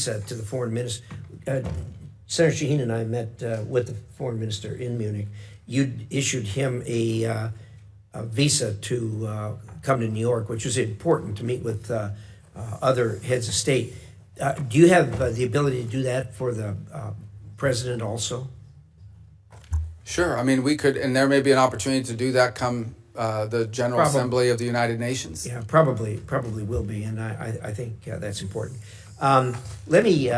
visa to the foreign minister. Senator Shaheen and I met with the foreign minister in Munich. You issued him a visa to come to New York, which was important to meet with other heads of state. Do you have the ability to do that for the president also? Sure. I mean, we could, and there may be an opportunity to do that come the General Assembly of the United Nations. Yeah, probably will be, and I think that's important. Let me,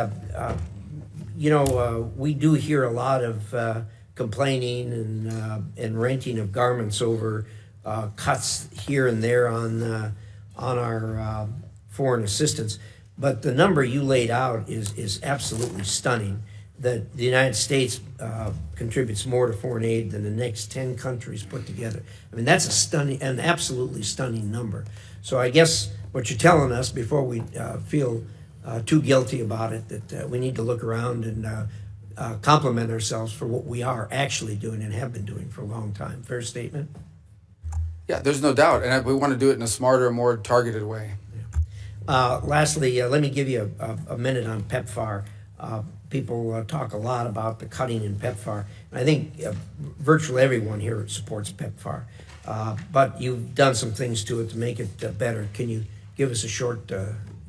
we do hear a lot of complaining and renting of garments over cuts here and there on our foreign assistance. But the number you laid out is absolutely stunning, that the United States contributes more to foreign aid than the next 10 countries put together. I mean, that's an absolutely stunning number. So I guess what you're telling us, before we feel too guilty about it, that we need to look around and compliment ourselves for what we are actually doing and have been doing for a long time. Fair statement? Yeah, there's no doubt. And we want to do it in a smarter, more targeted way. Lastly, let me give you a minute on PEPFAR. People talk a lot about the cutting in PEPFAR. I think virtually everyone here supports PEPFAR. But you've done some things to it to make it better. Can you give us a short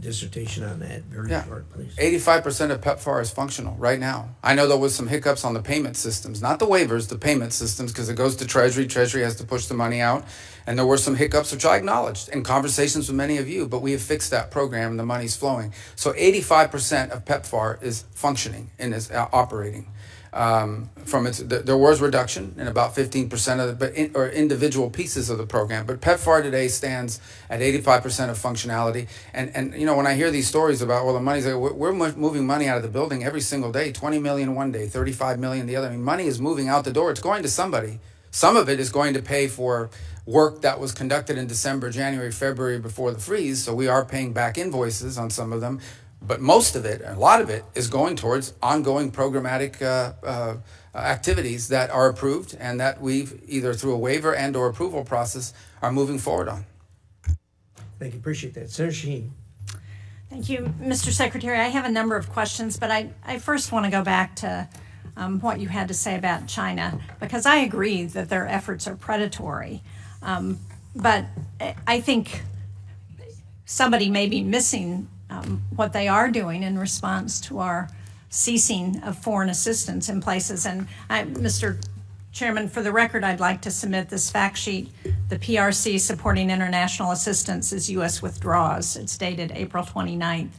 dissertation on that? Very short, please. 85% of PEPFAR is functional right now. I know there was some hiccups on the payment systems, not the waivers, the payment systems, because it goes to Treasury. Treasury has to push the money out. And there were some hiccups, which I acknowledged in conversations with many of you, but we have fixed that program and the money's flowing. So 85% of PEPFAR is functioning and is operating. There was reduction in about 15% of or individual pieces of the program, but PEPFAR today stands at 85% of functionality. And when I hear these stories about, well, the money's like, we're moving money out of the building every single day, 20 million one day, 35 million the other. I mean, money is moving out the door. It's going to somebody. Some of it is going to pay for work that was conducted in December, January, February before the freeze. So we are paying back invoices on some of them. But most of it, a lot of it, is going towards ongoing programmatic activities that are approved and that we've either through a waiver and or approval process are moving forward on. Thank you. Appreciate that. Senator Shaheen. Thank you, Mr. Secretary. I have a number of questions, but I first want to go back to what you had to say about China, because I agree that their efforts are predatory. But I think somebody may be missing what they are doing in response to our ceasing of foreign assistance in places. And Mr. Chairman, for the record, I'd like to submit this fact sheet. The PRC supporting international assistance as U.S. withdraws. It's dated April 29th.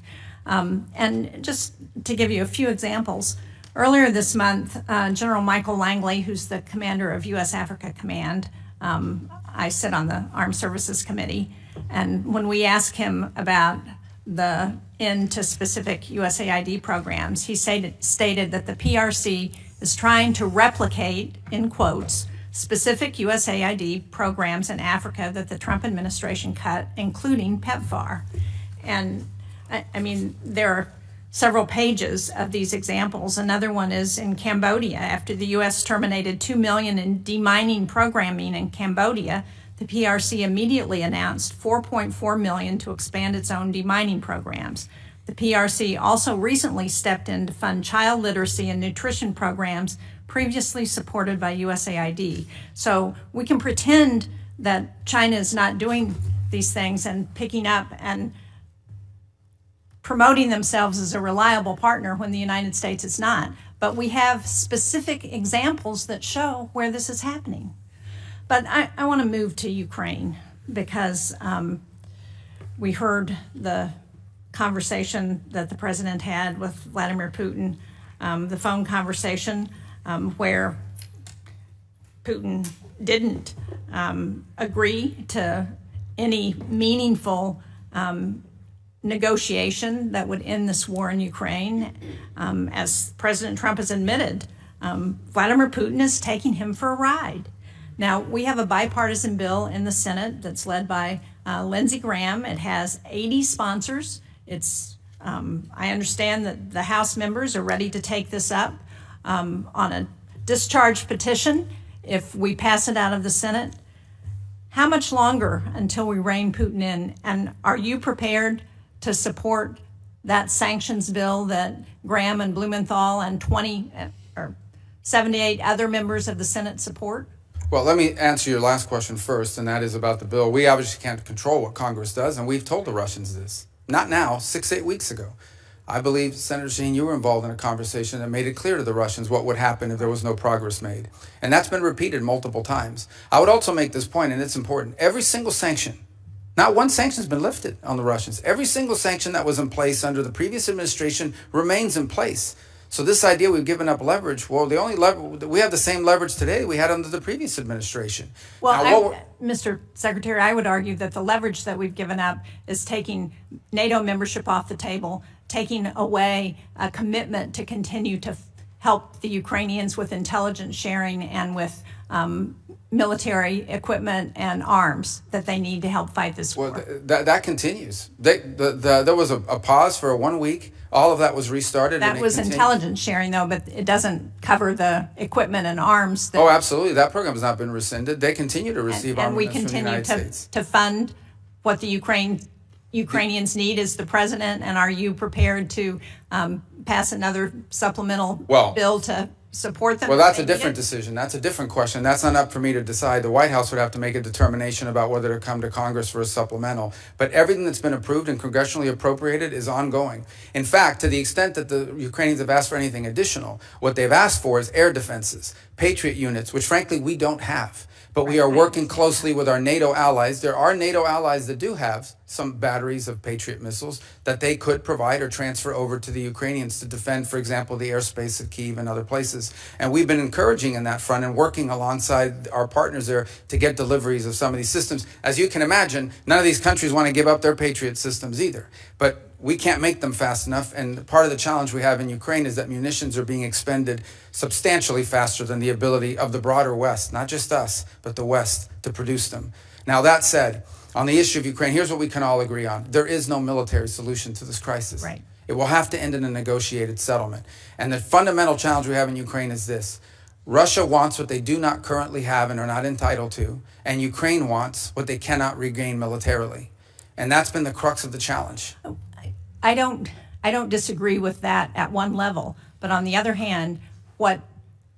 And just to give you a few examples, earlier this month, General Michael Langley, who's the commander of U.S. Africa Command, I sit on the Armed Services Committee, and when we ask him about the end to specific USAID programs, he stated that the PRC is trying to replicate, in quotes, specific USAID programs in Africa that the Trump administration cut, including PEPFAR. And I mean, there are several pages of these examples. Another one is in Cambodia. After the U.S. terminated $2 million in demining programming in Cambodia, the PRC immediately announced $4.4 million to expand its own demining programs. The PRC also recently stepped in to fund child literacy and nutrition programs previously supported by USAID. So we can pretend that China is not doing these things and picking up and promoting themselves as a reliable partner when the United States is not. But we have specific examples that show where this is happening. But I want to move to Ukraine because we heard the conversation that the president had with Vladimir Putin, the phone conversation where Putin didn't agree to any meaningful negotiation that would end this war in Ukraine. As President Trump has admitted, Vladimir Putin is taking him for a ride. Now, we have a bipartisan bill in the Senate that's led by Lindsey Graham. It has 80 sponsors. I understand that the House members are ready to take this up on a discharge petition if we pass it out of the Senate. How much longer until we rein Putin in? And are you prepared to support that sanctions bill that Graham and Blumenthal and 78 other members of the Senate support? Well, let me answer your last question first, and that is about the bill. We obviously can't control what Congress does, and we've told the Russians this. Not now, 6-8 weeks ago. I believe, Senator Shaheen, you were involved in a conversation that made it clear to the Russians what would happen if there was no progress made. And that's been repeated multiple times. I would also make this point, and it's important. Every single sanction, not one sanction has been lifted on the Russians. Every single sanction that was in place under the previous administration remains in place. So this idea we've given up leverage, well, we have the same leverage today we had under the previous administration. Well, now, Mr. Secretary, I would argue that the leverage that we've given up is taking NATO membership off the table, taking away a commitment to continue to help the Ukrainians with intelligence sharing and with military equipment and arms that they need to help fight this war. Well, that continues. There was a pause for 1 week. All of that was restarted. That was intelligence sharing, though, but it doesn't cover the equipment and arms. Oh, absolutely. That program has not been rescinded. They continue to receive armaments from the United States. And we continue to fund what the Ukrainians need as the president. And are you prepared to pass another supplemental bill to support them? Well, that's a different decision. That's a different question. That's not up for me to decide. The White House would have to make a determination about whether to come to Congress for a supplemental. But everything that's been approved and congressionally appropriated is ongoing. In fact, to the extent that the Ukrainians have asked for anything additional, what they've asked for is air defenses, Patriot units, which frankly we don't have. But we are working closely with our NATO allies. There are NATO allies that do have some batteries of Patriot missiles that they could provide or transfer over to the Ukrainians to defend, for example, the airspace of Kyiv and other places. And we've been encouraging in that front and working alongside our partners there to get deliveries of some of these systems. As you can imagine, none of these countries want to give up their Patriot systems either. But we can't make them fast enough, and part of the challenge we have in Ukraine is that munitions are being expended substantially faster than the ability of the broader West, not just us, but the West, to produce them. Now, that said, on the issue of Ukraine, here's what we can all agree on. There is no military solution to this crisis. Right. It will have to end in a negotiated settlement. And the fundamental challenge we have in Ukraine is this. Russia wants what they do not currently have and are not entitled to, and Ukraine wants what they cannot regain militarily. And that's been the crux of the challenge. I don't disagree with that at one level, but on the other hand, what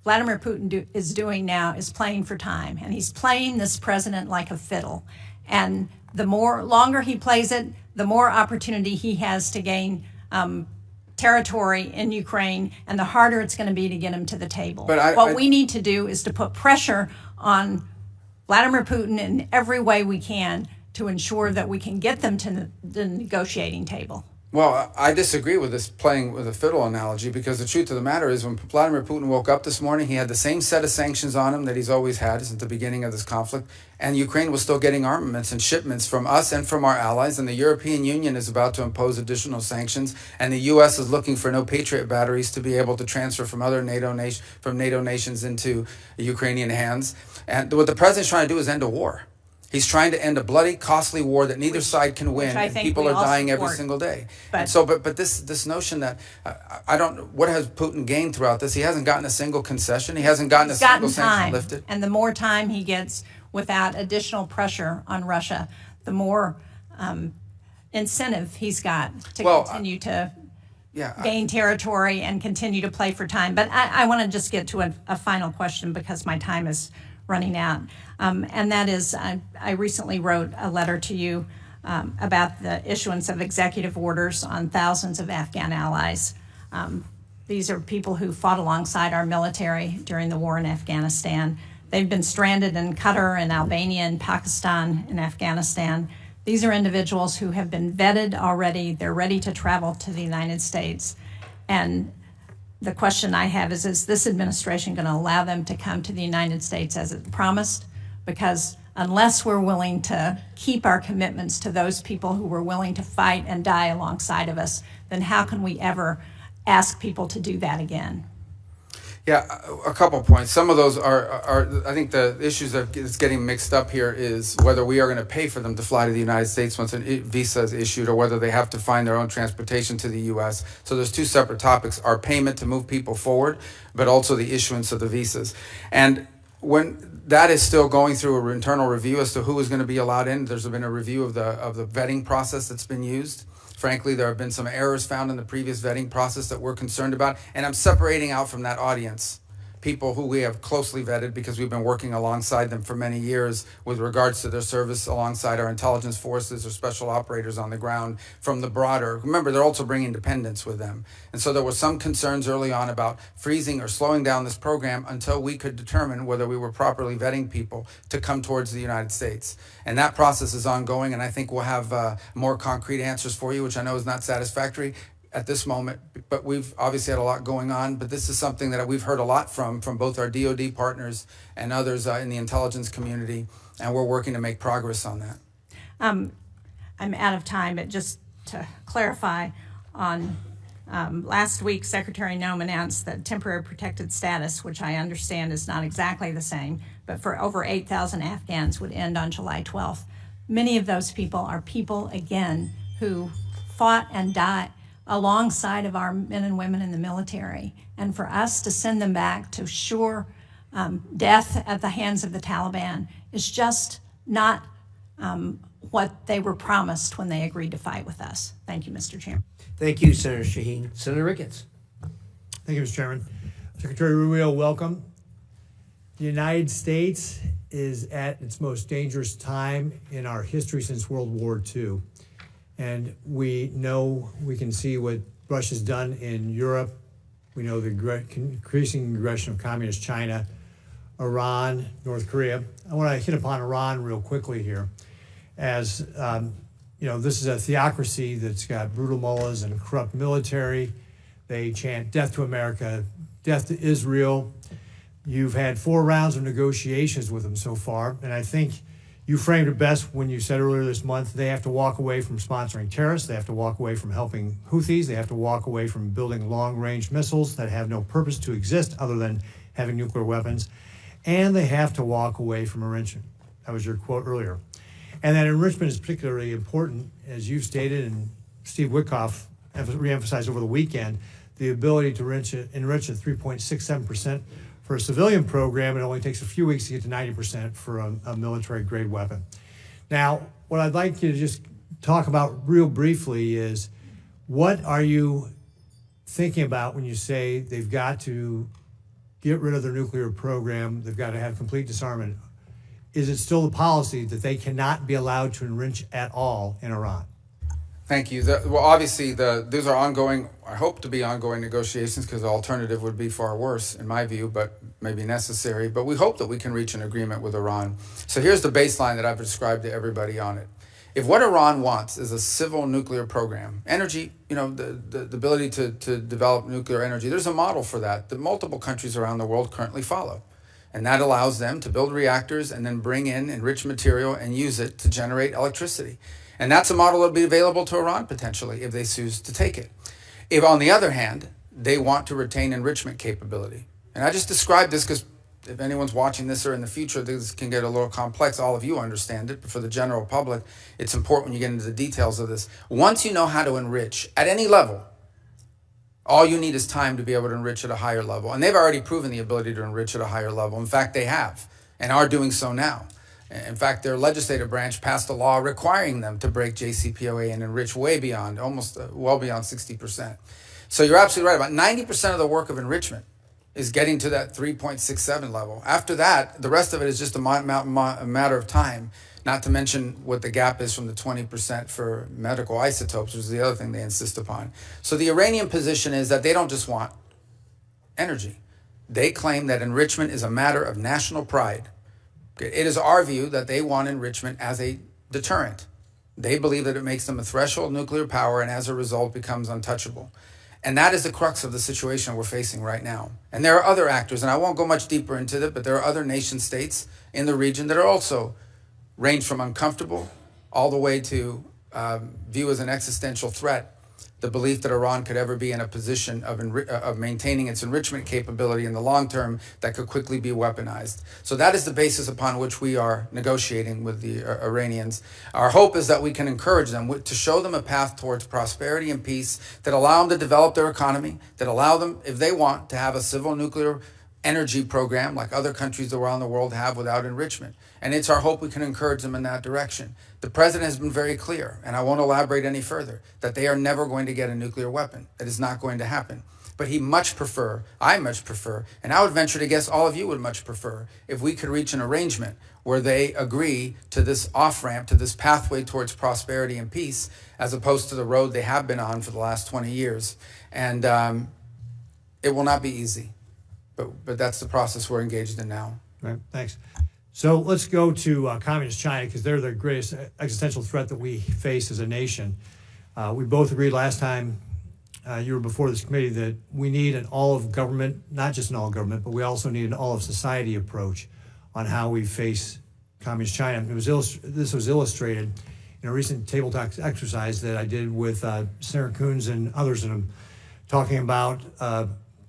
Vladimir Putin is doing now is playing for time, and he's playing this president like a fiddle. And the longer he plays it, the more opportunity he has to gain territory in Ukraine, and the harder it's going to be to get him to the table. But what we need to do is to put pressure on Vladimir Putin in every way we can to ensure that we can get them to the negotiating table. Well, I disagree with this playing with a fiddle analogy, because the truth of the matter is when Vladimir Putin woke up this morning, he had the same set of sanctions on him that he's always had since the beginning of this conflict, and Ukraine was still getting armaments and shipments from us and from our allies, and the European Union is about to impose additional sanctions, and the U.S. is looking for no Patriot batteries to be able to transfer from other NATO nations into Ukrainian hands. And what the president's trying to do is end a war. He's trying to end a bloody, costly war that neither side can win, and people are dying every single day. But this notion that what has Putin gained throughout this? He hasn't gotten a single concession. He hasn't gotten a single sanction lifted. And the more time he gets without additional pressure on Russia, the more incentive he's got to continue to gain territory and continue to play for time. But I want to just get to a final question because my time is running out. And that is, I recently wrote a letter to you about the issuance of executive orders on thousands of Afghan allies. These are people who fought alongside our military during the war in Afghanistan. They've been stranded in Qatar and Albania and Pakistan and Afghanistan. These are individuals who have been vetted already. They're ready to travel to the United States. And the question I have is this administration going to allow them to come to the United States as it promised? Because unless we're willing to keep our commitments to those people who were willing to fight and die alongside of us, then how can we ever ask people to do that again? Yeah, a couple of points. Some of those are I think the issues that is getting mixed up here is whether we are going to pay for them to fly to the United States once a visa is issued, or whether they have to find their own transportation to the U.S. So there's two separate topics: our payment to move people forward, but also the issuance of the visas. And when that is still going through an internal review as to who is going to be allowed in, there's been a review of the vetting process that's been used Frankly, there have been some errors found in the previous vetting process that we're concerned about. And I'm separating out from that audience people who we have closely vetted because we've been working alongside them for many years with regards to their service alongside our intelligence forces or special operators on the ground from the broader. Remember, they're also bringing dependents with them. And so there were some concerns early on about freezing or slowing down this program until we could determine whether we were properly vetting people to come towards the United States. And that process is ongoing, and I think we'll have more concrete answers for you, which I know is not satisfactory at this moment, but we've obviously had a lot going on. But this is something that we've heard a lot from both our DoD partners and others in the intelligence community, and we're working to make progress on that. I'm out of time, but just to clarify, on last week, Secretary Noem announced that temporary protected status, which I understand is not exactly the same, but for over 8,000 Afghans would end on July 12th. Many of those people are people, again, who fought and died alongside of our men and women in the military. And for us to send them back to sure death at the hands of the Taliban is just not what they were promised when they agreed to fight with us. Thank you, Mr. Chairman. Thank you, Senator Shaheen. Senator Ricketts. Thank you, Mr. Chairman. Secretary Rubio, welcome. The United States is at its most dangerous time in our history since World War II. And we know, we can see what Russia's done in Europe. We know the increasing aggression of communist China, Iran, North Korea. I want to hit upon Iran real quickly here. As you know, this is a theocracy that's got brutal mullahs and a corrupt military. They chant death to America, death to Israel. You've had 4 rounds of negotiations with them so far, and I think you framed it best when you said earlier this month they have to walk away from sponsoring terrorists, they have to walk away from helping Houthis, they have to walk away from building long-range missiles that have no purpose to exist other than having nuclear weapons, and they have to walk away from enrichment. That was your quote earlier. And that enrichment is particularly important, as you've stated, and Steve Witkoff reemphasized over the weekend, the ability to enrich at 3.67% for a civilian program. It only takes a few weeks to get to 90% for a military-grade weapon. Now, what I'd like you to just talk about real briefly is, what are you thinking about when you say they've got to get rid of their nuclear program, they've got to have complete disarmament? Is it still the policy that they cannot be allowed to enrich at all in Iran? Thank you. Well, obviously, these are ongoing, I hope to be ongoing negotiations, because the alternative would be far worse, in my view, but maybe necessary. But we hope that we can reach an agreement with Iran. So here's the baseline that I've described to everybody on it. If what Iran wants is a civil nuclear program, energy, you know, the ability to develop nuclear energy, there's a model for that multiple countries around the world currently follow. And that allows them to build reactors and then bring in enriched material and use it to generate electricity. And that's a model that will be available to Iran potentially if they choose to take it. If, on the other hand, they want to retain enrichment capability. And I just described this because if anyone's watching this or in the future, this can get a little complex. All of you understand it, but for the general public, it's important when you get into the details of this. Once you know how to enrich at any level, all you need is time to be able to enrich at a higher level. And they've already proven the ability to enrich at a higher level. In fact, they have and are doing so now. In fact, their legislative branch passed a law requiring them to break JCPOA and enrich way beyond, well beyond 60%. So you're absolutely right. About 90% of the work of enrichment is getting to that 3.67 level. After that, the rest of it is just a matter of time, not to mention what the gap is from the 20% for medical isotopes, which is the other thing they insist upon. So the Iranian position is that they don't just want energy. They claim that enrichment is a matter of national pride. It is our view that they want enrichment as a deterrent. They believe that it makes them a threshold nuclear power and as a result becomes untouchable. And that is the crux of the situation we're facing right now. And there are other actors, and I won't go much deeper into it, but there are other nation states in the region that are also range from uncomfortable all the way to view as an existential threat the belief that Iran could ever be in a position of maintaining its enrichment capability in the long term that could quickly be weaponized. So that is the basis upon which we are negotiating with the Iranians. Our hope is that we can encourage them to show them a path towards prosperity and peace that allow them to develop their economy, that allow them, if they want, to have a civil nuclear energy program like other countries around the world have without enrichment. And it's our hope we can encourage them in that direction. The president has been very clear, and I won't elaborate any further, that they are never going to get a nuclear weapon. That is not going to happen. But I much prefer, and I would venture to guess all of you would much prefer, if we could reach an arrangement where they agree to this off-ramp, to this pathway towards prosperity and peace, as opposed to the road they have been on for the last 20 years. And it will not be easy, but that's the process we're engaged in now. Right, thanks. So let's go to communist China, because they're the greatest existential threat that we face as a nation. We both agreed last time you were before this committee that we need an all-of-government, not just an all-government, but we also need an all-of-society approach on how we face communist China. This was illustrated in a recent table talk exercise that I did with Senator Coons and others, and I'm talking about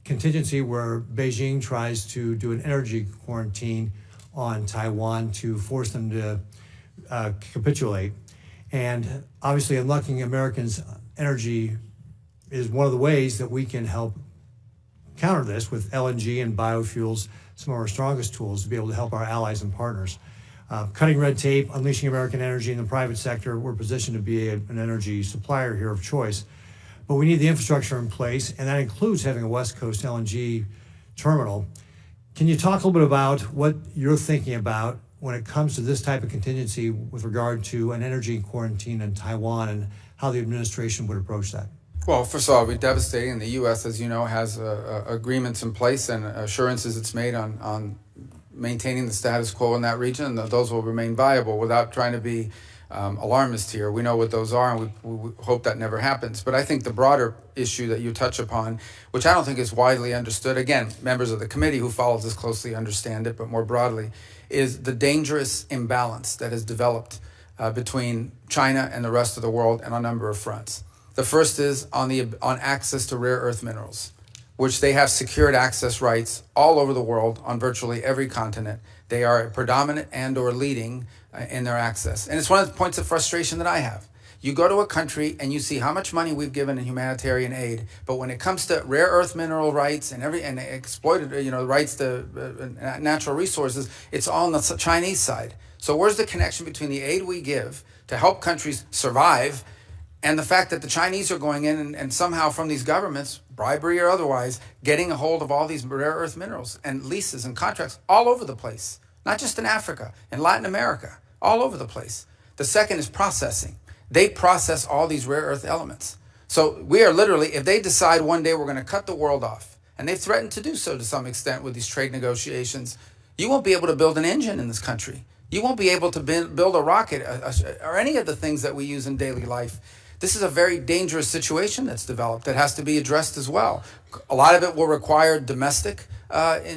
contingency where Beijing tries to do an energy quarantine on Taiwan to force them to capitulate. And obviously unlocking Americans' energy is one of the ways that we can help counter this with LNG and biofuels, some of our strongest tools to be able to help our allies and partners. Cutting red tape, unleashing American energy in the private sector, we're positioned to be an energy supplier here of choice. But we need the infrastructure in place, and that includes having a West Coast LNG terminal. Can you talk a little bit about what you're thinking about when it comes to this type of contingency with regard to an energy quarantine in Taiwan and how the administration would approach that? Well, first of all, it would be devastating. The U.S., as you know, has agreements in place and assurances it's made on maintaining the status quo in that region, and those will remain viable without trying to be alarmist here. We know what those are, and we hope that never happens. But I think the broader issue that you touch upon, which I don't think is widely understood, again, members of the committee who follows this closely understand it, but more broadly, is the dangerous imbalance that has developed between China and the rest of the world on a number of fronts. The first is on access to rare earth minerals, which they have secured access rights all over the world on virtually every continent. They are predominant and or leading in their access. And it's one of the points of frustration that I have. You go to a country and you see how much money we've given in humanitarian aid, but when it comes to rare earth mineral rights and exploited, rights to natural resources, it's all on the Chinese side. So where's the connection between the aid we give to help countries survive and the fact that the Chinese are going in and somehow from these governments, bribery or otherwise, getting a hold of all these rare earth minerals and leases and contracts all over the place, not just in Africa, in Latin America, all over the place. The second is processing. They process all these rare earth elements. So we are literally, if they decide one day we're going to cut the world off, and they've threatened to do so to some extent with these trade negotiations, you won't be able to build an engine in this country. You won't be able to build a rocket or any of the things that we use in daily life. This is a very dangerous situation that's developed that has to be addressed as well. A lot of it will require domestic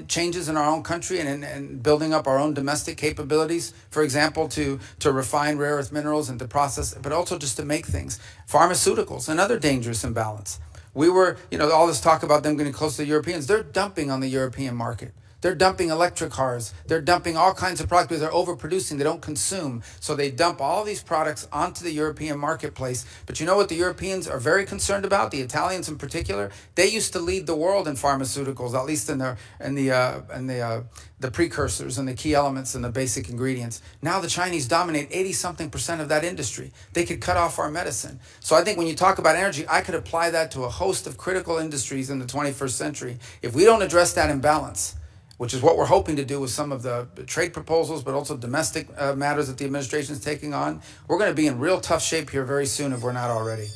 changes in our own country and building up our own domestic capabilities, for example, to refine rare earth minerals and to process, but also just to make things. Pharmaceuticals, another dangerous imbalance. We were, all this talk about them getting close to the Europeans, they're dumping on the European market. They're dumping electric cars. They're dumping all kinds of products because they're overproducing. They don't consume. So they dump all these products onto the European marketplace. But you know what the Europeans are very concerned about? The Italians in particular. They used to lead the world in pharmaceuticals, at least in the precursors and the key elements and the basic ingredients. Now the Chinese dominate 80-something% of that industry. They could cut off our medicine. So I think when you talk about energy, I could apply that to a host of critical industries in the 21st century. If we don't address that imbalance, which is what we're hoping to do with some of the trade proposals, but also domestic matters that the administration is taking on, we're going to be in real tough shape here very soon if we're not already.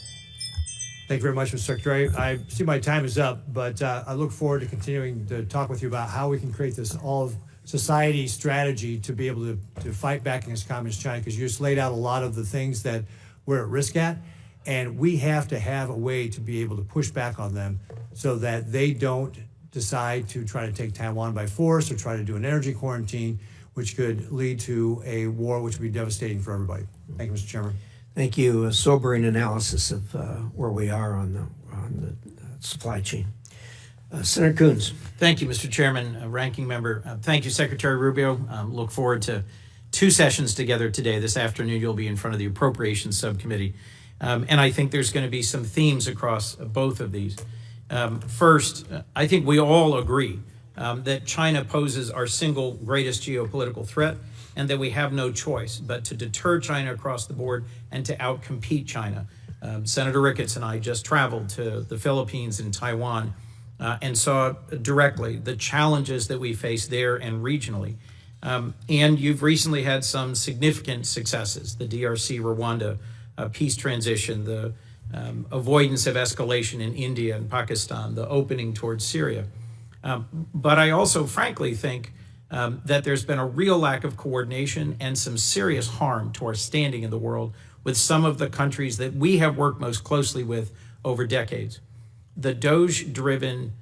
Thank you very much, Mr. Secretary. I see my time is up, but I look forward to continuing to talk with you about how we can create this all-of-society strategy to be able to fight back against communist China, because you just laid out a lot of the things that we're at risk at, and we have to have a way to be able to push back on them so that they don't decide to try to take Taiwan by force or try to do an energy quarantine, which could lead to a war which would be devastating for everybody. Thank you, Mr. Chairman. Thank you. A sobering analysis of where we are on the supply chain. Senator Coons. Thank you, Mr. Chairman, Ranking Member. Thank you, Secretary Rubio. Look forward to 2 sessions together today. This afternoon, you'll be in front of the Appropriations Subcommittee. And I think there's going to be some themes across both of these. First, I think we all agree that China poses our single greatest geopolitical threat, and that we have no choice but to deter China across the board and to outcompete China. Senator Ricketts and I just traveled to the Philippines and Taiwan and saw directly the challenges that we face there and regionally. And you've recently had some significant successes, the DRC, Rwanda, peace transition, the avoidance of escalation in India and Pakistan, the opening towards Syria. But I also frankly think that there's been a real lack of coordination and some serious harm to our standing in the world with some of the countries that we have worked most closely with over decades. The DOGE-driven,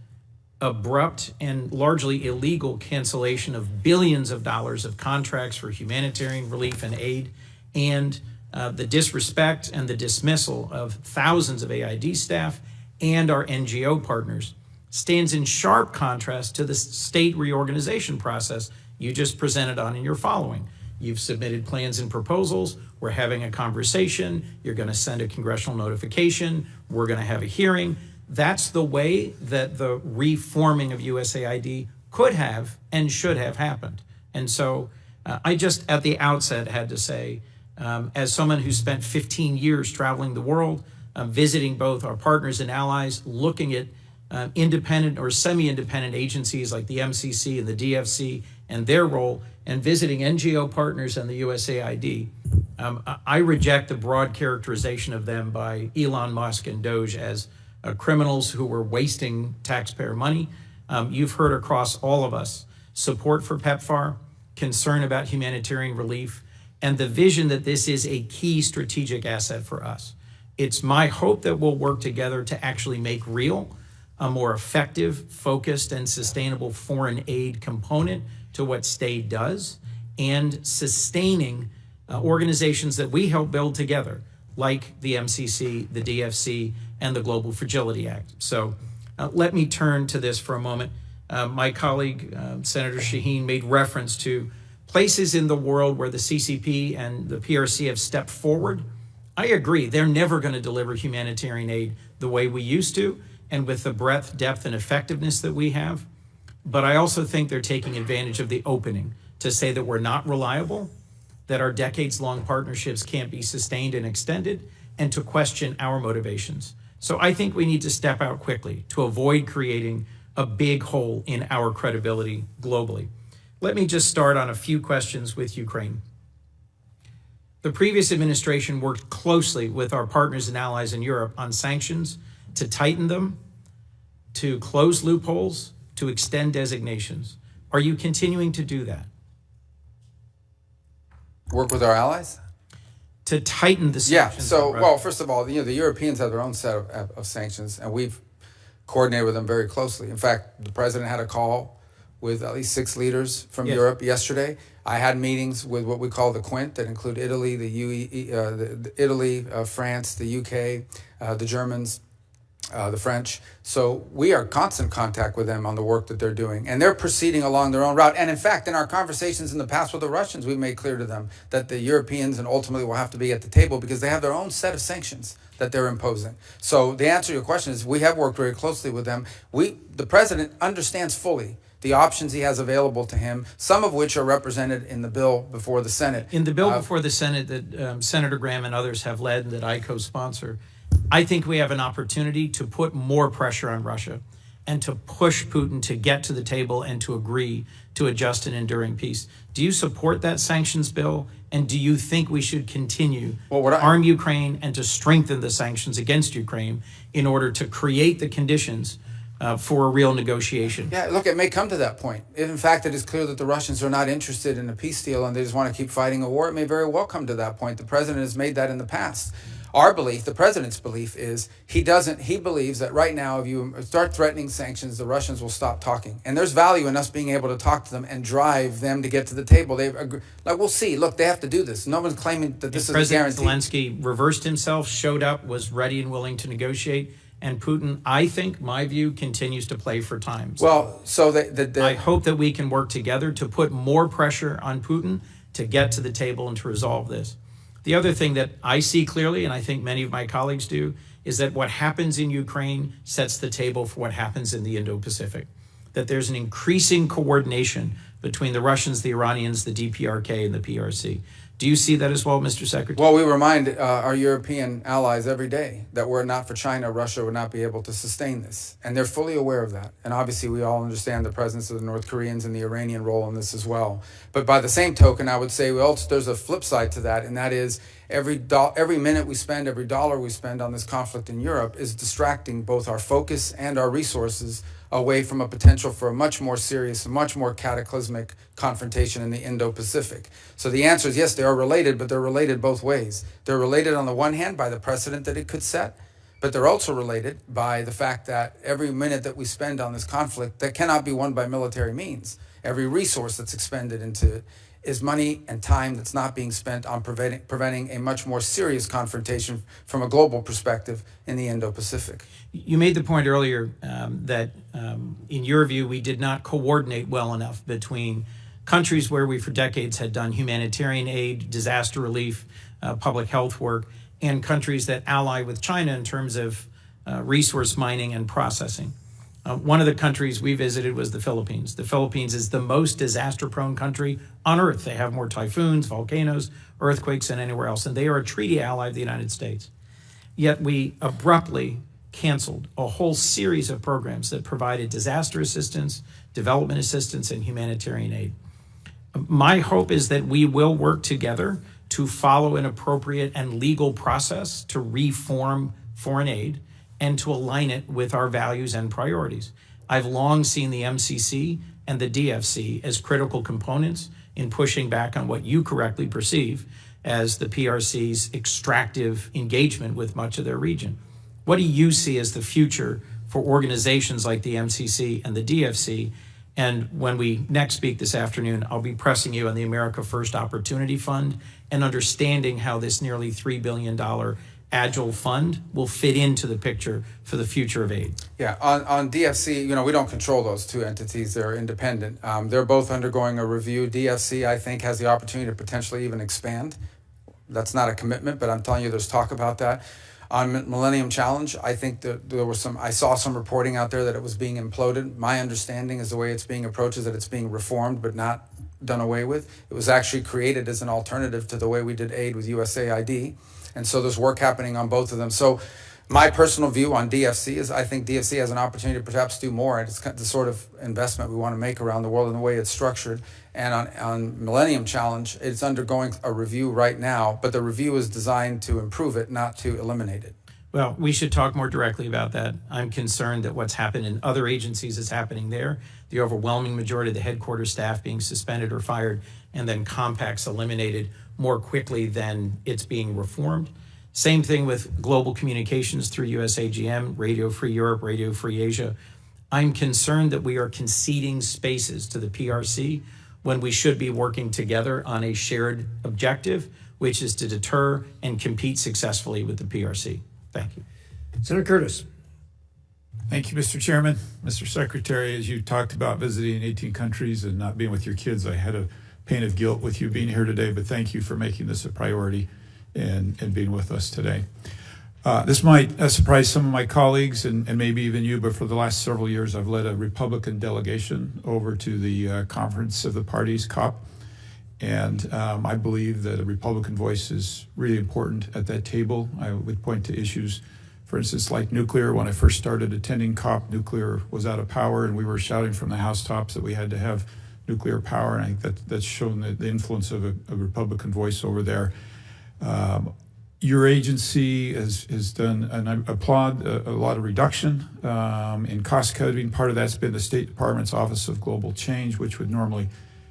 abrupt, and largely illegal cancellation of billions of dollars of contracts for humanitarian relief and aid, and the disrespect and the dismissal of thousands of AID staff and our NGO partners stands in sharp contrast to the state reorganization process you just presented on in your following. You've submitted plans and proposals. We're having a conversation. You're going to send a congressional notification. We're going to have a hearing. That's the way that the reforming of USAID could have and should have happened. And so I just at the outset had to say, as someone who spent 15 years traveling the world, visiting both our partners and allies, looking at independent or semi-independent agencies like the MCC and the DFC and their role, and visiting NGO partners and the USAID, I reject the broad characterization of them by Elon Musk and DOGE as criminals who were wasting taxpayer money. You've heard across all of us support for PEPFAR, concern about humanitarian relief, and the vision that this is a key strategic asset for us. It's my hope that we'll work together to actually make real a more effective, focused, and sustainable foreign aid component to what STAID does, and sustaining organizations that we help build together, like the MCC, the DFC, and the Global Fragility Act. So let me turn to this for a moment. My colleague, Senator Shaheen, made reference to places in the world where the CCP and the PRC have stepped forward. I agree, they're never going to deliver humanitarian aid the way we used to, and with the breadth, depth, and effectiveness that we have. But I also think they're taking advantage of the opening to say that we're not reliable, that our decades-long partnerships can't be sustained and extended, and to question our motivations. So I think we need to step out quickly to avoid creating a big hole in our credibility globally. Let me just start on a few questions with Ukraine. The previous administration worked closely with our partners and allies in Europe on sanctions, to tighten them, to close loopholes, to extend designations. Are you continuing to do that? Work with our allies? To tighten the sanctions? Yeah, so, well, first of all, the Europeans have their own set of sanctions, and we've coordinated with them very closely. In fact, the president had a call with at least 6 leaders from Europe yesterday. I had meetings with what we call the Quint, that include Italy, France, the UK, the Germans, the French. So we are in constant contact with them on the work that they're doing, and they're proceeding along their own route. And in fact, in our conversations in the past with the Russians, we've made clear to them that the Europeans and ultimately will have to be at the table because they have their own set of sanctions that they're imposing. So the answer to your question is we have worked very closely with them. The president understands fully the options he has available to him, some of which are represented in the bill before the Senate. In the bill before the Senate that Senator Graham and others have led and that I co-sponsor, I think we have an opportunity to put more pressure on Russia and to push Putin to get to the table and to agree to a just and enduring peace. Do you support that sanctions bill? And do you think we should continue to arm Ukraine and to strengthen the sanctions against Ukraine in order to create the conditions for a real negotiation? Yeah, look, it may come to that point. If in fact it is clear that the Russians are not interested in a peace deal and they just want to keep fighting a war, it may very well come to that point. The president has made that in the past. Our belief, the president's belief, is he believes that right now if you start threatening sanctions, the Russians will stop talking. And there's value in us being able to talk to them and drive them to get to the table. We'll see. Look, they have to do this. No one's claiming that this is a guarantee. President Zelensky reversed himself, showed up, was ready and willing to negotiate. And Putin, I think, my view, continues to play for time. Well, so I hope that we can work together to put more pressure on Putin to get to the table and to resolve this. The other thing that I see clearly, and I think many of my colleagues do, is that what happens in Ukraine sets the table for what happens in the Indo-Pacific. that there's an increasing coordination between the Russians, the Iranians, the DPRK, and the PRC. Do you see that as well, Mr. Secretary? Well, we remind our European allies every day that were it not for China, Russia would not be able to sustain this. And they're fully aware of that. And obviously, we all understand the presence of the North Koreans and the Iranian role in this as well. But by the same token, I would say there's a flip side to that, and that is every minute we spend, every dollar we spend on this conflict in Europe is distracting both our focus and our resources away from a potential for a much more serious, much more cataclysmic confrontation in the Indo-Pacific. So the answer is yes, they are related, but they're related both ways. They're related on the one hand by the precedent that it could set, but they're also related by the fact that every minute that we spend on this conflict that cannot be won by military means, every resource that's expended into it is money and time that's not being spent on preventing a much more serious confrontation from a global perspective in the Indo-Pacific. You made the point earlier that, in your view, we did not coordinate well enough between countries where we for decades had done humanitarian aid, disaster relief, public health work, and countries that ally with China in terms of resource mining and processing. One of the countries we visited was the Philippines. The Philippines is the most disaster-prone country on Earth. They have more typhoons, volcanoes, earthquakes than anywhere else, and they are a treaty ally of the United States. Yet we abruptly canceled a whole series of programs that provided disaster assistance, development assistance, and humanitarian aid. My hope is that we will work together to follow an appropriate and legal process to reform foreign aid and to align it with our values and priorities. I've long seen the MCC and the DFC as critical components in pushing back on what you correctly perceive as the PRC's extractive engagement with much of their region. What do you see as the future for organizations like the MCC and the DFC? And when we next speak this afternoon, I'll be pressing you on the America First Opportunity Fund and understanding how this nearly $3 billion Agile Fund will fit into the picture for the future of aid. Yeah, on DFC, we don't control those two entities. They're independent. They're both undergoing a review. DFC, I think, has the opportunity to potentially even expand. That's not a commitment, but I'm telling you there's talk about that. On Millennium Challenge, I think that I saw some reporting out there that it was being imploded. My understanding is the way it's being approached is that it's being reformed, but not done away with. It was actually created as an alternative to the way we did aid with USAID. And so there's work happening on both of them. So my personal view on DFC is I think DFC has an opportunity to perhaps do more. And it's the sort of investment we want to make around the world and the way it's structured. And on Millennium Challenge, it's undergoing a review right now, but the review is designed to improve it, not to eliminate it. Well, we should talk more directly about that. I'm concerned that what's happened in other agencies is happening there. The overwhelming majority of the headquarters staff being suspended or fired, and then compacts eliminated more quickly than it's being reformed. Same thing with global communications through USAGM, Radio Free Europe, Radio Free Asia. I'm concerned that we are conceding spaces to the PRC when we should be working together on a shared objective, which is to deter and compete successfully with the PRC. Thank you. Senator Curtis. Thank you, Mr. Chairman. Mr. Secretary, as you talked about visiting 18 countries and not being with your kids, I had a pain of guilt with you being here today, but thank you for making this a priority and being with us today. This might surprise some of my colleagues and maybe even you, but for the last several years, I've led a Republican delegation over to the Conference of the Parties, COP, and I believe that a Republican voice is really important at that table. I would point to issues, for instance, like nuclear. When I first started attending COP, nuclear was out of power, and we were shouting from the housetops that we had to have nuclear power, and I think that's shown the influence of a Republican voice over there. Your agency has done, and I applaud, a lot of reduction in cost cutting. Part of that's been the State Department's Office of Global Change, which would normally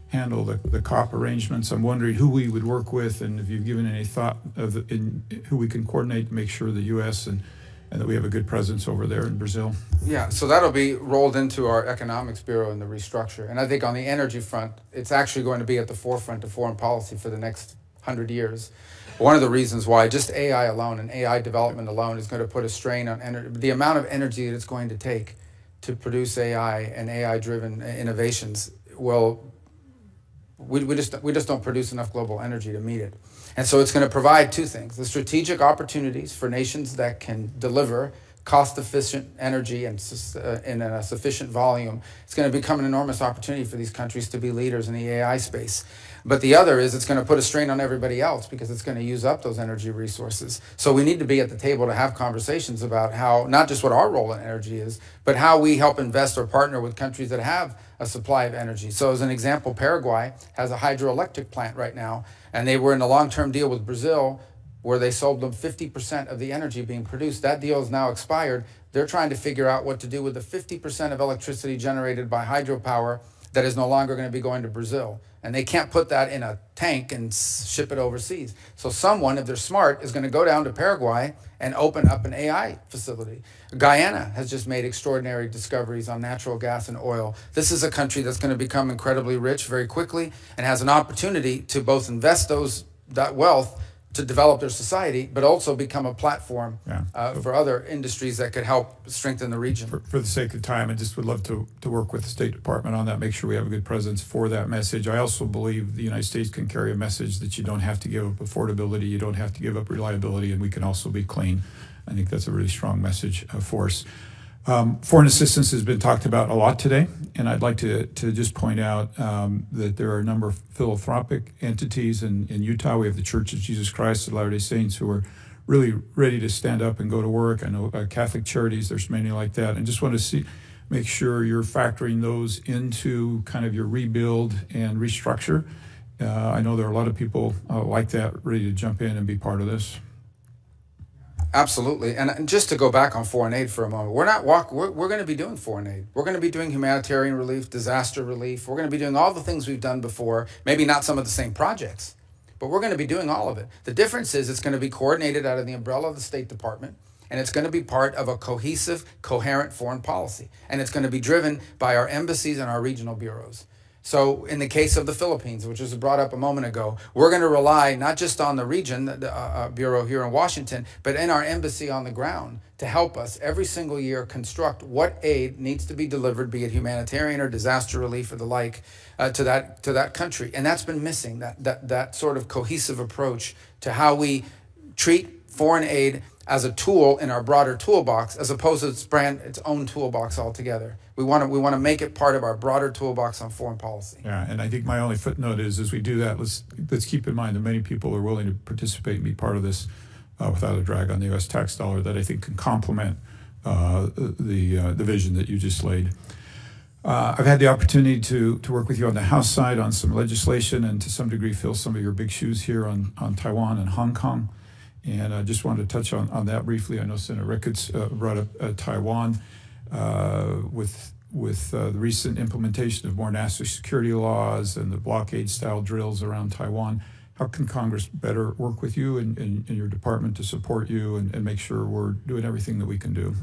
handle the COP arrangements. I'm wondering who we would work with, and if you've given any thought of who we can coordinate to make sure the U.S. and that we have a good presence over there in Brazil. Yeah, so that'll be rolled into our Economics Bureau in the restructure. And I think on the energy front, it's actually going to be at the forefront of foreign policy for the next 100 years. One of the reasons why just AI alone and AI development alone is going to put a strain on energy, the amount of energy that it's going to take to produce AI and AI-driven innovations we just don't produce enough global energy to meet it. And so it's going to provide two things: the strategic opportunities for nations that can deliver cost-efficient energy and in a sufficient volume, it's going to become an enormous opportunity for these countries to be leaders in the AI space. But the other is it's going to put a strain on everybody else because it's going to use up those energy resources. So we need to be at the table to have conversations about how, not just what our role in energy is, but how we help invest or partner with countries that have a supply of energy. So as an example, Paraguay has a hydroelectric plant right now, and they were in a long-term deal with Brazil where they sold them 50% of the energy being produced. That deal is now expired. They're trying to figure out what to do with the 50% of electricity generated by hydropower that is no longer going to be going to Brazil. And they can't put that in a tank and ship it overseas. So someone, if they're smart, is going to go down to Paraguay and open up an AI facility. Guyana has just made extraordinary discoveries on natural gas and oil. This is a country that's going to become incredibly rich very quickly and has an opportunity to both invest that wealth to develop their society, but also become a platform for other industries that could help strengthen the region. For the sake of time, I just would love to work with the State Department on that, make sure we have a good presence for that message. I also believe the United States can carry a message that you don't have to give up affordability, you don't have to give up reliability, and we can also be clean. I think that's a really strong message for us. Foreign assistance has been talked about a lot today, and I'd like to just point out that there are a number of philanthropic entities in Utah. We have the Church of Jesus Christ of Latter-day Saints who are really ready to stand up and go to work. I know Catholic Charities, there's many like that, and just want to make sure you're factoring those into kind of your rebuild and restructure. I know there are a lot of people like that ready to jump in and be part of this. Absolutely. And just to go back on foreign aid for a moment, we're going to be doing foreign aid. We're going to be doing humanitarian relief, disaster relief. We're going to be doing all the things we've done before, maybe not some of the same projects, but we're going to be doing all of it. The difference is it's going to be coordinated out of the umbrella of the State Department, and it's going to be part of a cohesive, coherent foreign policy. And it's going to be driven by our embassies and our regional bureaus. So in the case of the Philippines, which was brought up a moment ago, we're going to rely not just on the region, the bureau here in Washington, but in our embassy on the ground to help us every single year construct what aid needs to be delivered, be it humanitarian or disaster relief or the like, to that country. And that's been missing, that sort of cohesive approach to how we treat foreign aid as a tool in our broader toolbox, as opposed to its own toolbox altogether. We want to make it part of our broader toolbox on foreign policy. Yeah, and I think my only footnote is, as we do that, let's keep in mind that many people are willing to participate and be part of this without a drag on the U.S. tax dollar that I think can complement the vision that you just laid. I've had the opportunity to work with you on the House side on some legislation and to some degree fill some of your big shoes here on Taiwan and Hong Kong. And I just wanted to touch on that briefly. I know Senator Ricketts brought up Taiwan with the recent implementation of more national security laws and the blockade-style drills around Taiwan. How can Congress better work with you and your department to support you and make sure we're doing everything that we can do?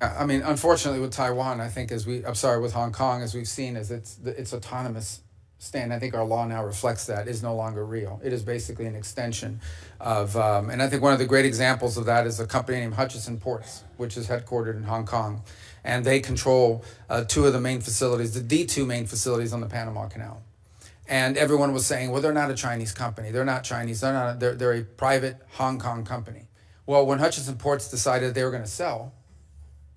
I mean, unfortunately, with Taiwan, I think with Hong Kong, as we've seen, is its autonomous stand. I think our law now reflects that is no longer real. It is basically an extension of, and I think one of the great examples of that is a company named Hutchison Ports, which is headquartered in Hong Kong, and they control two of the main facilities, the two main facilities on the Panama Canal. And everyone was saying, well, they're not a Chinese company. They're not Chinese. They're a private Hong Kong company. Well, when Hutchison Ports decided they were going to sell,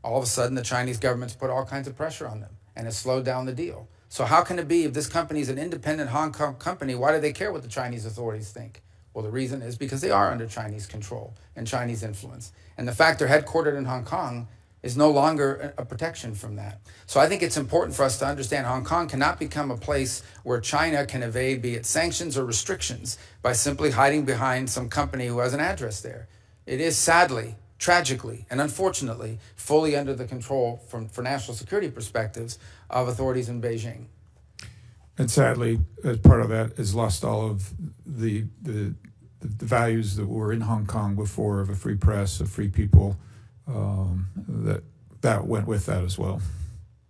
all of a sudden the Chinese government's put all kinds of pressure on them and has slowed down the deal. So how can it be if this company is an independent Hong Kong company, why do they care what the Chinese authorities think? Well, the reason is because they are under Chinese control and Chinese influence. And the fact they're headquartered in Hong Kong is no longer a protection from that. So I think it's important for us to understand Hong Kong cannot become a place where China can evade, be it sanctions or restrictions, by simply hiding behind some company who has an address there. It is sadly, tragically, and unfortunately, fully under the control for national security perspectives of authorities in Beijing. And sadly, as part of that, has lost all of the values that were in Hong Kong before, of a free press, of free people, that went with that as well.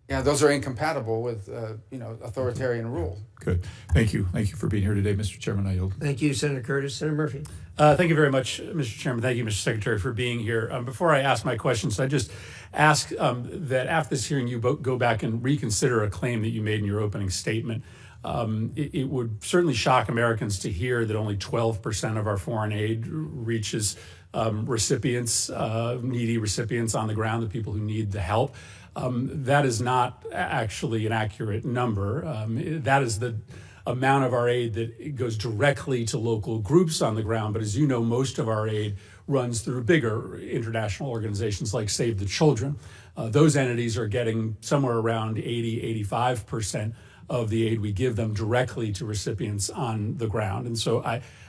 Yeah, those are incompatible with authoritarian rule. Good. Thank you. Thank you for being here today, Mr. Chairman. I yield. Thank you, Senator Curtis. Senator Murphy. Thank you very much, Mr. Chairman. Thank you, Mr. Secretary, for being here. Before I ask my questions, I just ask that after this hearing, you go back and reconsider a claim that you made in your opening statement. It would certainly shock Americans to hear that only 12% of our foreign aid reaches recipients, needy recipients on the ground, the people who need the help. That is not actually an accurate number. That is the amount of our aid that goes directly to local groups on the ground. But as you know, most of our aid runs through bigger international organizations like Save the Children. Those entities are getting somewhere around 85% of the aid we give them directly to recipients on the ground. And so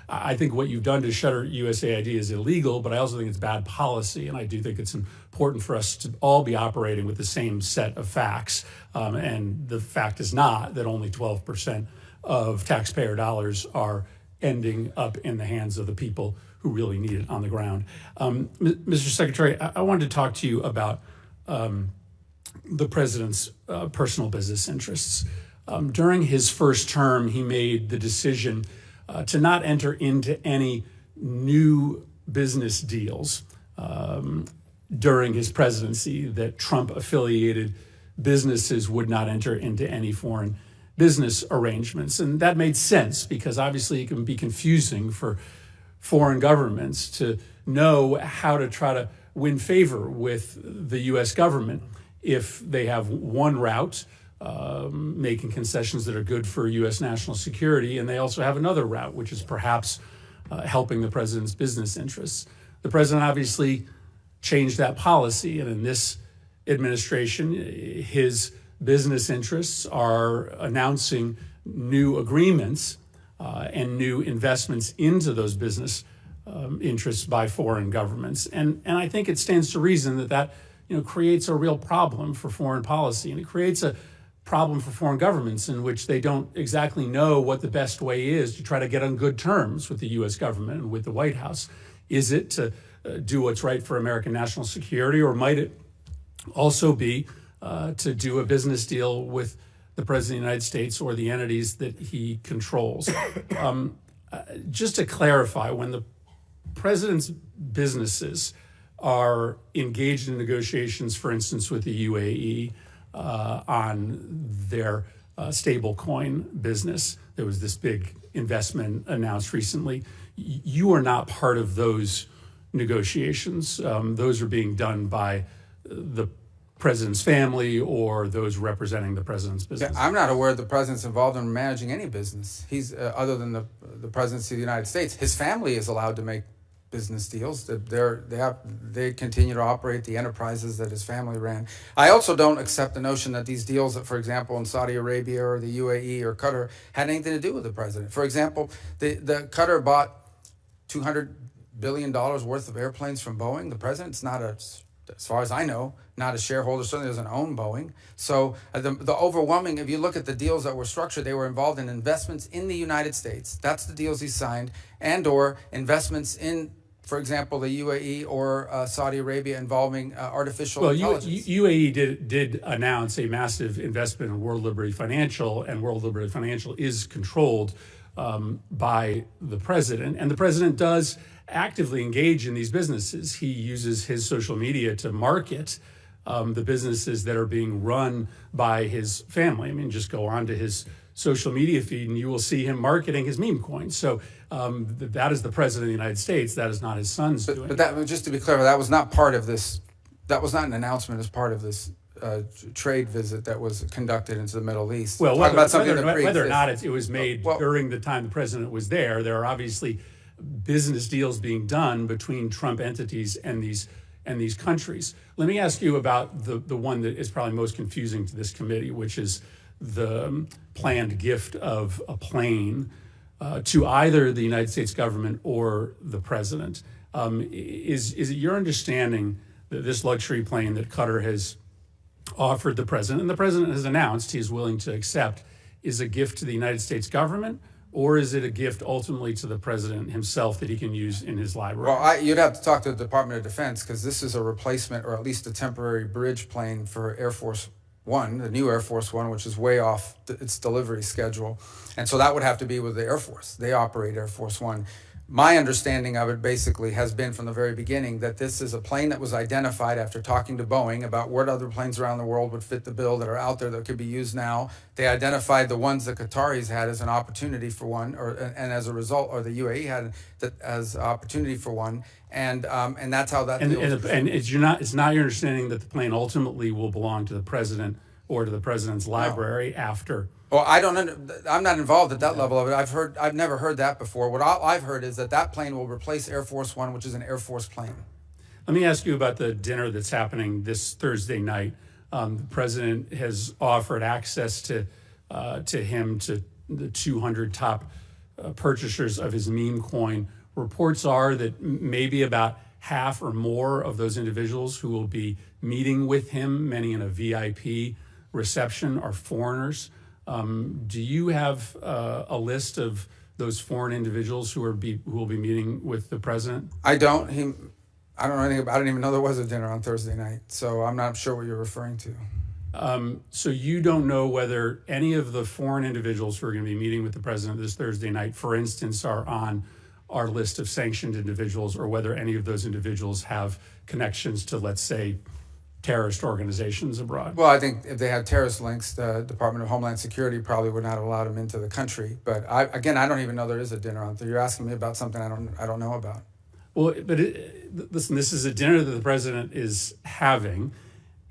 I think what you've done to shutter USAID is illegal, but I also think it's bad policy. And I do think it's important for us to all be operating with the same set of facts. And the fact is not that only 12% of taxpayer dollars are ending up in the hands of the people who really need it on the ground. Mr. Secretary, I wanted to talk to you about the president's personal business interests. During his first term, he made the decision to not enter into any new business deals during his presidency, that Trump-affiliated businesses would not enter into any foreign business arrangements. And that made sense because obviously it can be confusing for foreign governments to know how to try to win favor with the U.S. government if they have one route, making concessions that are good for U.S. national security, and they also have another route, which is perhaps helping the president's business interests. The president obviously changed that policy, and in this administration, his business interests are announcing new agreements and new investments into those business interests by foreign governments. And I think it stands to reason that creates a real problem for foreign policy, and it creates a problem for foreign governments in which they don't exactly know what the best way is to try to get on good terms with the U.S. government and with the White House. Is it to do what's right for American national security, or might it also be to do a business deal with the President of the United States or the entities that he controls? Just to clarify, when the President's businesses are engaged in negotiations, for instance, with the UAE on their stable coin business, there was this big investment announced recently. You are not part of those negotiations. Those are being done by the president's family or those representing the president's business. Yeah, I'm not aware the president's involved in managing any business. He's other than the presidency of the United States. His family is allowed to make business deals. They continue to operate the enterprises that his family ran. I also don't accept the notion that these deals, that, for example, in Saudi Arabia or the UAE or Qatar, had anything to do with the president. For example, the Qatar bought $200 billion worth of airplanes from Boeing. The president's not as far as I know, not a shareholder, certainly doesn't own Boeing. So the overwhelming, if you look at the deals that were structured, they were involved in investments in the United States. That's the deals he signed, and or investments in, for example, the UAE or Saudi Arabia involving artificial intelligence. UAE did announce a massive investment in World Liberty Financial, and World Liberty Financial is controlled by the president. And the president does actively engage in these businesses. He uses his social media to market the businesses that are being run by his family. I mean, just go onto his social media feed and you will see him marketing his meme coins. So that is the president of the United States. That is not his son's doing. But that, just to be clear, that was not part of this. That was not an announcement as part of this trade visit that was conducted into the Middle East. Well, whether or not it was made during the time the president was there are obviously business deals being done between Trump entities and these countries. Let me ask you about the one that is probably most confusing to this committee, which is the planned gift of a plane to either the United States government or the president. Is it your understanding that this luxury plane that Qatar has offered the president, and the president has announced he is willing to accept, is a gift to the United States government? Or is it a gift ultimately to the president himself that he can use in his library? Well, you'd have to talk to the Department of Defense, because this is a replacement or at least a temporary bridge plane for Air Force One, the new Air Force One, which is way off its delivery schedule. And so that would have to be with the Air Force. They operate Air Force One. My understanding of it basically has been from the very beginning that this is a plane that was identified after talking to Boeing about what other planes around the world would fit the bill that are out there that could be used now. They identified the ones the Qataris had as an opportunity for one, and as a result, or the UAE had that as opportunity for one, and that's how that. And it's not your understanding that the plane ultimately will belong to the president or to the president's library after. Well, I'm not involved at that level of it. I've never heard that before. What I've heard is that plane will replace Air Force One, which is an Air Force plane. Let me ask you about the dinner that's happening this Thursday night. The president has offered access to him to the 200 top purchasers of his meme coin. Reports are that maybe about half or more of those individuals who will be meeting with him, many in a VIP reception, are foreigners. Do you have a list of those foreign individuals who will be meeting with the president? I don't. I don't know anything about. I didn't even know there was a dinner on Thursday night, so I'm not sure what you're referring to. So you don't know whether any of the foreign individuals who are going to be meeting with the president this Thursday night, for instance, are on our list of sanctioned individuals, or whether any of those individuals have connections to, let's say, terrorist organizations abroad? Well, I think if they had terrorist links, the Department of Homeland Security probably would not have allowed them into the country. But I don't even know there is a dinner on there. You're asking me about something I don't know about. Well, but listen, this is a dinner that the president is having.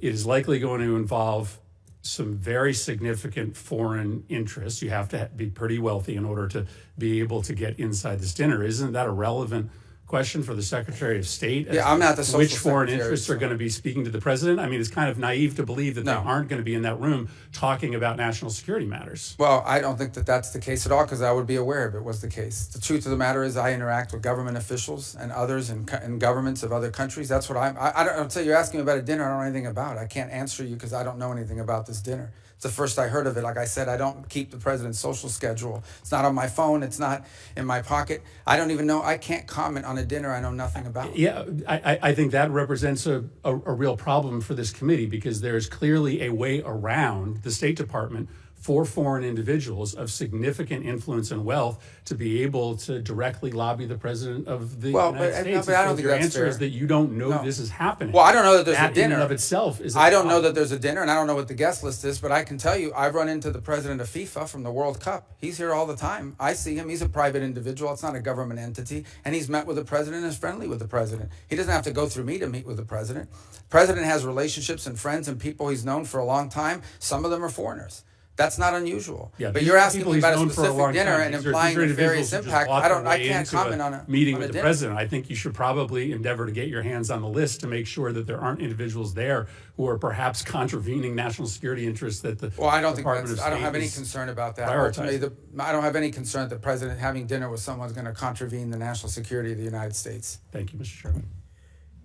It is likely going to involve some very significant foreign interests. You have to be pretty wealthy in order to be able to get inside this dinner. Isn't that a relevant question for the Secretary of State? Yeah, I'm not the social Which foreign secretary, interests are going to be speaking to the president? I mean, it's kind of naive to believe that they aren't going to be in that room talking about national security matters. Well, I don't think that that's the case at all, because I would be aware if it was the case. The truth of the matter is I interact with government officials and others in governments of other countries. That's what I'll tell you, you're asking me about a dinner I don't know anything about. I can't answer you because I don't know anything about this dinner. It's the first I heard of it. Like I said, I don't keep the president's social schedule. It's not on my phone. It's not in my pocket. I don't even know. I can't comment on a dinner I know nothing about. Yeah, I think that represents a real problem for this committee, because there's clearly a way around the State Department for foreign individuals of significant influence and wealth to be able to directly lobby the president of the United States. But I don't think your that's answer fair. is that you don't know this is happening. Well, I don't know that there's that a dinner. in and of itself is. I don't know that there's a dinner, and I don't know what the guest list is, but I can tell you, I've run into the president of FIFA from the World Cup. He's here all the time. I see him. He's a private individual. It's not a government entity, and he's met with the president and is friendly with the president. He doesn't have to go through me to meet with the president. The president has relationships and friends and people he's known for a long time. Some of them are foreigners. That's not unusual. Yeah, but you're asking me about a for specific dinner and implying nefarious impact. I can't comment on a meeting with the president. I think you should probably endeavor to get your hands on the list to make sure that there aren't individuals there who are perhaps contravening national security interests that the Well, I don't think Department of I don't State have any is concern about that. prioritized. I don't have any concern that the president having dinner with someone is going to contravene the national security of the United States. Thank you, Mr. Chairman.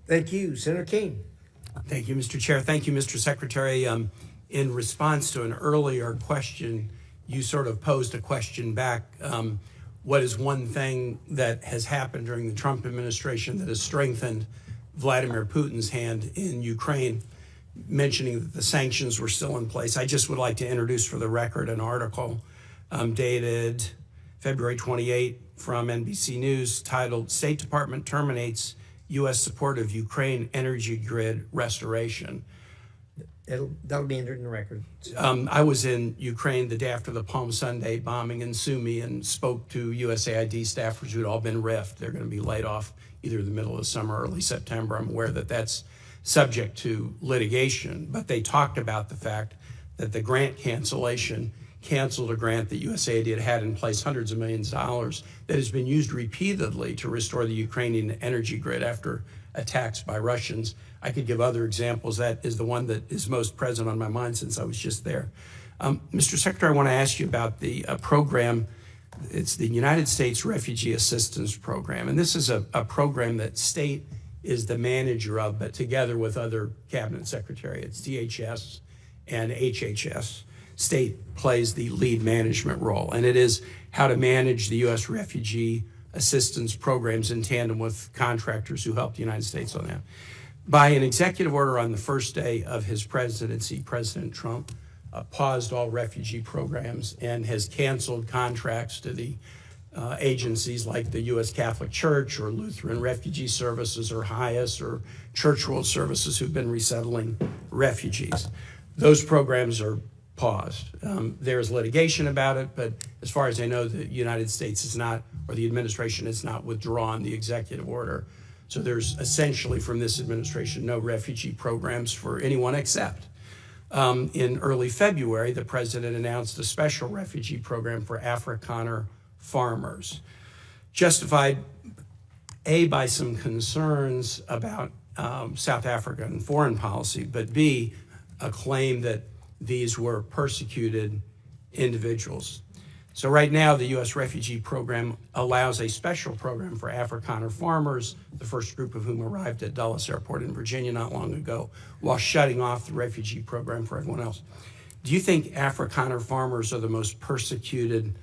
Thank you, Senator King. Thank you, Mr. Chair. Thank you, Mr. Secretary. In response to an earlier question, you sort of posed a question back. What is one thing that has happened during the Trump administration that has strengthened Vladimir Putin's hand in Ukraine, mentioning that the sanctions were still in place? I just would like to introduce for the record an article dated February 28 from NBC News titled "State Department Terminates U.S. Support of Ukraine Energy Grid Restoration." That'll be entered in the record. I was in Ukraine the day after the Palm Sunday bombing in Sumy and spoke to USAID staffers who'd all been riffed. They're going to be laid off either the middle of summer or early September. I'm aware that that's subject to litigation, but they talked about the fact that the grant cancellation canceled a grant that USAID had in place, hundreds of millions of dollars, that has been used repeatedly to restore the Ukrainian energy grid after attacks by Russians. I could give other examples. That is the one that is most present on my mind since I was just there. Mr. Secretary, I want to ask you about the program. It's the United States Refugee Assistance Program. And this is a program that state is the manager of, but together with other cabinet secretariats, DHS and HHS, state plays the lead management role. And it is how to manage the U.S. refugee assistance programs in tandem with contractors who help the United States on that. By an executive order on the first day of his presidency, President Trump paused all refugee programs and has canceled contracts to the agencies like the U.S. Catholic Church or Lutheran Refugee Services or HIAS or Church World Services who've been resettling refugees. Those programs are paused. There's litigation about it, but as far as I know, the United States is not, or the administration has not withdrawn the executive order. So there's essentially from this administration no refugee programs for anyone except. In early February, the president announced a special refugee program for Afrikaner farmers, justified A, by some concerns about South African foreign policy, but B, a claim that these were persecuted individuals. So right now, the U.S. refugee program allows a special program for Afrikaner farmers, the first group of whom arrived at Dulles Airport in Virginia not long ago, while shutting off the refugee program for everyone else. Do you think Afrikaner farmers are the most persecuted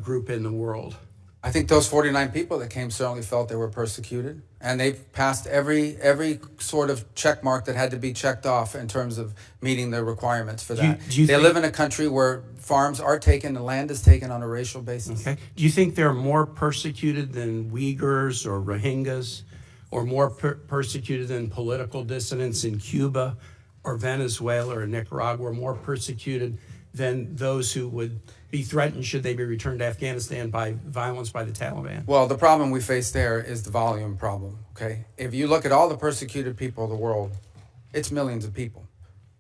group in the world? I think those 49 people that came certainly felt they were persecuted, and they've passed every sort of check mark that had to be checked off in terms of meeting the requirements for that. They live in a country where farms are taken and land is taken on a racial basis. Okay. Do you think they're more persecuted than Uyghurs or Rohingyas, or more persecuted than political dissidents in Cuba or Venezuela or Nicaragua, or more persecuted than those who would be threatened should they be returned to Afghanistan by violence by the Taliban? Well, the problem we face there is the volume problem, okay? If you look at all the persecuted people of the world, it's millions of people.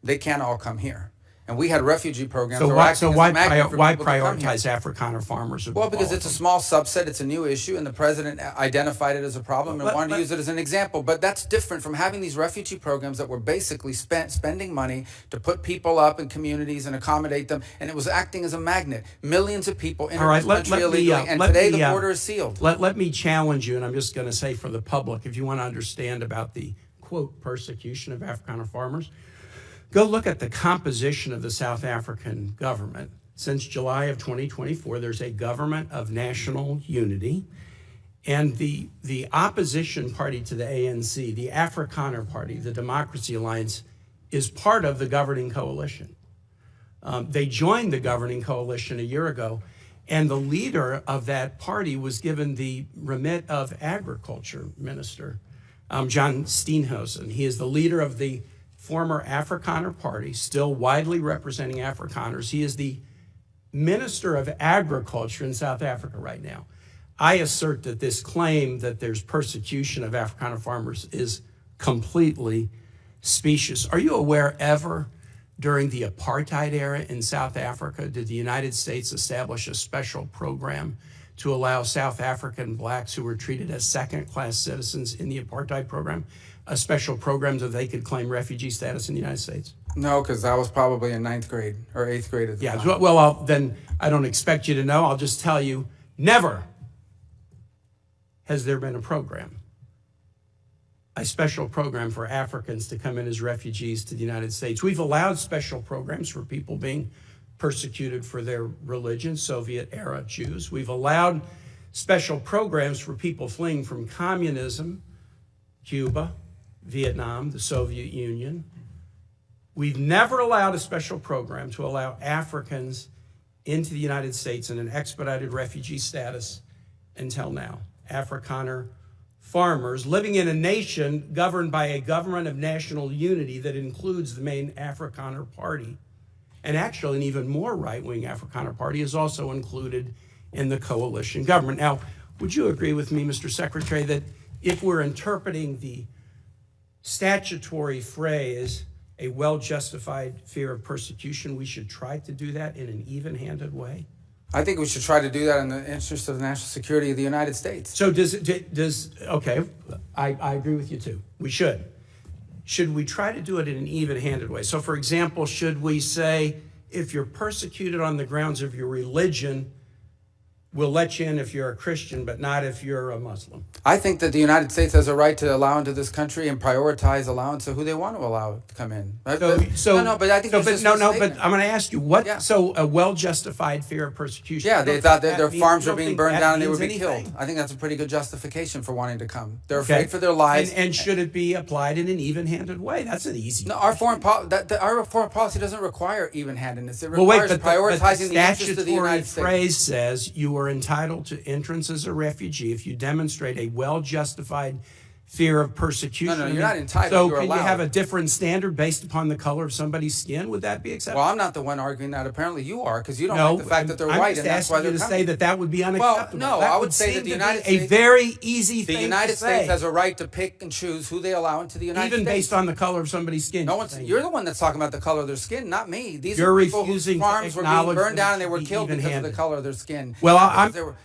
They can't all come here. And we had refugee programs. So why prioritize Afrikaner farmers? Well, because it's a small subset, it's a new issue, and the president identified it as a problem and wanted to use it as an example. But that's different from having these refugee programs that were basically spending money to put people up in communities and accommodate them, and it was acting as a magnet. Millions of people enter this country illegally, and today the border is sealed. Let me challenge you, and I'm just going to say for the public, if you want to understand about the, quote, persecution of Afrikaner farmers, go look at the composition of the South African government. Since July of 2024, there's a government of national unity, and the opposition party to the ANC, the Afrikaner Party, the Democracy Alliance, is part of the governing coalition. They joined the governing coalition a year ago, and the leader of that party was given the remit of Agriculture Minister, John Steenhuisen. He is the leader of the former Afrikaner Party, still widely representing Afrikaners. He is the Minister of Agriculture in South Africa right now. I assert that this claim that there's persecution of Afrikaner farmers is completely specious. Are you aware ever during the apartheid era in South Africa did the United States establish a special program to allow South African blacks who were treated as second-class citizens in the apartheid program, a special program so they could claim refugee status in the United States? No, because I was probably in 9th grade or 8th grade at the time. Yeah, well, then I don't expect you to know. I'll just tell you, never has there been a program, a special program for Africans to come in as refugees to the United States. We've allowed special programs for people being persecuted for their religion, Soviet-era Jews. We've allowed special programs for people fleeing from communism, Cuba, Vietnam, the Soviet Union. We've never allowed a special program to allow Africans into the United States in an expedited refugee status until now. Afrikaner farmers living in a nation governed by a government of national unity that includes the main Afrikaner Party. And actually, an even more right-wing Afrikaner Party is also included in the coalition government. Now, would you agree with me, Mr. Secretary, that if we're interpreting the statutory phrase, a well-justified fear of persecution, we should try to do that in an even-handed way? I think we should try to do that in the interest of the national security of the United States. So okay, I agree with you too. We should. Should we try to do it in an even-handed way? So for example, should we say, if you're persecuted on the grounds of your religion, we'll let you in if you're a Christian, but not if you're a Muslim? I think that the United States has a right to allow into this country and prioritize allowance of who they want to allow to come in. But I'm going to ask you, what? Yeah. So a well-justified fear of persecution. Yeah, they thought that their farms were being burned down and they would be killed. I think that's a pretty good justification for wanting to come. They're afraid for their lives. And should it be applied in an even-handed way? That's an easy. No, our foreign policy doesn't require even-handedness. It requires prioritizing the interests of the United States. The statutory phrase says you are are entitled to entrance as a refugee if you demonstrate a well-justified fear of persecution. No, you're not entitled. So you're can allowed. you have a different standard based upon the color of somebody's skin? Would that be acceptable? Well, I'm not the one arguing that. Apparently, you are, because you don't No, like the fact that they're I'm white, just and that's why asking they're you to coming. say that that would be unacceptable. no, That I would say that seem the to United be States- a very easy The thing United to States say, has a right to pick and choose who they allow into the United even States. based on the color of somebody's skin. No one's. You're the one that's talking about the color of their skin, not me. These You're are people whose refusing to farms were being acknowledge burned that down it and they were should be killed because of the even-handed. color of their skin. Well, Because they were-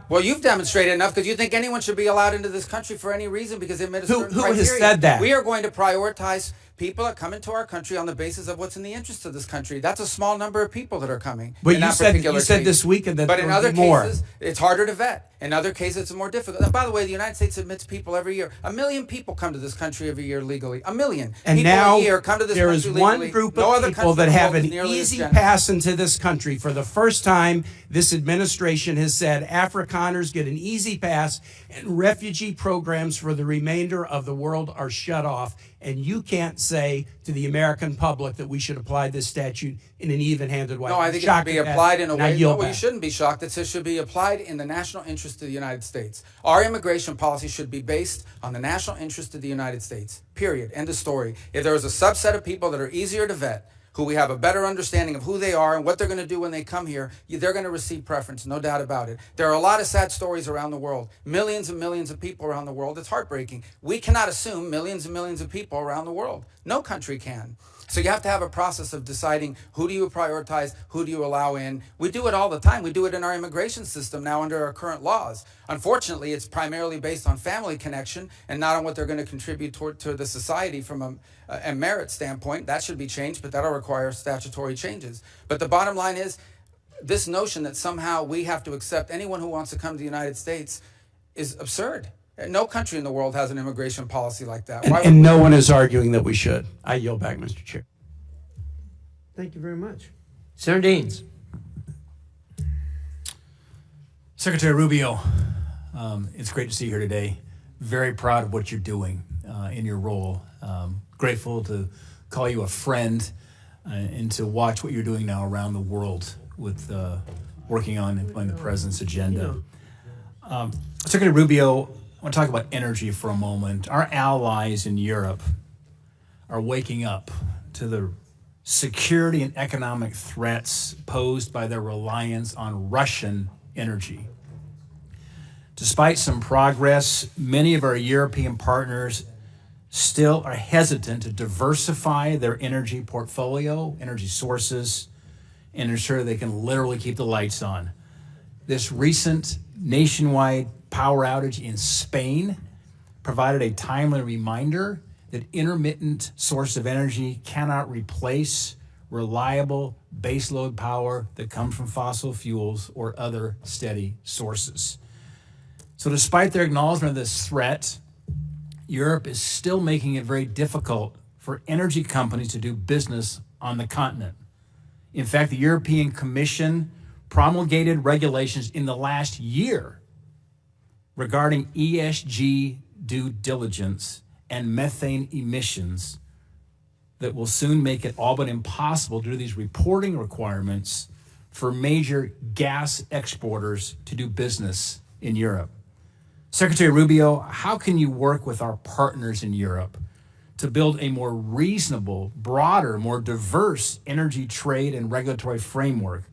Well, you've demonstrated enough because you think anyone should be allowed into this country for any reason because they met a certain Who has criteria. said that? We are going to prioritize people that come into our country on the basis of what's in the interest of this country. That's a small number of people that are coming. But in you that said particular case. this weekend that But there in would other be more. cases, it's harder to vet. In other cases, it's more difficult. And by the way, the United States admits people every year. 1 million people come to this country every year legally. 1 million And people now a year come to this there country is one legally. group No of other people country that in the have world an is nearly as easy generous. pass into this country. For the first time, this administration has said Afrikaners get an easy pass and refugee programs for the remainder of the world are shut off. And you can't say to the American public that we should apply this statute in an even-handed way. No, I I'm think it should shocked be at that, applied in a and I way. yield No, well, you back. shouldn't be shocked. It should be applied in the national interest of the United States. Our immigration policy should be based on the national interest of the United States. Period. End of story. If there is a subset of people that are easier to vet, who we have a better understanding of who they are and what they're going to do when they come here, they're going to receive preference, no doubt about it. There are a lot of sad stories around the world. Millions and millions of people around the world. It's heartbreaking. We cannot assume millions and millions of people around the world. No country can. So you have to have a process of deciding who do you prioritize, who do you allow in. We do it all the time. We do it in our immigration system now under our current laws. Unfortunately, it's primarily based on family connection and not on what they're going to contribute to the society from a merit standpoint. That should be changed, but that'll require statutory changes. But the bottom line is this notion that somehow we have to accept anyone who wants to come to the United States is absurd. No country in the world has an immigration policy like that. Why would And we? no one is arguing that we should. I yield back, Mr. Chair. Thank you very much. Senator Deans. Secretary Rubio, it's great to see you here today. Very proud of what you're doing in your role. Grateful to call you a friend and to watch what you're doing now around the world with working on the president's agenda. Secretary Rubio, I want to talk about energy for a moment. Our allies in Europe are waking up to the security and economic threats posed by their reliance on Russian energy. Despite some progress, many of our European partners still are hesitant to diversify their energy portfolio, energy sources, and ensure they can literally keep the lights on. This recent nationwide power outage in Spain provided a timely reminder that intermittent source of energy cannot replace reliable baseload power that comes from fossil fuels or other steady sources. So despite their acknowledgement of this threat, Europe is still making it very difficult for energy companies to do business on the continent. In fact, the European Commission promulgated regulations in the last year regarding ESG due diligence and methane emissions that will soon make it all but impossible due to these reporting requirements for major gas exporters to do business in Europe. Secretary Rubio, how can you work with our partners in Europe to build a more reasonable, broader, more diverse energy trade and regulatory framework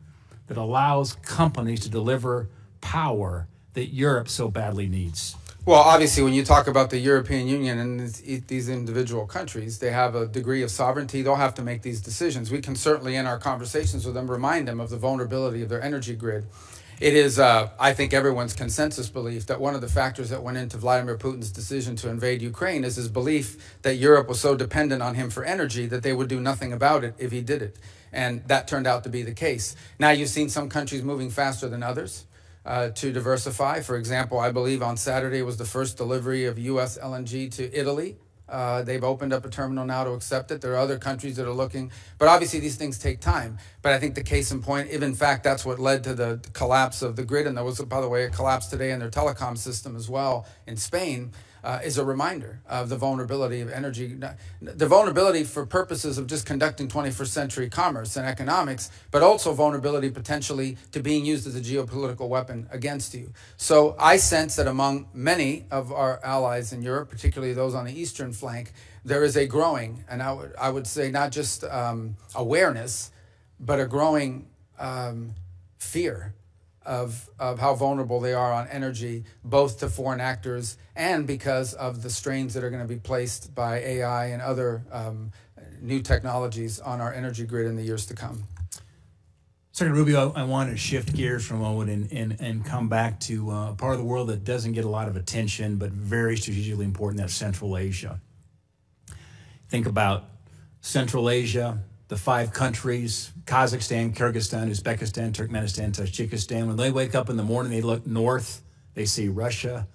that allows companies to deliver power that Europe so badly needs? Well, obviously, when you talk about the European Union and these individual countries, they have a degree of sovereignty. They'll have to make these decisions. We can certainly, in our conversations with them, remind them of the vulnerability of their energy grid. It is, I think, everyone's consensus belief that one of the factors that went into Vladimir Putin's decision to invade Ukraine is his belief that Europe was so dependent on him for energy that they would do nothing about it if he did it. And that turned out to be the case. Now, you've seen some countries moving faster than others to diversify. For example, I believe on Saturday was the first delivery of U.S. LNG to Italy. They've opened up a terminal now to accept it. There are other countries that are looking, but obviously these things take time. But I think the case in point, if in fact that's what led to the collapse of the grid, and there was, by the way, a collapse today in their telecom system as well in Spain, is a reminder of the vulnerability of energy, the vulnerability for purposes of just conducting 21st century commerce and economics, but also vulnerability potentially to being used as a geopolitical weapon against you. So I sense that among many of our allies in Europe, particularly those on the eastern flank, there is a growing, and I would say not just awareness, but a growing fear of how vulnerable they are on energy, both to foreign actors and because of the strains that are going to be placed by AI and other new technologies on our energy grid in the years to come. Secretary Rubio, I want to shift gears for a moment and come back to a part of the world that doesn't get a lot of attention, but very strategically important, that's Central Asia. Think about Central Asia, the 5 countries, Kazakhstan, Kyrgyzstan, Uzbekistan, Turkmenistan, Tajikistan. When they wake up in the morning, they look north, they see Russia.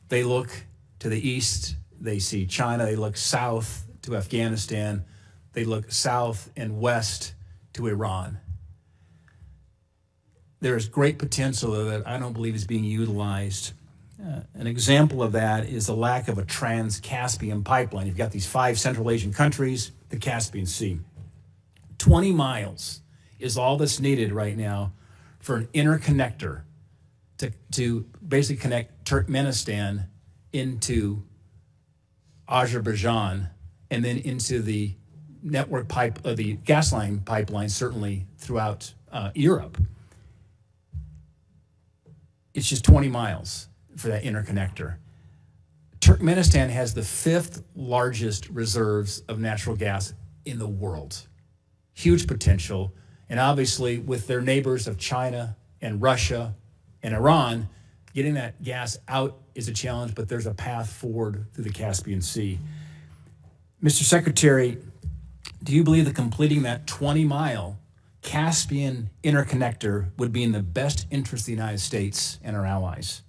They look to the east, they see China. They look south to Afghanistan. They look south and west to Iran. There is great potential that I don't believe is being utilized. An example of that is the lack of a trans-Caspian pipeline. You've got these 5 Central Asian countries, the Caspian Sea. 20 miles is all that's needed right now for an interconnector to basically connect Turkmenistan into Azerbaijan and then into the network pipe, the gas line pipeline, certainly throughout Europe. It's just 20 miles for that interconnector. Turkmenistan has the 5th largest reserves of natural gas in the world. Huge potential, and obviously with their neighbors of China and Russia and Iran, getting that gas out is a challenge, but there's a path forward through the Caspian Sea. Mr. Secretary, do you believe that completing that 20-mile Caspian interconnector would be in the best interest of the United States and our allies?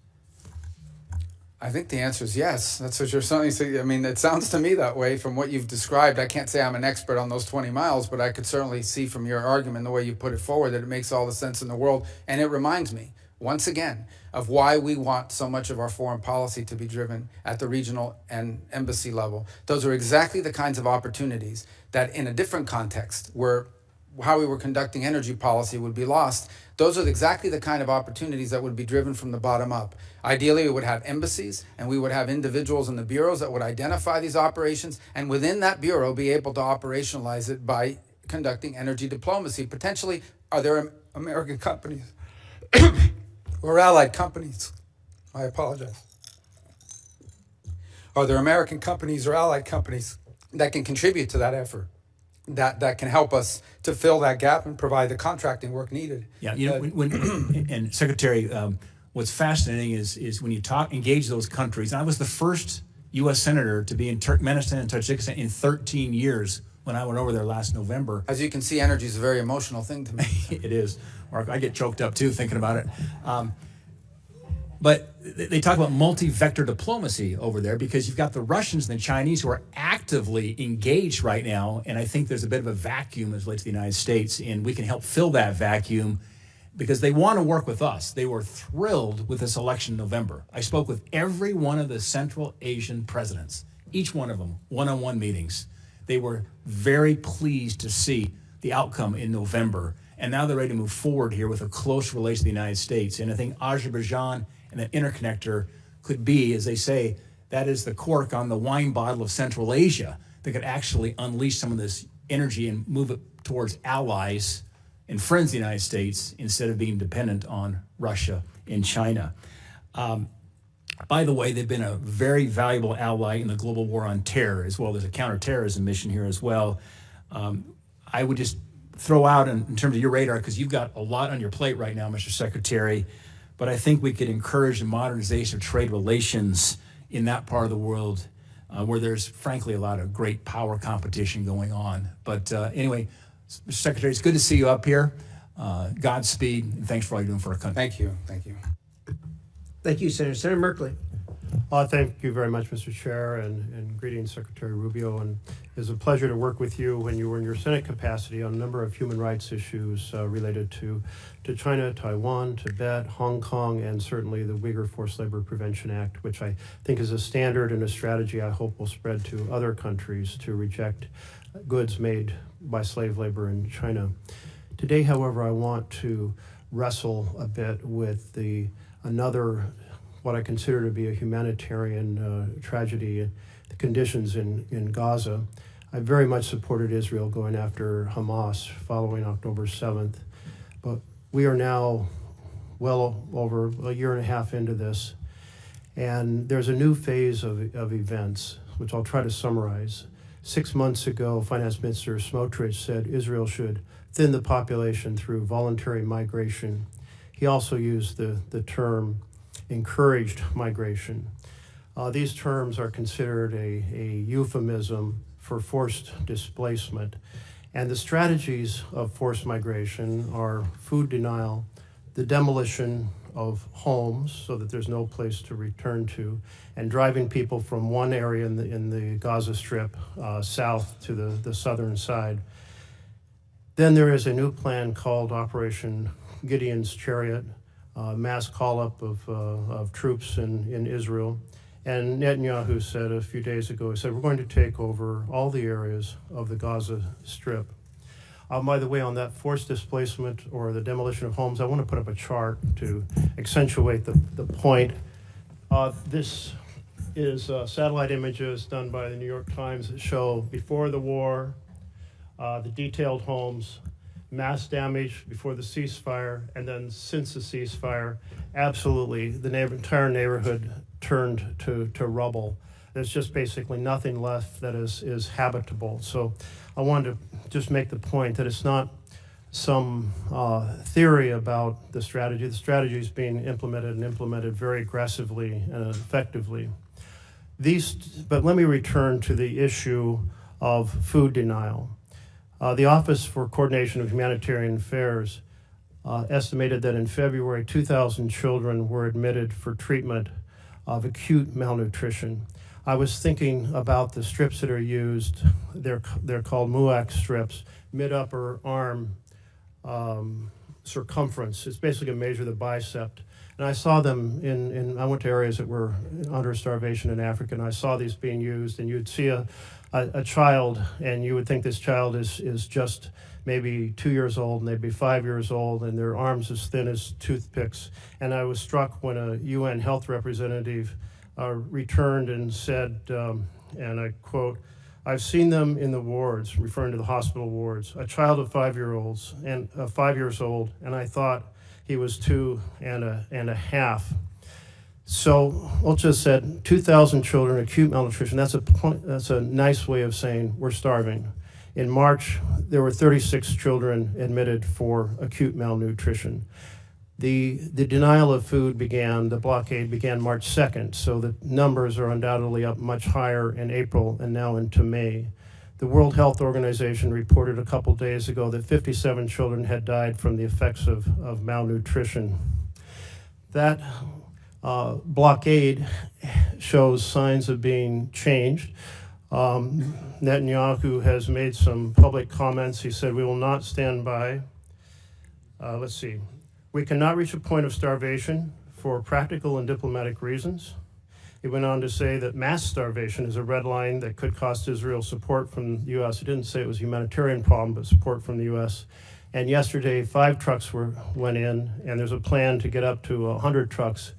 I think the answer is yes. That's what you're certainly saying. I mean, it sounds to me that way from what you've described. I can't say I'm an expert on those 20 miles, but I could certainly see from your argument, the way you put it forward, that it makes all the sense in the world. And it reminds me, once again, of why we want so much of our foreign policy to be driven at the regional and embassy level. Those are exactly the kinds of opportunities that in a different context, where how we were conducting energy policy would be lost. Those are exactly the kind of opportunities that would be driven from the bottom up. Ideally, we would have embassies and we would have individuals in the bureaus that would identify these operations, and within that bureau be able to operationalize it by conducting energy diplomacy. Potentially, are there American companies or allied companies? I apologize. Are there American companies or allied companies that can contribute to that effort? That can help us to fill that gap and provide the contracting work needed. Yeah, you know, and Secretary, what's fascinating is when you engage those countries. And I was the first U.S. Senator to be in Turkmenistan and Tajikistan in 13 years when I went over there last November. As you can see, energy is a very emotional thing to me. It is, Mark. I get choked up too thinking about it. But they talk about multi-vector diplomacy over there because you've got the Russians and the Chinese who are actively engaged right now. And I think there's a bit of a vacuum as relates to the United States, and we can help fill that vacuum because they want to work with us. They were thrilled with this election in November. I spoke with every one of the Central Asian presidents, each one of them, one-on-one meetings. They were very pleased to see the outcome in November. And now they're ready to move forward here with a close relation to the United States. And I think Azerbaijan and that interconnector could be, as they say, that is the cork on the wine bottle of Central Asia that could actually unleash some of this energy and move it towards allies and friends of the United States instead of being dependent on Russia and China. By the way, they've been a very valuable ally in the global war on terror as well. There's a counterterrorism mission here as well. I would just throw out in terms of your radar, because you've got a lot on your plate right now, Mr. Secretary, but I think we could encourage the modernization of trade relations in that part of the world where there's, frankly, a lot of great power competition going on. But anyway, Mr. Secretary, it's good to see you up here. Godspeed, and thanks for all you're doing for our country. Thank you. Thank you. Thank you, Senator. Senator Merkley. Thank you very much, Mr. Chair, and greetings, Secretary Rubio. And it's a pleasure to work with you when you were in your Senate capacity on a number of human rights issues related to China, Taiwan, Tibet, Hong Kong, and certainly the Uyghur Forced Labor Prevention Act, which I think is a standard and a strategy I hope will spread to other countries to reject goods made by slave labor in China. Today, however, I want to wrestle a bit with another what I consider to be a humanitarian tragedy, the conditions in Gaza. I very much supported Israel going after Hamas following October 7th, but we are now well over a year and a half into this, and there's a new phase of events, which I'll try to summarize. 6 months ago, Finance Minister Smotrich said Israel should thin the population through voluntary migration. He also used the term encouraged migration. These terms are considered a euphemism for forced displacement. And the strategies of forced migration are food denial, the demolition of homes so that there's no place to return to, and driving people from one area in the Gaza Strip south to the southern side. Then there is a new plan called Operation Gideon's Chariot, mass call-up of troops in Israel. And Netanyahu said a few days ago, he said, we're going to take over all the areas of the Gaza Strip. By the way, on that forced displacement or the demolition of homes, I want to put up a chart to accentuate the point. This is satellite images done by the New York Times that show before the war, the detailed homes, mass damage before the ceasefire, and then since the ceasefire, absolutely, the entire neighborhood turned to rubble. There's just basically nothing left that is habitable. So I wanted to just make the point that it's not some theory about the strategy. The strategy is being implemented and implemented very aggressively and effectively. But let me return to the issue of food denial. The Office for Coordination of Humanitarian Affairs estimated that in February, 2,000 children were admitted for treatment of acute malnutrition. I was thinking about the strips that are used. They're called MUAC strips, mid-upper arm circumference. It's basically a measure of the bicep. And I saw them I went to areas that were under starvation in Africa, and I saw these being used, and you'd see a child, and you would think this child is just maybe 2 years old, and they'd be 5 years old, and their arms as thin as toothpicks. And I was struck when a UN health representative returned and said, and I quote, "I've seen them in the wards," referring to the hospital wards, a child of 5 years old, and I thought he was 2 and a half. So Ulcha said 2,000 children, acute malnutrition. That's a nice way of saying we're starving. In March, there were 36 children admitted for acute malnutrition. The denial of food the blockade began March 2nd, so the numbers are undoubtedly up much higher in April and now into May. The World Health Organization reported a couple days ago that 57 children had died from the effects of malnutrition. That blockade shows signs of being changed. Netanyahu has made some public comments. He said, "We will not stand by." "We cannot reach a point of starvation for practical and diplomatic reasons." He went on to say that mass starvation is a red line that could cost Israel support from the U.S. He didn't say it was a humanitarian problem, but support from the U.S. And yesterday, 5 trucks went in, and there's a plan to get up to 100 trucks.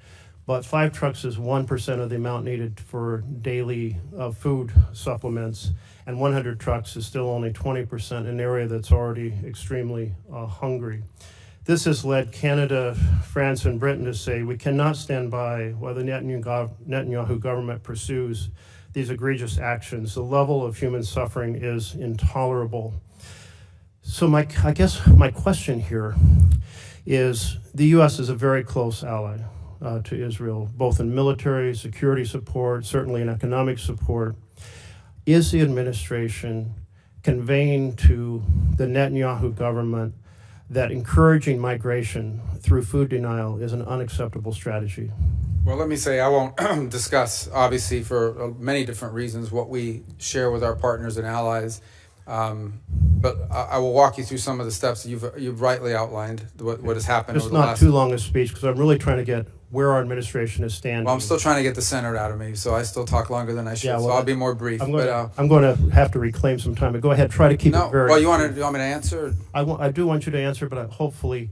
But 5 trucks is 1% of the amount needed for daily food supplements, and 100 trucks is still only 20% in an area that's already extremely hungry. This has led Canada, France, and Britain to say we cannot stand by while the Netanyahu government pursues these egregious actions. The level of human suffering is intolerable. So I guess my question here is the U.S. is a very close ally to Israel, both in military, security support, certainly in economic support. Is the administration conveying to the Netanyahu government that encouraging migration through food denial is an unacceptable strategy? Well, let me say I won't discuss, obviously, for many different reasons, what we share with our partners and allies. But I will walk you through some of the steps that you've rightly outlined, what has happened It's over the not last... too long a speech, because I'm really trying to get where our administration is standing. Well, I'm still trying to get the Senate out of me, so I still talk longer than I should, Yeah, well, so I'll be more brief. I'm going to have to reclaim some time, but go ahead, try to keep no, it very... well, you want me to answer? I do want you to answer, but hopefully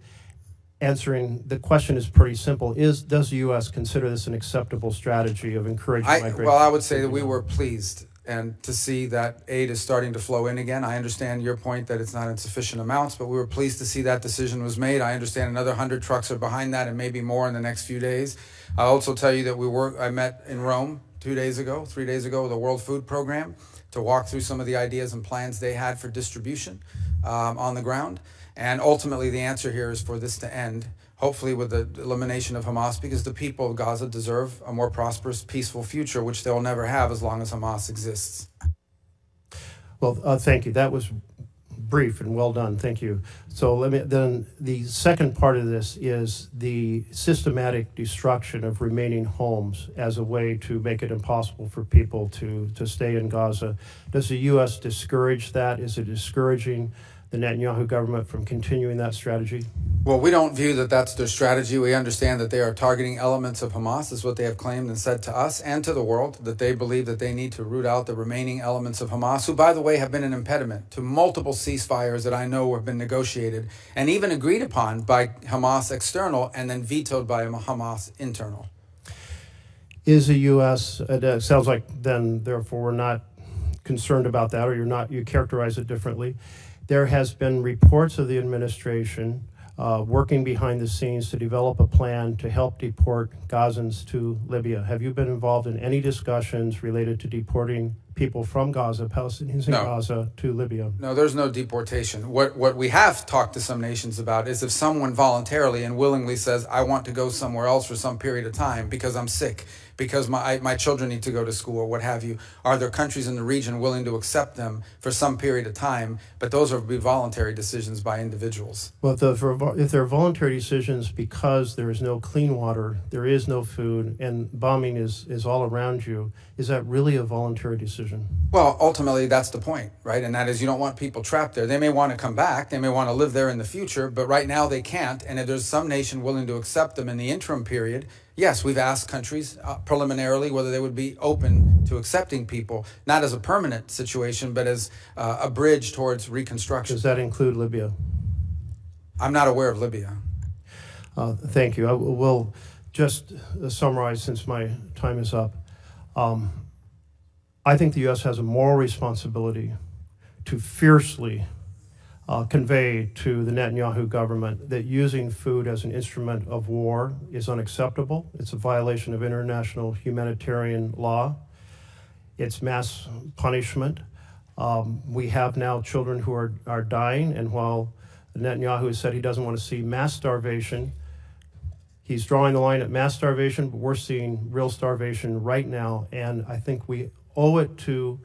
answering the question is pretty simple. Does the U.S. consider this an acceptable strategy of encouraging migration? Well, I would say that we were pleased and to see that aid is starting to flow in again. I understand your point that it's not in sufficient amounts, but we were pleased to see that decision was made. I understand another 100 trucks are behind that and maybe more in the next few days. I'll also tell you that I met in Rome 3 days ago with the World Food Program to walk through some of the ideas and plans they had for distribution on the ground. And ultimately the answer here is for this to end, hopefully with the elimination of Hamas, because the people of Gaza deserve a more prosperous, peaceful future, which they'll never have as long as Hamas exists. Well, thank you. That was brief and well done. Thank you. So then the second part of this is the systematic destruction of remaining homes as a way to make it impossible for people to stay in Gaza. Does the U.S. discourage that? Is it discouraging the Netanyahu government from continuing that strategy? Well, we don't view that that's their strategy. We understand that they are targeting elements of Hamas, is what they have claimed and said to us and to the world, that they believe that they need to root out the remaining elements of Hamas, who, by the way, have been an impediment to multiple ceasefires that I know have been negotiated and even agreed upon by Hamas external and then vetoed by Hamas internal. Is the U.S., it sounds like then, therefore, we're not concerned about that, or you characterize it differently. There has been reports of the administration working behind the scenes to develop a plan to help deport Gazans to Libya. Have you been involved in any discussions related to deporting people from Gaza, Palestinians in Gaza, to Libya? No, there's no deportation. What we have talked to some nations about is if someone voluntarily and willingly says, I want to go somewhere else for some period of time because I'm sick, because my children need to go to school or what have you, are there countries in the region willing to accept them for some period of time? But those would be voluntary decisions by individuals. Well, if they're voluntary decisions because there is no clean water, there is no food, and bombing is all around you, is that really a voluntary decision? Well, ultimately, that's the point, right? And that is you don't want people trapped there. They may want to come back. They may want to live there in the future, but right now they can't. And if there's some nation willing to accept them in the interim period, yes, we've asked countries preliminarily whether they would be open to accepting people, not as a permanent situation, but as a bridge towards reconstruction. Does that include Libya? I'm not aware of Libya. Thank you. I will just summarize since my time is up. I think the U.S. has a moral responsibility to fiercely convey to the Netanyahu government that using food as an instrument of war is unacceptable. It's a violation of international humanitarian law. It's mass punishment. We have now children who are dying, and while Netanyahu has said he doesn't want to see mass starvation, he's drawing the line at mass starvation, but we're seeing real starvation right now, and I think we owe it to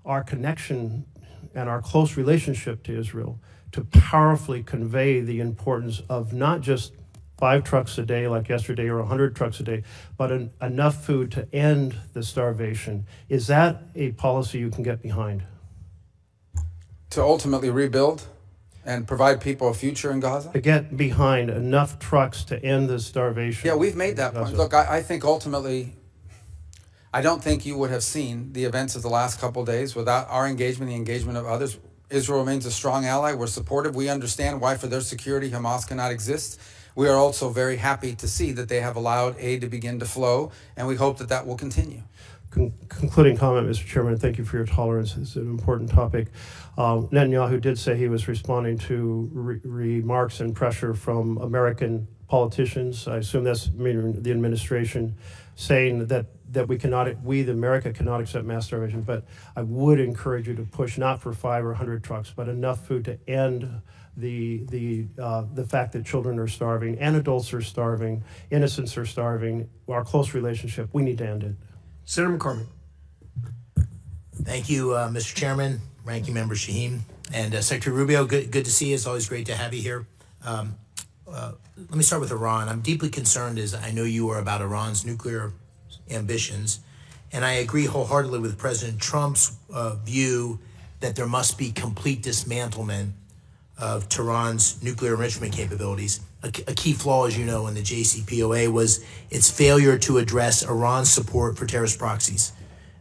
our connection and our close relationship to Israel to powerfully convey the importance of not just 5 trucks a day like yesterday or 100 trucks a day, but enough food to end the starvation. Is that a policy you can get behind? To ultimately rebuild and provide people a future in Gaza? To get behind enough trucks to end the starvation. Yeah, we've made that point. Look, I think ultimately, I don't think you would have seen the events of the last couple of days without our engagement, the engagement of others. Israel remains a strong ally. We're supportive. We understand why for their security Hamas cannot exist. We are also very happy to see that they have allowed aid to begin to flow, and we hope that that will continue. Concluding comment, Mr. Chairman, thank you for your tolerance. It's an important topic. Netanyahu did say he was responding to remarks and pressure from American politicians. I assume that's the administration saying that America cannot accept mass starvation, but I would encourage you to push not for 5 or 100 trucks, but enough food to end the fact that children are starving and adults are starving, innocents are starving. Our close relationship, we need to end it. Senator McCormick. Thank you, Mr. Chairman, Ranking Member Shaheen, and Secretary Rubio. Good to see you. It's always great to have you here. let me start with Iran. I'm deeply concerned, as I know you are, about Iran's nuclear ambitions. And I agree wholeheartedly with President Trump's view that there must be complete dismantlement of Tehran's nuclear enrichment capabilities. A key flaw, as you know, in the JCPOA was its failure to address Iran's support for terrorist proxies.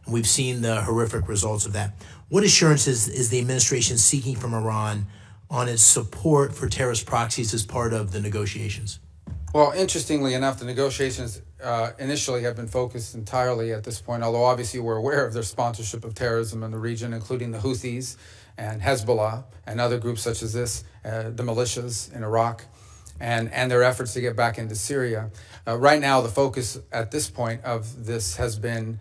And we've seen the horrific results of that. What assurances is the administration seeking from Iran on its support for terrorist proxies as part of the negotiations? Well, interestingly enough, the negotiations initially have been focused entirely at this point, although obviously we're aware of their sponsorship of terrorism in the region, including the Houthis and Hezbollah and other groups such as this, the militias in Iraq, and their efforts to get back into Syria. Right now, the focus at this point of this has been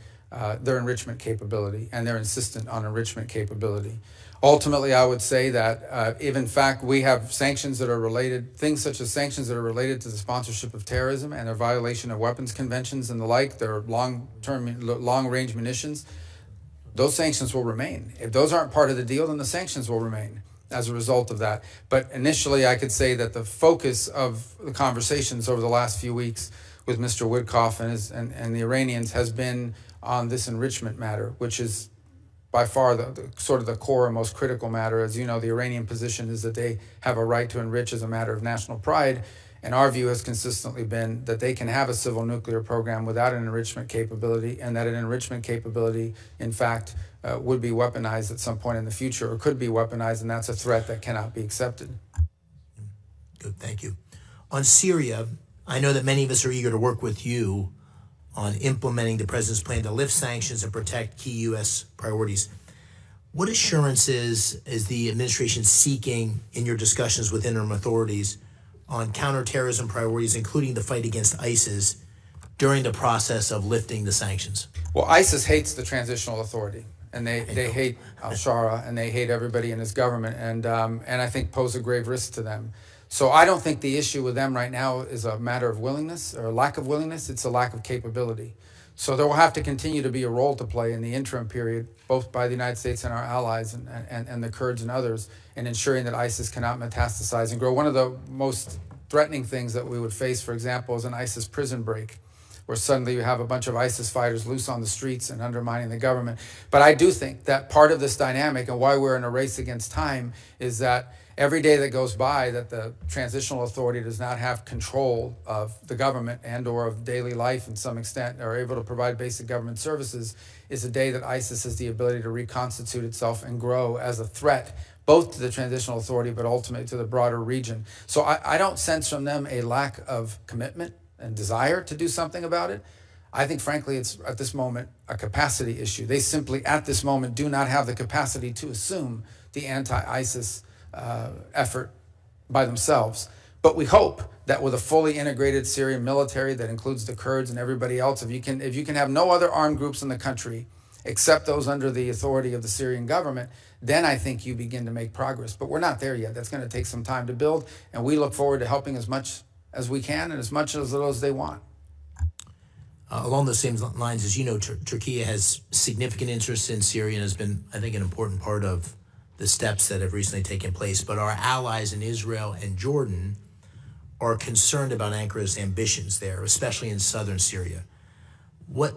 their enrichment capability, and they're insistent on enrichment capability. Ultimately, I would say that if in fact we have sanctions that are related, things such as sanctions that are related to the sponsorship of terrorism and their violation of weapons conventions and the like, their long-range munitions, those sanctions will remain. If those aren't part of the deal, then the sanctions will remain as a result of that. But initially, I could say that the focus of the conversations over the last few weeks with Mr. Witkoff and the Iranians has been on this enrichment matter, which is by far the sort of the core and most critical matter. As you know, the Iranian position is that they have a right to enrich as a matter of national pride, and our view has consistently been that they can have a civil nuclear program without an enrichment capability, and that an enrichment capability, in fact, would be weaponized at some point in the future, or could be weaponized, and that's a threat that cannot be accepted. Good, thank you. On Syria, I know that many of us are eager to work with you on implementing the president's plan to lift sanctions and protect key U.S. priorities. What assurances is the administration seeking in your discussions with interim authorities on counterterrorism priorities, including the fight against ISIS, during the process of lifting the sanctions? Well, ISIS hates the transitional authority, and they hate al-Sharaa, and they hate everybody in his government, and I think pose a grave risk to them. So I don't think the issue with them right now is a matter of willingness or lack of willingness. It's a lack of capability. So there will have to continue to be a role to play in the interim period, both by the United States and our allies and the Kurds and others, in ensuring that ISIS cannot metastasize and grow. One of the most threatening things that we would face, for example, is an ISIS prison break, where suddenly you have a bunch of ISIS fighters loose on the streets and undermining the government. But I do think that part of this dynamic and why we're in a race against time is that every day that goes by that the transitional authority does not have control of the government and or of daily life in some extent, or able to provide basic government services, is a day that ISIS has the ability to reconstitute itself and grow as a threat, both to the transitional authority but ultimately to the broader region. So I don't sense from them a lack of commitment and desire to do something about it. I think, frankly, it's at this moment a capacity issue. They simply, at this moment, do not have the capacity to assume the anti-ISIS effort by themselves. But we hope that with a fully integrated Syrian military that includes the Kurds and everybody else, if you can have no other armed groups in the country except those under the authority of the Syrian government, then I think you begin to make progress. But we're not there yet. That's going to take some time to build, and we look forward to helping as much as we can and as much as little as they want. Along those same lines, as you know, Turkey has significant interest in Syria and has been, I think, an important part of the steps that have recently taken place. But our allies in Israel and Jordan are concerned about Ankara's ambitions there, especially in southern Syria.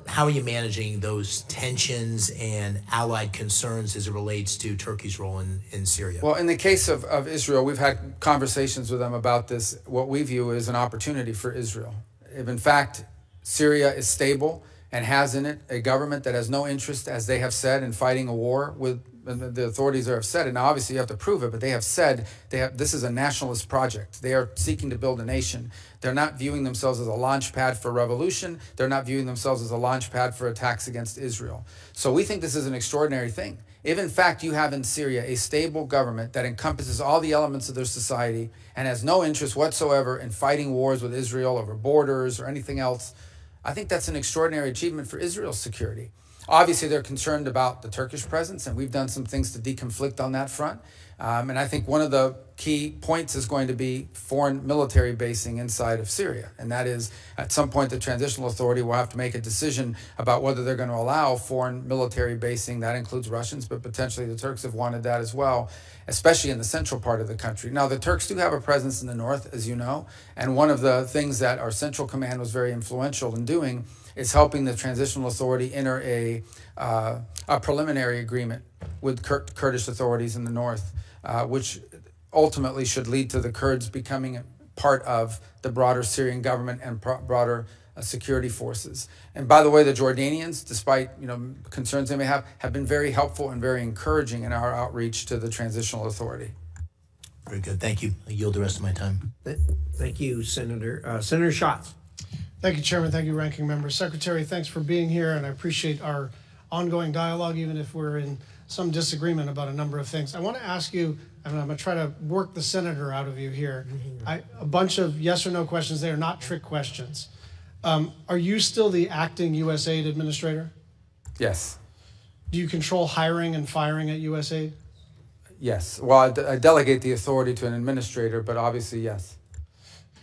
How are you managing those tensions and allied concerns as it relates to Turkey's role in Syria? Well, in the case of Israel, we've had conversations with them about this, what we view as an opportunity for Israel. If in fact Syria is stable and has in it a government that has no interest, as they have said, in fighting a war with the authorities there have said it. Now, obviously, you have to prove it, but they have said this is a nationalist project. They are seeking to build a nation. They're not viewing themselves as a launch pad for revolution. They're not viewing themselves as a launch pad for attacks against Israel. So we think this is an extraordinary thing. If, in fact, you have in Syria a stable government that encompasses all the elements of their society and has no interest whatsoever in fighting wars with Israel over borders or anything else, I think that's an extraordinary achievement for Israel's security. Obviously, they're concerned about the Turkish presence, and we've done some things to deconflict on that front. And I think one of the key points is going to be foreign military basing inside of Syria. And that is, at some point, the Transitional Authority will have to make a decision about whether they're going to allow foreign military basing. That includes Russians, but potentially the Turks have wanted that as well, especially in the central part of the country. Now, the Turks do have a presence in the north, as you know, and one of the things that our Central Command was very influential in doing is helping the Transitional Authority enter a preliminary agreement with Kurdish authorities in the north, which ultimately should lead to the Kurds becoming part of the broader Syrian government and broader security forces. And by the way, the Jordanians, despite concerns they may have been very helpful and very encouraging in our outreach to the Transitional Authority. Very good. Thank you. I yield the rest of my time. Thank you, Senator. Senator Schatz. Thank you, Chairman. Thank you, Ranking Member. Secretary, thanks for being here, and I appreciate our ongoing dialogue, even if we're in some disagreement about a number of things. I want to ask you, and I'm going to try to work the senator out of you here. A bunch of yes or no questions. They are not trick questions. Are you still the acting USAID administrator? Yes. Do you control hiring and firing at USAID? Yes. Well, I delegate the authority to an administrator, but obviously, yes.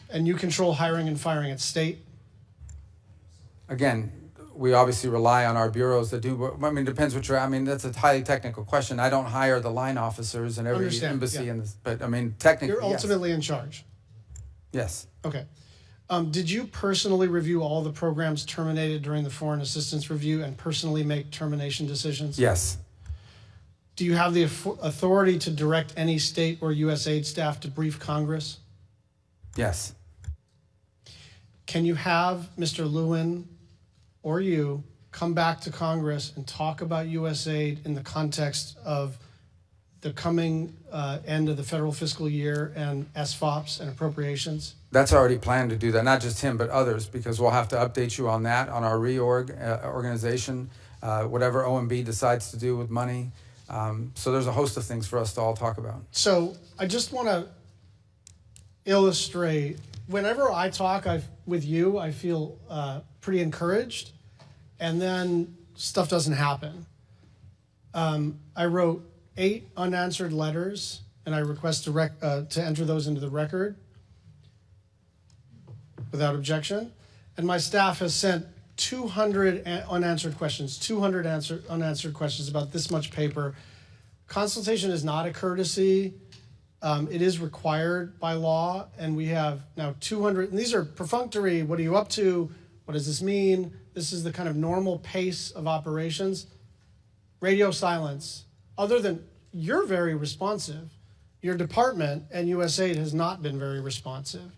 And you control hiring and firing at state? Again, we obviously rely on our bureaus that do. I mean, it depends what that's a highly technical question. I don't hire the line officers in every embassy, but I mean, technically, you're ultimately in charge. Yes. Okay. Did you personally review all the programs terminated during the foreign assistance review and personally make termination decisions? Yes. Do you have the authority to direct any state or USAID staff to brief Congress? Yes. Can you have Mr. Lewin or you come back to Congress and talk about USAID in the context of the coming end of the federal fiscal year and SFOPs and appropriations? That's already planned to do that, not just him, but others, because we'll have to update you on that, on our organization, whatever OMB decides to do with money. So there's a host of things for us to all talk about. So I just want to illustrate, whenever I talk with you, I feel pretty encouraged, and then stuff doesn't happen. I wrote 8 unanswered letters, and I request to enter those into the record without objection. And my staff has sent 200 unanswered questions, 200 unanswered questions about this much paper. Consultation is not a courtesy. It is required by law, and we have now 200, and these are perfunctory. What are you up to? What does this mean? This is the kind of normal pace of operations. Radio silence. Other than you're very responsive, your department and USAID has not been very responsive.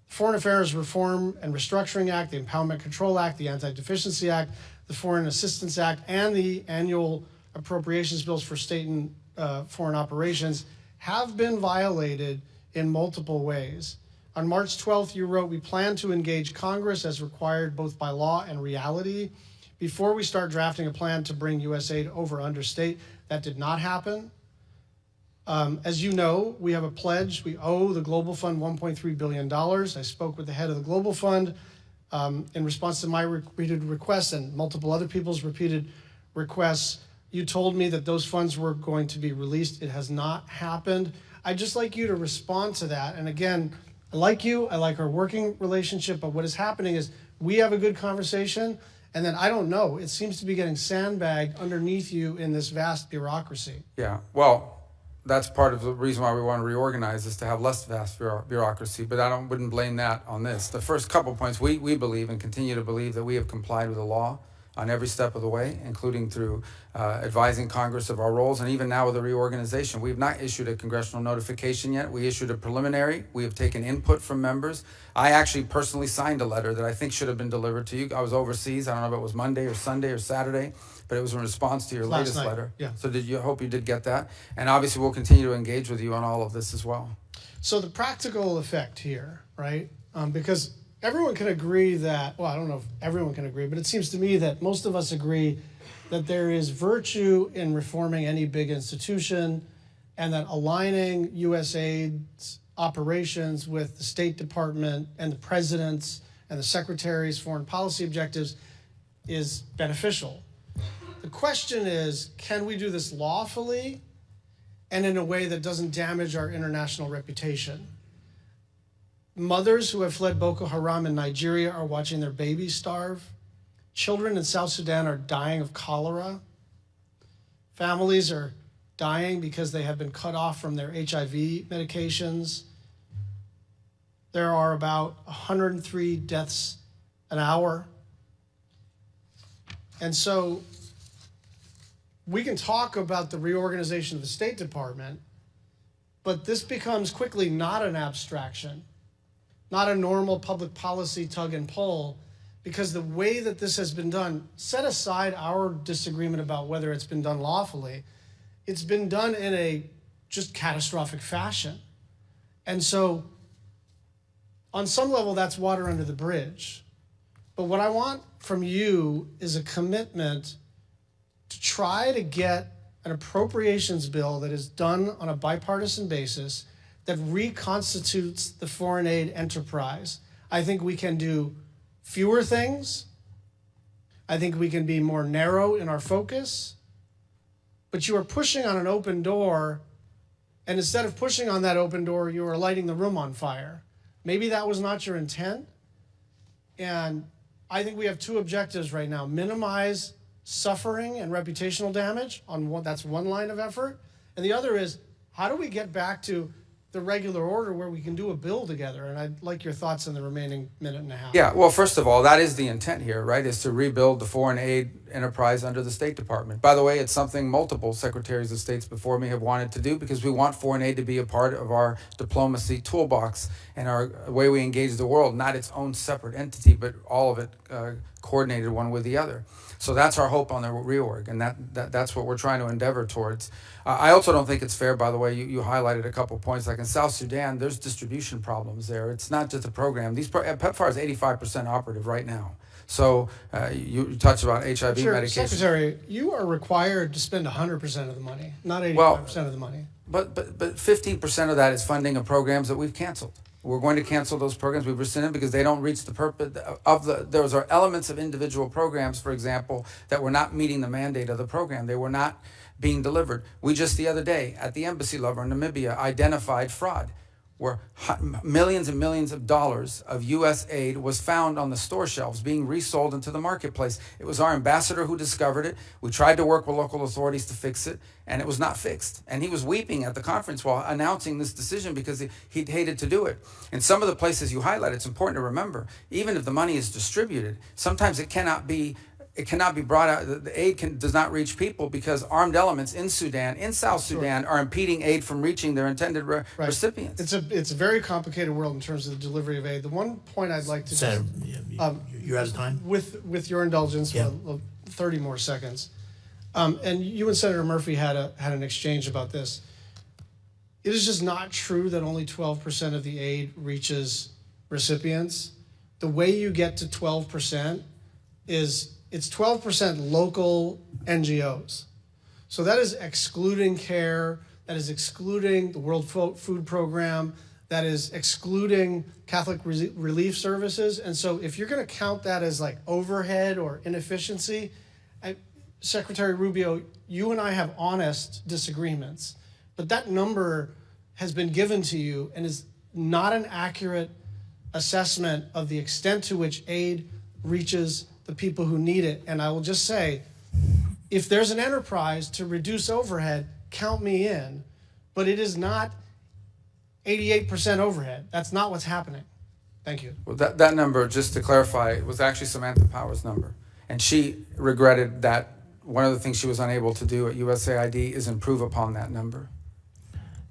Foreign Affairs Reform and Restructuring Act, the Empowerment Control Act, the Anti-Deficiency Act, the Foreign Assistance Act, and the annual appropriations bills for state and foreign operations have been violated in multiple ways. On March 12th, you wrote, "We plan to engage Congress as required both by law and reality before we start drafting a plan to bring USAID over under state." That did not happen. As you know, we have a pledge. We owe the Global Fund $1.3 billion. I spoke with the head of the Global Fund in response to my repeated requests and multiple other people's repeated requests. You told me that those funds were going to be released. It has not happened. I'd just like you to respond to that. And again, I like you. I like our working relationship. But what is happening is we have a good conversation, and then I don't know. It seems to be getting sandbagged underneath you in this vast bureaucracy. Yeah, well, that's part of the reason why we want to reorganize, is to have less vast bureaucracy, but I wouldn't blame that on this. The first couple points, we believe and continue to believe that we have complied with the law on every step of the way, including through advising Congress of our roles, and even now with the reorganization. We have not issued a congressional notification yet. We issued a preliminary. We have taken input from members. I actually personally signed a letter that I think should have been delivered to you. I was overseas. I don't know if it was Monday or Sunday or Saturday, but it was in response to your latest letter. Yeah. So hope you did get that. And obviously we'll continue to engage with you on all of this as well. So the practical effect here, right? Because everyone can agree that, well, I don't know if everyone can agree, but it seems to me that most of us agree that there is virtue in reforming any big institution, and that aligning USAID's operations with the State Department and the President's and the Secretary's foreign policy objectives is beneficial. The question is, can we do this lawfully? and in a way that doesn't damage our international reputation. Mothers who have fled Boko Haram in Nigeria are watching their babies starve. Children in South Sudan are dying of cholera. Families are dying because they have been cut off from their HIV medications. There are about 103 deaths an hour. And so we can talk about the reorganization of the State Department, but this becomes quickly not an abstraction, not a normal public policy tug and pull, because the way that this has been done, set aside our disagreement about whether it's been done lawfully, it's been done in a just catastrophic fashion. And so on some level, that's water under the bridge. But what I want from you is a commitment to try to get an appropriations bill that is done on a bipartisan basis that reconstitutes the foreign aid enterprise. I think we can do fewer things. I think we can be more narrow in our focus. But you are pushing on an open door, and instead of pushing on that open door, you are lighting the room on fire. Maybe that was not your intent. And I think we have two objectives right now: minimize suffering and reputational damage that's one line of effort. And the other is, how do we get back to the regular order where we can do a bill together? And I'd like your thoughts in the remaining minute and a half. Yeah, well, first of all, that is the intent here, right, is to rebuild the foreign aid enterprise under the State Department. By the way, it's something multiple secretaries of states before me have wanted to do, because we want foreign aid to be a part of our diplomacy toolbox and our way we engage the world, not its own separate entity, but all of it coordinated one with the other. So that's our hope on the reorg, and that's what we're trying to endeavor towards. I also don't think it's fair, by the way, you highlighted a couple points. Like in South Sudan, there's distribution problems there. It's not just a program. PEPFAR is 85% operative right now. So you touched about HIV medication. Secretary, you are required to spend 100% of the money, not 85% of the money. But 15% of that is funding of programs that we've canceled. We're going to cancel those programs. We've rescinded because they don't reach the purpose of those are elements of individual programs, for example, that were not meeting the mandate of the program. They were not being delivered. We just the other day at the embassy level in Namibia identified fraud, where millions and millions of dollars of U.S. aid was found on the store shelves being resold into the marketplace. It was our ambassador who discovered it. We tried to work with local authorities to fix it, and it was not fixed. And he was weeping at the conference while announcing this decision because he hated to do it. In some of the places you highlight, it's important to remember, even if the money is distributed, sometimes it cannot be brought out. The aid does not reach people because armed elements in Sudan, in South Sudan, are impeding aid from reaching their intended recipients. It's a very complicated world in terms of the delivery of aid. The one point I'd like to Senator, you're out of time. With your indulgence, yeah. 30 more seconds. And you and Senator Murphy had an exchange about this. It is just not true that only 12% of the aid reaches recipients. The way you get to 12% is it's 12% local NGOs. So that is excluding CARE, that is excluding the World Food Program, that is excluding Catholic Relief Services. And so if you're going to count that as like overhead or inefficiency, Secretary Rubio, you and I have honest disagreements, but that number has been given to you and is not an accurate assessment of the extent to which aid reaches the people who need it. And I will just say, if there's an enterprise to reduce overhead, count me in, but it is not 88% overhead. That's not what's happening. Thank you. Well, that number, just to clarify, was actually Samantha Power's number. And she regretted that one of the things she was unable to do at USAID is improve upon that number.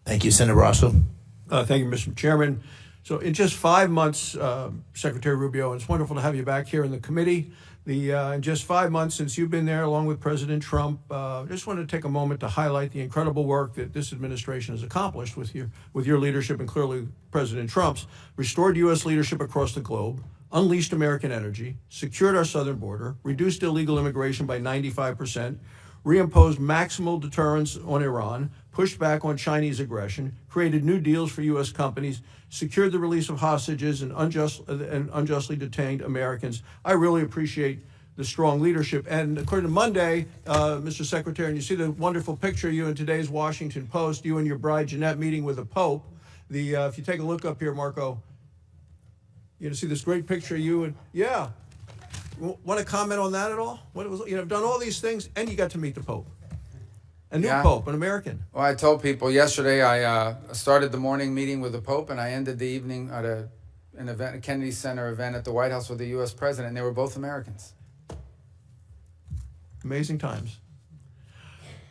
Thank you, Senator Rosso. Thank you, Mr. Chairman. So in just 5 months, Secretary Rubio, it's wonderful to have you back here in the committee. In just 5 months since you've been there, along with President Trump, just wanted to take a moment to highlight the incredible work that this administration has accomplished with your leadership, and clearly President Trump's, restored U.S. leadership across the globe, unleashed American energy, secured our southern border, reduced illegal immigration by 95%, reimposed maximal deterrence on Iran, pushed back on Chinese aggression, created new deals for U.S. companies, secured the release of hostages and unjustly detained Americans. I really appreciate the strong leadership. And according to Monday, Mr. Secretary, and you see the wonderful picture of you in today's Washington Post, you and your bride Jeanette meeting with the Pope. If you take a look up here, Marco, you're going to see this great picture of you. And yeah, want to comment on that at all? What it was, you know, done all these things, and you got to meet the Pope. A new Pope, an American. Well, I told people yesterday I started the morning meeting with the Pope, and I ended the evening at an event, a Kennedy Center event at the White House with the U.S. President, and they were both Americans. Amazing times.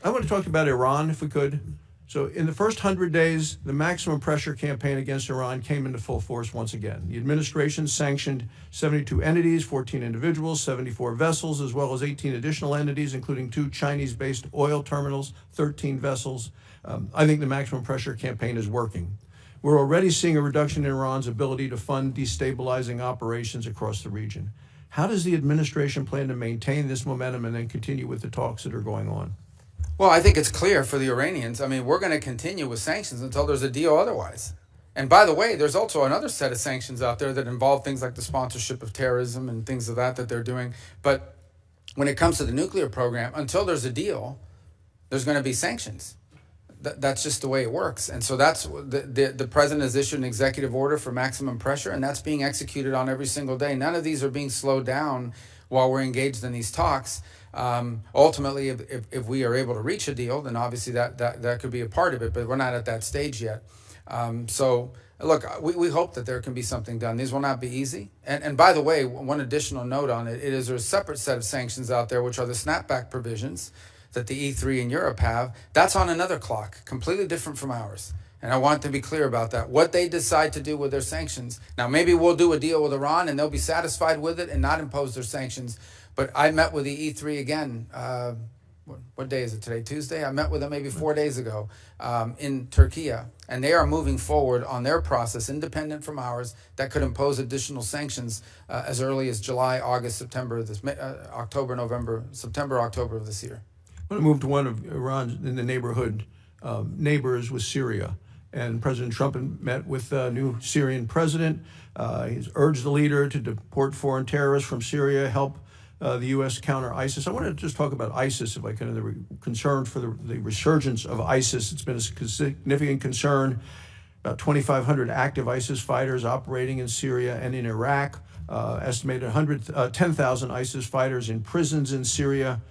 I want to talk about Iran, if we could. So in the first 100 days, the maximum pressure campaign against Iran came into full force once again. The administration sanctioned 72 entities, 14 individuals, 74 vessels, as well as 18 additional entities, including 2 Chinese-based oil terminals, 13 vessels. I think the maximum pressure campaign is working. We're already seeing a reduction in Iran's ability to fund destabilizing operations across the region. How does the administration plan to maintain this momentum and then continue with the talks that are going on? Well, I think it's clear for the Iranians. I mean, we're going to continue with sanctions until there's a deal otherwise. And by the way, there's also another set of sanctions out there that involve things like the sponsorship of terrorism and things of that they're doing. But when it comes to the nuclear program, until there's a deal, there's going to be sanctions. That's just the way it works. And so that's the president has issued an executive order for maximum pressure, and that's being executed on every single day. None of these are being slowed down while we're engaged in these talks. Ultimately, if we are able to reach a deal, then obviously that could be a part of it, but we're not at that stage yet. So look, we hope that there can be something done. These will not be easy. And by the way, one additional note on it is there's a separate set of sanctions out there, which are the snapback provisions that the E3 in Europe have. That's on another clock, completely different from ours. And I want to be clear about that. What they decide to do with their sanctions. Now, maybe we'll do a deal with Iran and they'll be satisfied with it and not impose their sanctions. But I met with the E3 again. What day is it today? Tuesday? I met with them maybe 4 days ago in Turkey. And they are moving forward on their process, independent from ours, that could impose additional sanctions as early as July, August, September, October, November, September, October of this year. I want to move to one of Iran's in the neighborhood neighbors with Syria. And President Trump met with the new Syrian president. He's urged the leader to deport foreign terrorists from Syria, help the U.S. counter ISIS. I want to just talk about ISIS, if I can, the concern for the resurgence of ISIS. It's been a significant concern. About 2,500 active ISIS fighters operating in Syria and in Iraq. Estimated 10,000 ISIS fighters in prisons in Syria.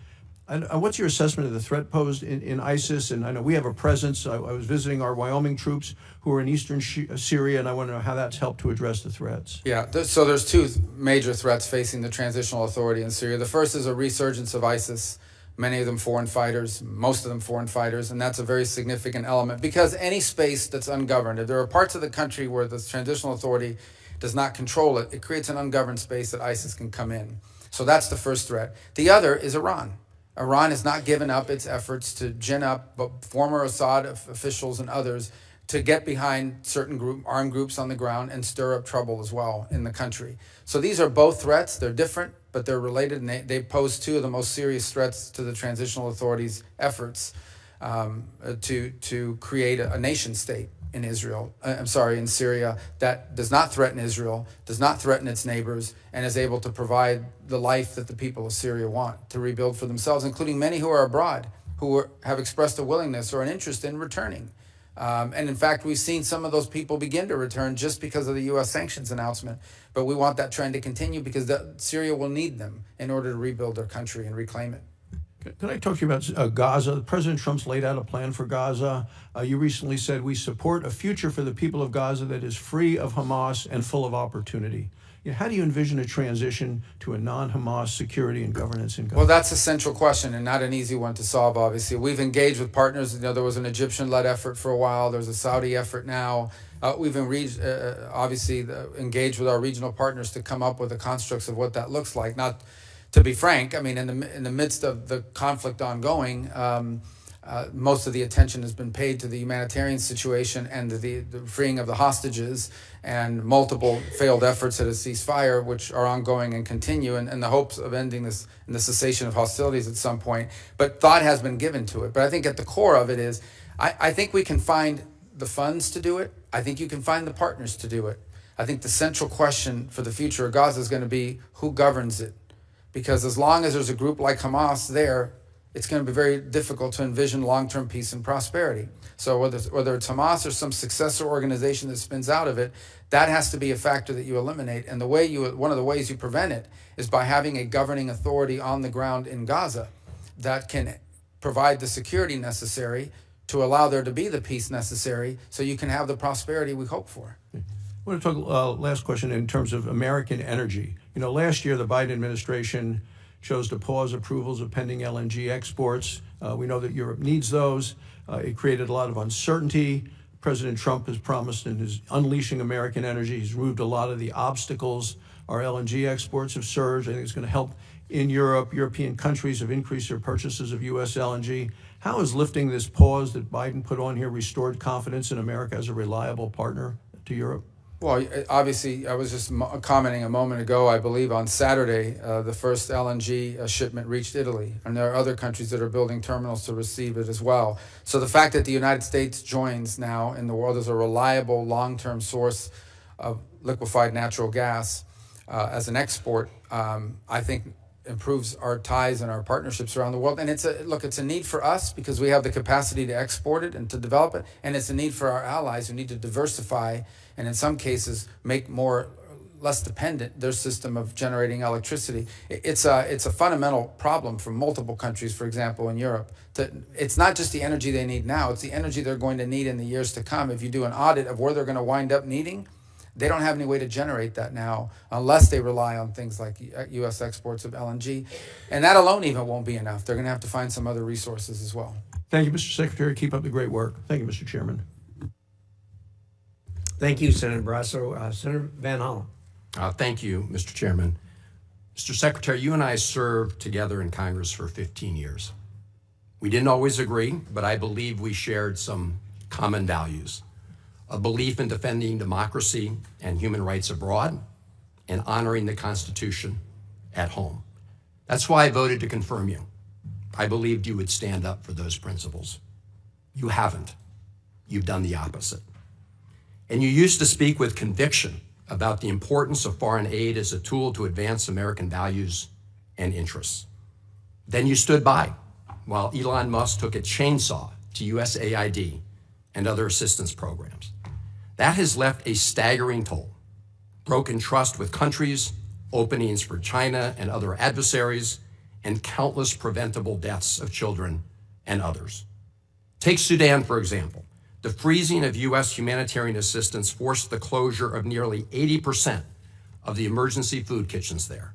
And what's your assessment of the threat posed in ISIS? And I know we have a presence. I was visiting our Wyoming troops who are in eastern Syria, and I want to know how that's helped to address the threats. Yeah, so there's 2 major threats facing the Transitional Authority in Syria. The first is a resurgence of ISIS, many of them foreign fighters, most of them foreign fighters, and that's a very significant element because any space that's ungoverned, if there are parts of the country where the Transitional Authority does not control it, it creates an ungoverned space that ISIS can come in. So that's the first threat. The other is Iran. Iran has not given up its efforts to gin up former Assad officials and others to get behind certain armed groups on the ground and stir up trouble as well in the country. So these are both threats. They're different, but they're related, and they pose 2 of the most serious threats to the Transitional Authority's efforts to create a nation state in in Syria that does not threaten Israel, does not threaten its neighbors, and is able to provide the life that the people of Syria want to rebuild for themselves, including many who are abroad, who have expressed a willingness or an interest in returning. And in fact, we've seen some of those people begin to return just because of the U.S. sanctions announcement. But we want that trend to continue because Syria will need them in order to rebuild their country and reclaim it. Can I talk to you about Gaza? President Trump's laid out a plan for Gaza. You recently said we support a future for the people of Gaza that is free of Hamas and full of opportunity. How do you envision a transition to a non-Hamas security and governance in Gaza? Well, that's a central question and not an easy one to solve, obviously. We've engaged with partners. There was an Egyptian-led effort for a while. There's a Saudi effort now. We've obviously engaged with our regional partners to come up with the constructs of what that looks like. Not to be frank, I mean, in the midst of the conflict ongoing, most of the attention has been paid to the humanitarian situation and the freeing of the hostages and multiple failed efforts at a ceasefire, which are ongoing and continue, and the hopes of ending this and the cessation of hostilities at some point. But thought has been given to it. But I think at the core of it is, I think we can find the funds to do it. I think you can find the partners to do it. I think the central question for the future of Gaza is going to be who governs it. because as long as there's a group like Hamas there, it's going to be very difficult to envision long-term peace and prosperity. So whether it's Hamas or some successor organization that spins out of it, that has to be a factor that you eliminate. And one of the ways you prevent it is by having a governing authority on the ground in Gaza that can provide the security necessary to allow there to be the peace necessary so you can have the prosperity we hope for. I want to talk, last question, in terms of American energy. You know, last year the Biden administration chose to pause approvals of pending LNG exports. We know that Europe needs those. It created a lot of uncertainty. President Trump has promised and is unleashing American energy. He's removed a lot of the obstacles. Our LNG exports have surged. I think it's going to help in Europe. European countries have increased their purchases of U.S. LNG. How has lifting this pause that Biden put on here restored confidence in America as a reliable partner to Europe? Well, obviously, I was just commenting a moment ago, I believe on Saturday, the first LNG shipment reached Italy. And there are other countries that are building terminals to receive it as well. So the fact that the United States joins now in the world as a reliable long-term source of liquefied natural gas as an export, I think improves our ties and our partnerships around the world. And it's a need for us because we have the capacity to export it and to develop it. And it's a need for our allies who need to diversify and in some cases make less dependent their system of generating electricity. It's a fundamental problem for multiple countries, for example, in Europe. It's not just the energy they need now, it's the energy they're going to need in the years to come. If you do an audit of where they're going to wind up needing, they don't have any way to generate that now unless they rely on things like U.S. exports of LNG. And that alone even won't be enough. They're going to have to find some other resources as well. Thank you, Mr. Secretary. Keep up the great work. Thank you, Mr. Chairman. Thank you, Senator Barrasso. Senator Van Hollen. Thank you, Mr. Chairman. Mr. Secretary, you and I served together in Congress for 15 years. We didn't always agree, but I believe we shared some common values. A belief in defending democracy and human rights abroad and honoring the Constitution at home. That's why I voted to confirm you. I believed you would stand up for those principles. You haven't. You've done the opposite. And you used to speak with conviction about the importance of foreign aid as a tool to advance American values and interests. Then you stood by while Elon Musk took a chainsaw to USAID and other assistance programs. That has left a staggering toll. Broken trust with countries, openings for China and other adversaries, and countless preventable deaths of children and others. Take Sudan, for example. The freezing of U.S. humanitarian assistance forced the closure of nearly 80% of the emergency food kitchens there.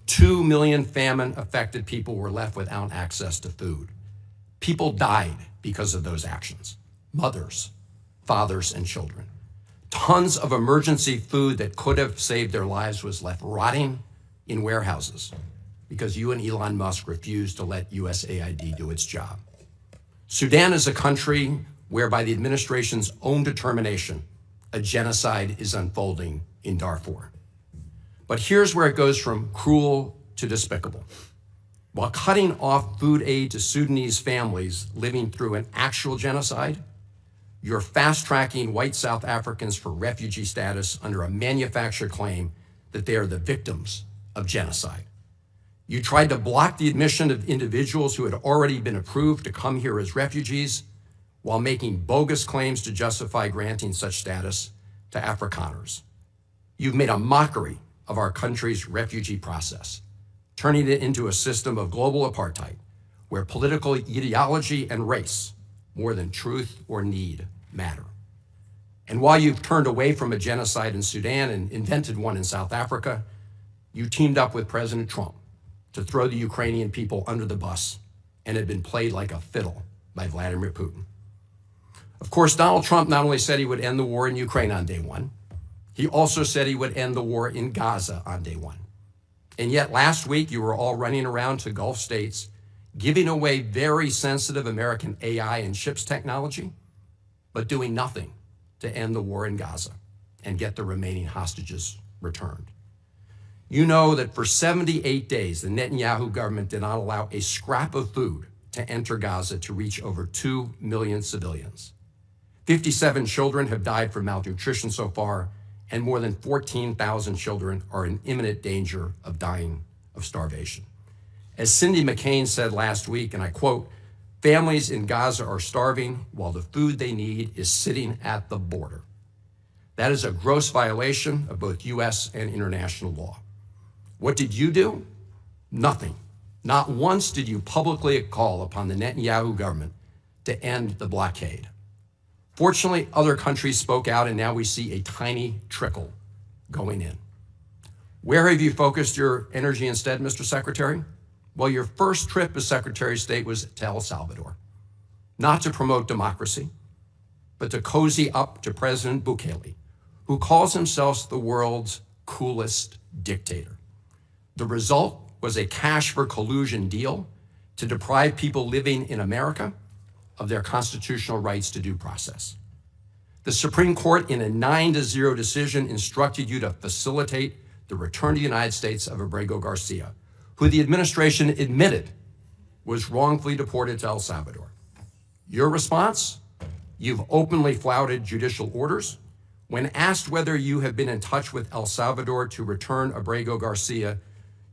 2 million famine-affected people were left without access to food. People died because of those actions. Mothers, fathers, and children. Tons of emergency food that could have saved their lives was left rotting in warehouses because you and Elon Musk refused to let USAID do its job. Sudan is a country where, by the administration's own determination, a genocide is unfolding in Darfur. But here's where it goes from cruel to despicable. While cutting off food aid to Sudanese families living through an actual genocide, you're fast-tracking white South Africans for refugee status under a manufactured claim that they are the victims of genocide. You tried to block the admission of individuals who had already been approved to come here as refugees while making bogus claims to justify granting such status to Afrikaners. You've made a mockery of our country's refugee process, turning it into a system of global apartheid where political ideology and race, more than truth or need, matter. And while you've turned away from a genocide in Sudan and invented one in South Africa, you teamed up with President Trump to throw the Ukrainian people under the bus and have been played like a fiddle by Vladimir Putin. Of course, Donald Trump not only said he would end the war in Ukraine on day one, he also said he would end the war in Gaza on day one. And yet last week, you were all running around to Gulf states, giving away very sensitive American AI and chips technology, but doing nothing to end the war in Gaza and get the remaining hostages returned. You know that for 78 days, the Netanyahu government did not allow a scrap of food to enter Gaza to reach over 2 million civilians. 57 children have died from malnutrition so far, and more than 14,000 children are in imminent danger of dying of starvation. As Cindy McCain said last week, and I quote, "Families in Gaza are starving while the food they need is sitting at the border." That is a gross violation of both U.S. and international law. What did you do? Nothing. Not once did you publicly call upon the Netanyahu government to end the blockade. Fortunately, other countries spoke out, and now we see a tiny trickle going in. Where have you focused your energy instead, Mr. Secretary? Well, your first trip as Secretary of State was to El Salvador, not to promote democracy, but to cozy up to President Bukele, who calls himself the world's coolest dictator. The result was a cash for collusion deal to deprive people living in America of their constitutional rights to due process. The Supreme Court, in a 9-0 decision, instructed you to facilitate the return to the United States of Abrego Garcia, who the administration admitted was wrongfully deported to El Salvador. Your response? You've openly flouted judicial orders. When asked whether you have been in touch with El Salvador to return Abrego Garcia,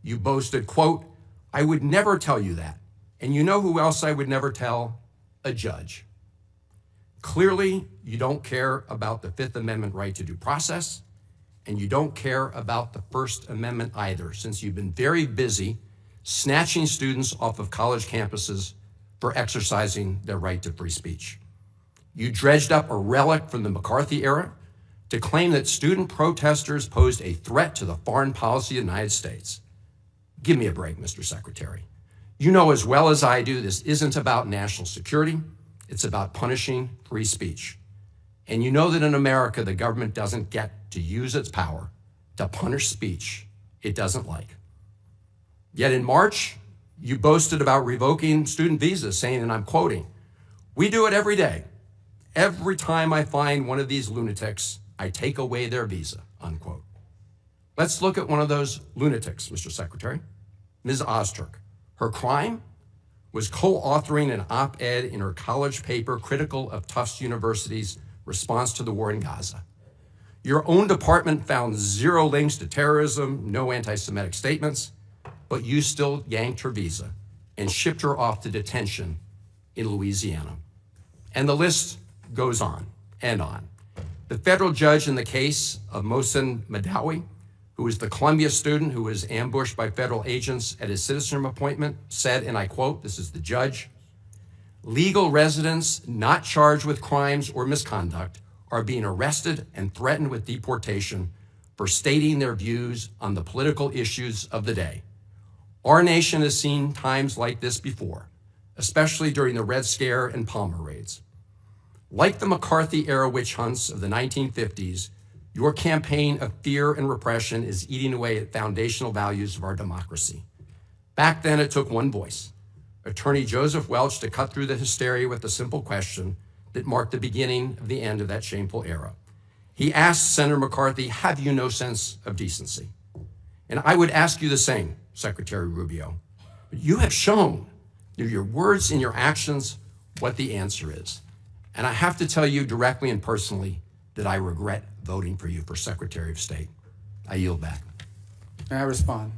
you boasted, quote, "I would never tell you that. And you know who else I would never tell? A judge." Clearly, you don't care about the Fifth Amendment right to due process, and you don't care about the First Amendment either, since you've been very busy snatching students off of college campuses for exercising their right to free speech. You dredged up a relic from the McCarthy era to claim that student protesters posed a threat to the foreign policy of the United States. Give me a break, Mr. Secretary. You know as well as I do, this isn't about national security. It's about punishing free speech. And you know that in America, the government doesn't get to use its power to punish speech it doesn't like. Yet in March, you boasted about revoking student visas, saying, and I'm quoting, "We do it every day. Every time I find one of these lunatics, I take away their visa," unquote. Let's look at one of those lunatics, Mr. Secretary, Ms. Ozturk. Her crime was co-authoring an op-ed in her college paper critical of Tufts University's response to the war in Gaza. Your own department found zero links to terrorism, no anti-Semitic statements, but you still yanked her visa and shipped her off to detention in Louisiana. And the list goes on and on. The federal judge in the case of Mohsen Madawi, who was the Columbia student who was ambushed by federal agents at his citizenship appointment, said, and I quote, this is the judge, "Legal residents not charged with crimes or misconduct are being arrested and threatened with deportation for stating their views on the political issues of the day. Our nation has seen times like this before, especially during the Red Scare and Palmer raids. Like the McCarthy-era witch hunts of the 1950s, your campaign of fear and repression is eating away at foundational values of our democracy. Back then, it took one voice, Attorney Joseph Welch, to cut through the hysteria with the simple question that marked the beginning of the end of that shameful era. He asked Senator McCarthy, have you no sense of decency? And I would ask you the same, Secretary Rubio. But you have shown through your words and your actions what the answer is. And I have to tell you directly and personally that I regret voting for you for Secretary of State. I yield back. May I respond?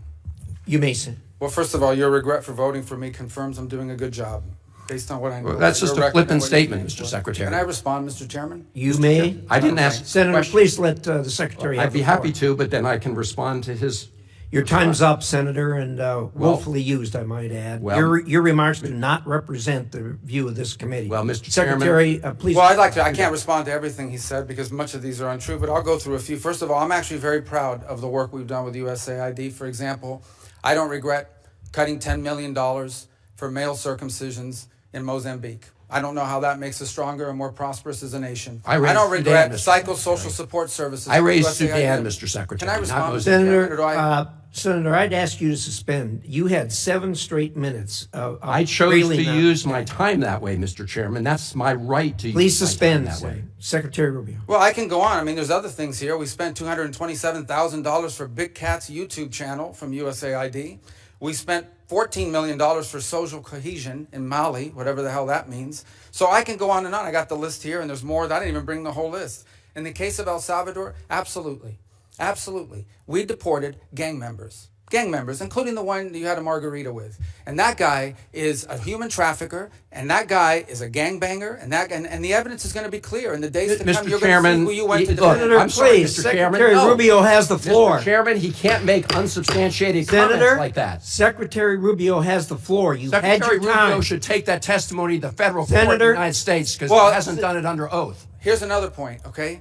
You may, sir. Well, first of all, your regret for voting for me confirms I'm doing a good job, based on what I know. Well, that's just a flippant statement, Mr. Secretary. Can I respond, Mr. Chairman? You may. I didn't ask. Senator, please let the Secretary have I'd be the floor. happy to, but then I can respond to his. Your time's up, Senator, and willfully used, I might add. Well, your remarks do not represent the view of this committee. Well, Mr. Secretary, please. Well, I'd like to. I can't respond to everything he said because much of these are untrue, but I'll go through a few. First of all, I'm actually very proud of the work we've done with USAID. For example, I don't regret cutting $10 million for male circumcisions in Mozambique. I don't know how that makes us stronger and more prosperous as a nation. I don't regret psychosocial support services. I raised Sudan, Mr. Secretary. Can I respond? Senator, I'd ask you to suspend. You had 7 straight minutes of I chose to use my time that way, Mr. Chairman. That's my right to Please use suspend my time that way. Secretary Rubio. Well, I can go on. I mean, there's other things here. We spent $227,000 for Big Cat's YouTube channel from USAID. We spent $14 million for social cohesion in Mali, whatever the hell that means. So I can go on and on. I got the list here, and there's more. I didn't even bring the whole list. In the case of El Salvador, absolutely. Absolutely. We deported gang members. gang members, including the one you had a margarita with. And that guy is a human trafficker, and that guy is a gangbanger, and the evidence is going to be clear in the days to come. You're going to see who you went to defend. Senator, I'm sorry, please, Mr. Chairman. Secretary No. Rubio has the floor. Mr. Chairman, he can't make unsubstantiated Senator, comments like that. Secretary Rubio has the floor. You had Secretary your time. Rubio should take that testimony to the federal court in the Senator, United States because well, he hasn't done it under oath. Here's another point, okay?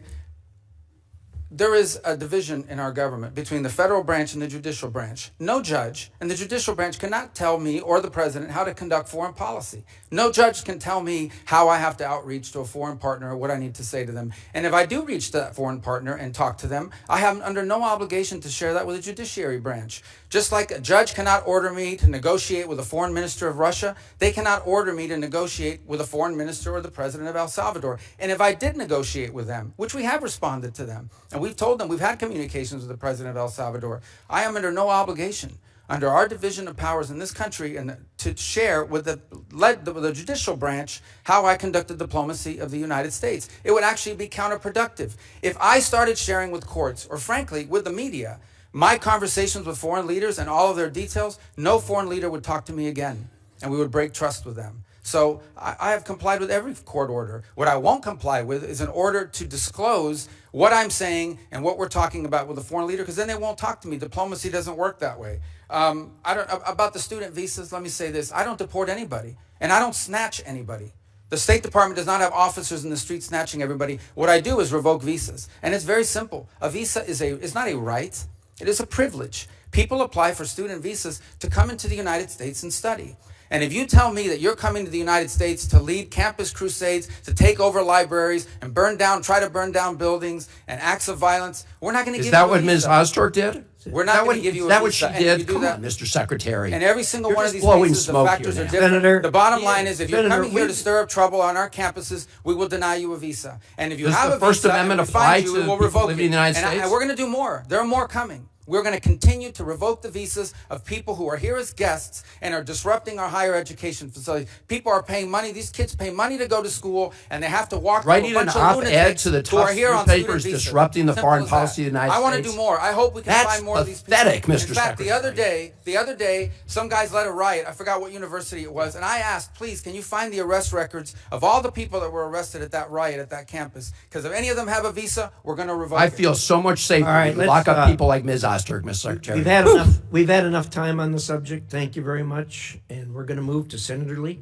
There is a division in our government between the federal branch and the judicial branch. No judge in the judicial branch cannot tell me or the president how to conduct foreign policy. No judge can tell me how I have to outreach to a foreign partner or what I need to say to them. And if I do reach that foreign partner and talk to them, I am under no obligation to share that with the judiciary branch. Just like a judge cannot order me to negotiate with a foreign minister of Russia, they cannot order me to negotiate with a foreign minister or the president of El Salvador. And if I did negotiate with them, which we have responded to them, and we've told them, we've had communications with the president of El Salvador, I am under no obligation under our division of powers in this country and to share with the judicial branch how I conduct the diplomacy of the United States. It would actually be counterproductive. If I started sharing with courts, or frankly, with the media, my conversations with foreign leaders and all of their details, no foreign leader would talk to me again, and we would break trust with them. So I have complied with every court order. What I won't comply with is an order to disclose what I'm saying and what we're talking about with a foreign leader, because then they won't talk to me. Diplomacy doesn't work that way. About the student visas, let me say this. I don't deport anybody, and I don't snatch anybody. The State Department does not have officers in the street snatching everybody. What I do is revoke visas, and it's very simple. A visa is not a right. It is a privilege. People apply for student visas to come into the United States and study. And if you tell me that you're coming to the United States to lead campus crusades, to take over libraries and try to burn down buildings and acts of violence, we're not going to give you a visa. Is that what Ms. Ostork did? We're not going to give you a visa. Is that what she did? Come on, that, Mr. Secretary. And every single You're one of just these blowing cases, the smoke factors here are now. different. Senator, the bottom line is, if you're Senator, coming here to stir up trouble on our campuses, we will deny you a visa. And if you Does have the a First visa Amendment and we apply find you, to we will people revoke living it. in the United And States? we're going to do more. There are more coming. We're going to continue to revoke the visas of people who are here as guests and are disrupting our higher education facilities. People are paying money. These kids pay money to go to school, and they have to walk through Writing a bunch an of op-ed lunatics to the who are tough here on newspapers student visas. disrupting the Simple foreign as policy that. of the United I want to States. do more. I hope we can That's find more of these people. pathetic, Mr. In fact, Secretary. the other day, some guys led a riot. I forgot what university it was, and I asked, please, can you find the arrest records of all the people that were arrested at that riot at that campus? Because if any of them have a visa, we're going to revoke I it. feel so much safer All right, when you lock let's, up people like Ms. Ostork, Mr. Secretary. We've had enough time on the subject. Thank you very much. And we're going to move to Senator Lee.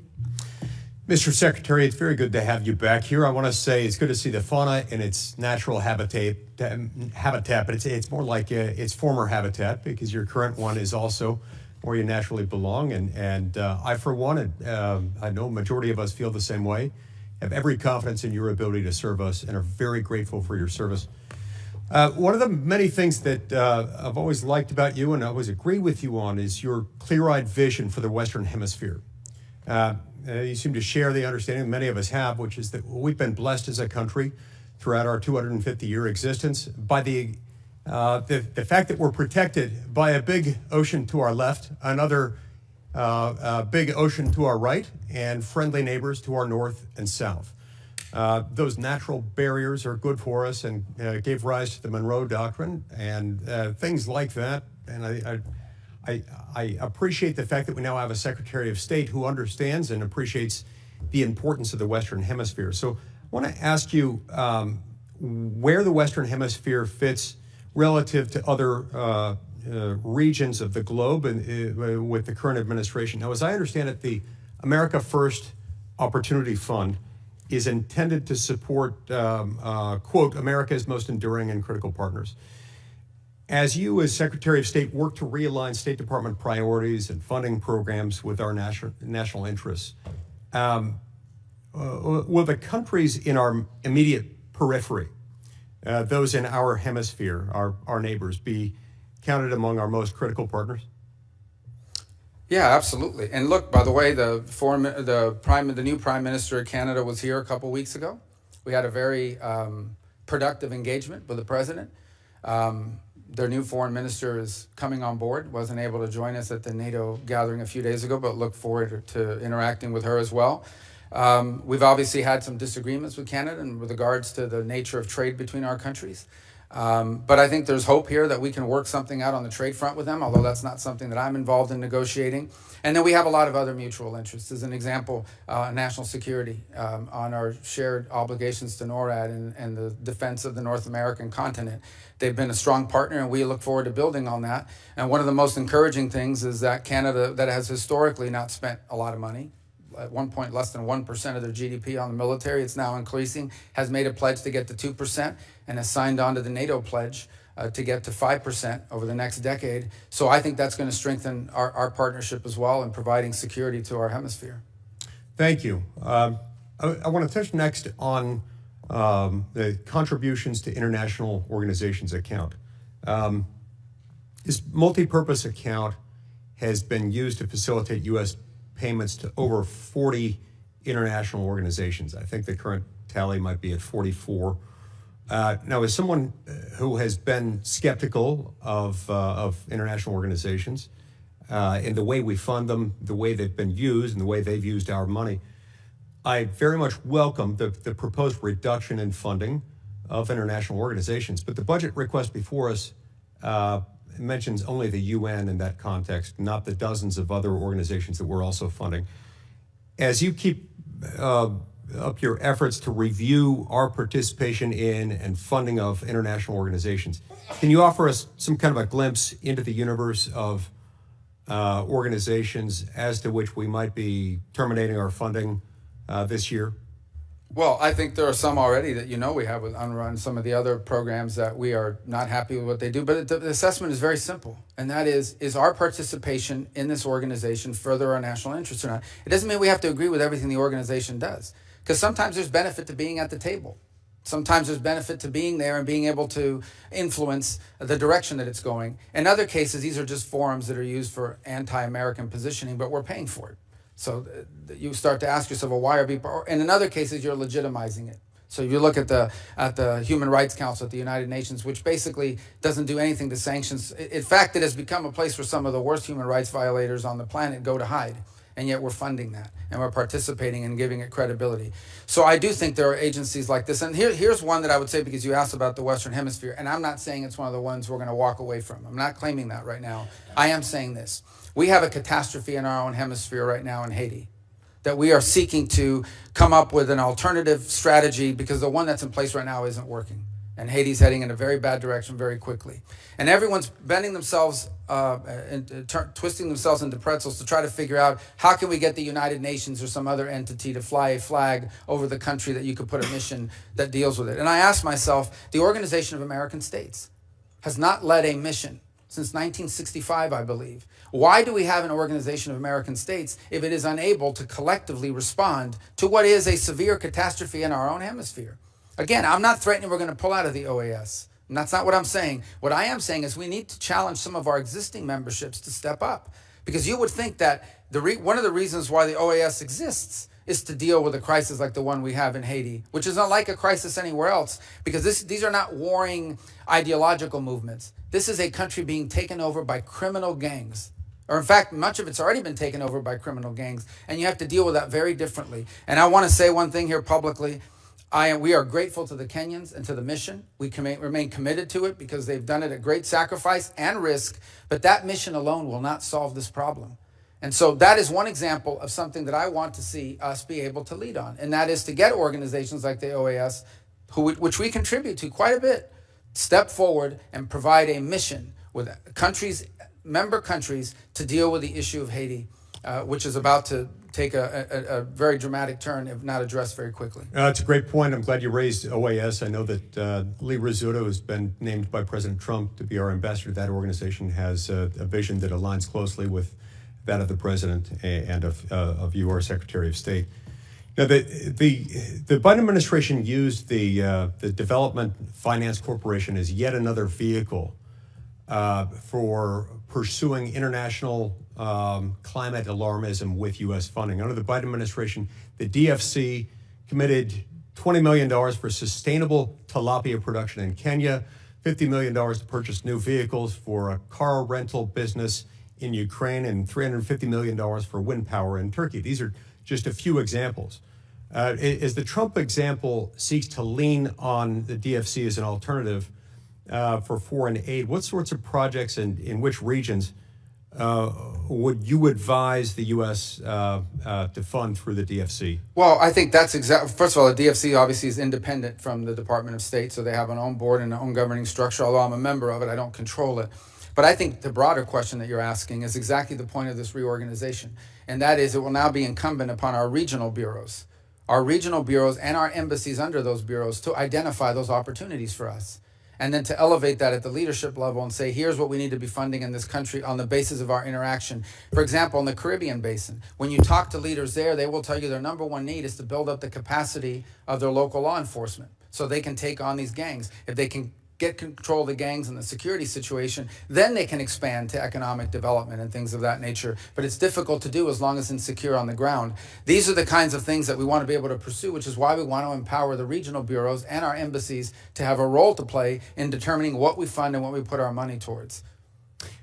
Mr. Secretary, it's very good to have you back here. I want to say it's good to see the fauna in its natural habitat, but it's more like its former habitat, because your current one is also where you naturally belong. And I, for one, and I know majority of us feel the same way, have every confidence in your ability to serve us and are very grateful for your service. One of the many things that I've always liked about you and I always agree with you on is your clear-eyed vision for the Western Hemisphere. You seem to share the understanding many of us have, which is that we've been blessed as a country throughout our 250-year existence by the fact that we're protected by a big ocean to our left, another big ocean to our right, and friendly neighbors to our north and south. Those natural barriers are good for us and gave rise to the Monroe Doctrine and things like that. And I appreciate the fact that we now have a Secretary of State who understands and appreciates the importance of the Western Hemisphere. So I want to ask you where the Western Hemisphere fits relative to other regions of the globe and with the current administration. Now, as I understand it, the America First Opportunity Fund is intended to support, quote, America's most enduring and critical partners. As you, as Secretary of State, work to realign State Department priorities and funding programs with our national interests, will the countries in our immediate periphery, those in our hemisphere, our neighbors, be counted among our most critical partners? Yeah, absolutely. And look, by the way, the new Prime Minister of Canada was here a couple weeks ago. We had a very productive engagement with the President. Their new foreign minister is coming on board, wasn't able to join us at the NATO gathering a few days ago, but look forward to interacting with her as well. We've obviously had some disagreements with Canada in regards to the nature of trade between our countries. But I think there's hope here that we can work something out on the trade front with them, although that's not something that I'm involved in negotiating. And then we have a lot of other mutual interests. As an example, national security on our shared obligations to NORAD and the defense of the North American continent. They've been a strong partner, and we look forward to building on that. And one of the most encouraging things is that Canada, that has historically not spent a lot of money, at one point less than 1% of their GDP on the military, it's now increasing, has made a pledge to get to 2% and has signed on to the NATO pledge to get to 5% over the next decade. So I think that's going to strengthen our partnership as well in providing security to our hemisphere. Thank you. I want to touch next on the contributions to international organizations account. This multi-purpose account has been used to facilitate U.S. payments to over 40 international organizations. I think the current tally might be at 44. Now, as someone who has been skeptical of international organizations and the way we fund them, the way they've been used, and the way they've used our money, I very much welcome the proposed reduction in funding of international organizations. But the budget request before us mentions only the UN in that context, not the dozens of other organizations that we're also funding. As you keep up your efforts to review our participation in and funding of international organizations, can you offer us some kind of a glimpse into the universe of organizations as to which we might be terminating our funding this year? Well, I think there are some already that we have with UNRWA and some of the other programs that we are not happy with what they do. But the assessment is very simple, and that is our participation in this organization further our national interests or not? It doesn't mean we have to agree with everything the organization does, because sometimes there's benefit to being at the table. Sometimes there's benefit to being there and being able to influence the direction that it's going. In other cases, these are just forums that are used for anti-American positioning, but we're paying for it. So you start to ask yourself, well, why are people? And in other cases, you're legitimizing it. So if you look at the Human Rights Council at the United Nations, which basically doesn't do anything to sanctions. In fact, it has become a place where some of the worst human rights violators on the planet go to hide. And yet we're funding that, and we're participating and giving it credibility. So I do think there are agencies like this. And here's one that I would say, because you asked about the Western Hemisphere, and I'm not saying it's one of the ones we're going to walk away from. I'm not claiming that right now. I am saying this. We have a catastrophe in our own hemisphere right now in Haiti that we are seeking to come up with an alternative strategy, because the one that's in place right now isn't working. And Haiti's heading in a very bad direction very quickly. And everyone's bending themselves and twisting themselves into pretzels to try to figure out how can we get the United Nations or some other entity to fly a flag over the country that you could put a mission that deals with it. And I asked myself, the Organization of American States has not led a mission since 1965, I believe. Why do we have an Organization of American States if it is unable to collectively respond to what is a severe catastrophe in our own hemisphere? Again, I'm not threatening we're going to pull out of the OAS. And that's not what I'm saying. What I am saying is we need to challenge some of our existing memberships to step up. Because you would think that one of the reasons why the OAS exists is to deal with a crisis like the one we have in Haiti, which is not like a crisis anywhere else, because these are not warring ideological movements. This is a country being taken over by criminal gangs. Or in fact, much of it's already been taken over by criminal gangs, and you have to deal with that very differently. And I want to say one thing here publicly. We are grateful to the Kenyans and to the mission. We remain committed to it because they've done it at great sacrifice and risk, but that mission alone will not solve this problem. And so that is one example of something that I want to see us be able to lead on, and that is to get organizations like the OAS, which we contribute to quite a bit, step forward and provide a mission with member countries to deal with the issue of Haiti, which is about to take a very dramatic turn if not addressed very quickly. It's a great point. I'm glad you raised OAS. I know that Lee Rizzuto has been named by President Trump to be our ambassador. That organization has a vision that aligns closely with that of the president and of you, our Secretary of State. Now, the Biden administration used the Development Finance Corporation as yet another vehicle for pursuing international climate alarmism with U.S. funding. Under the Biden administration, the DFC committed $20 million for sustainable tilapia production in Kenya, $50 million to purchase new vehicles for a car rental business in Ukraine, and $350 million for wind power in Turkey. These are just a few examples. As the Trump example seeks to lean on the DFC as an alternative, for foreign aid, what sorts of projects and in which regions would you advise the U.S. To fund through the DFC? Well, I think that's first of all, the DFC obviously is independent from the Department of State, so they have an own board and an own governing structure. Although I'm a member of it, I don't control it. But I think the broader question that you're asking is exactly the point of this reorganization, and that is it will now be incumbent upon our regional bureaus and our embassies under those bureaus to identify those opportunities for us. And then to elevate that at the leadership level and say, here's what we need to be funding in this country on the basis of our interaction. For example, in the Caribbean basin, when you talk to leaders there, they will tell you their number one need is to build up the capacity of their local law enforcement so they can take on these gangs. If they can get control of the gangs and the security situation, then they can expand to economic development and things of that nature. But it's difficult to do as long as it's insecure on the ground. These are the kinds of things that we want to be able to pursue, which is why we want to empower the regional bureaus and our embassies to have a role to play in determining what we fund and what we put our money towards.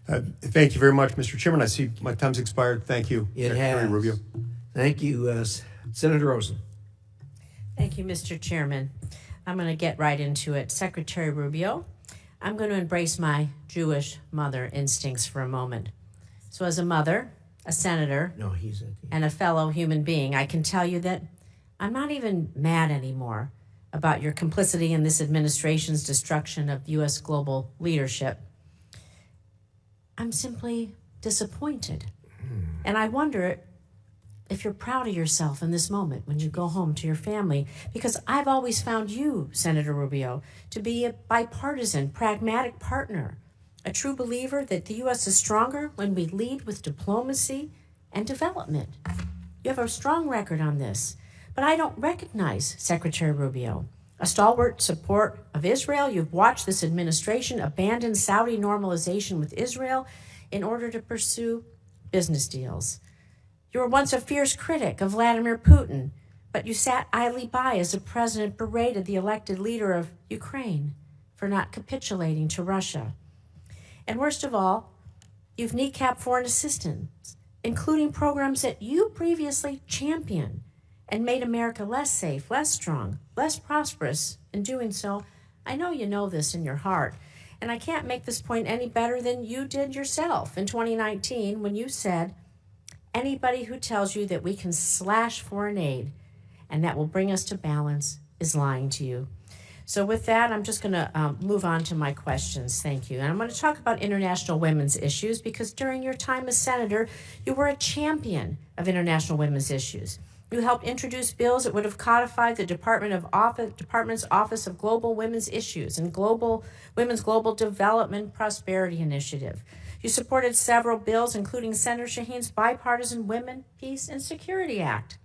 Thank you very much, Mr. Chairman. I see my time's expired. Thank you, Secretary Rubio. Thank you, Senator Rosen. Thank you, Mr. Chairman. I'm going to get right into it. Secretary Rubio, I'm going to embrace my Jewish mother instincts for a moment. So as a mother, a senator, and a fellow human being, I can tell you that I'm not even mad anymore about your complicity in this administration's destruction of U.S. global leadership. I'm simply disappointed. And I wonder if you're proud of yourself in this moment when you go home to your family, because I've always found you, Senator Rubio, to be a bipartisan, pragmatic partner, a true believer that the U.S. is stronger when we lead with diplomacy and development. You have a strong record on this, but I don't recognize Secretary Rubio. A stalwart support of Israel, you've watched this administration abandon Saudi normalization with Israel in order to pursue business deals. You were once a fierce critic of Vladimir Putin, but you sat idly by as the president berated the elected leader of Ukraine for not capitulating to Russia. And worst of all, you've kneecapped foreign assistance, including programs that you previously championed and made America less safe, less strong, less prosperous in doing so. I know you know this in your heart, and I can't make this point any better than you did yourself in 2019 when you said, anybody who tells you that we can slash foreign aid and that will bring us to balance is lying to you. So with that, I'm just going to move on to my questions. Thank you. And I'm going to talk about international women's issues because during your time as senator, you were a champion of international women's issues. You helped introduce bills that would have codified the Department's Office of Global Women's Issues and Women's Global Development Prosperity Initiative. You supported several bills, including Senator Shaheen's Bipartisan Women, Peace, and Security Act.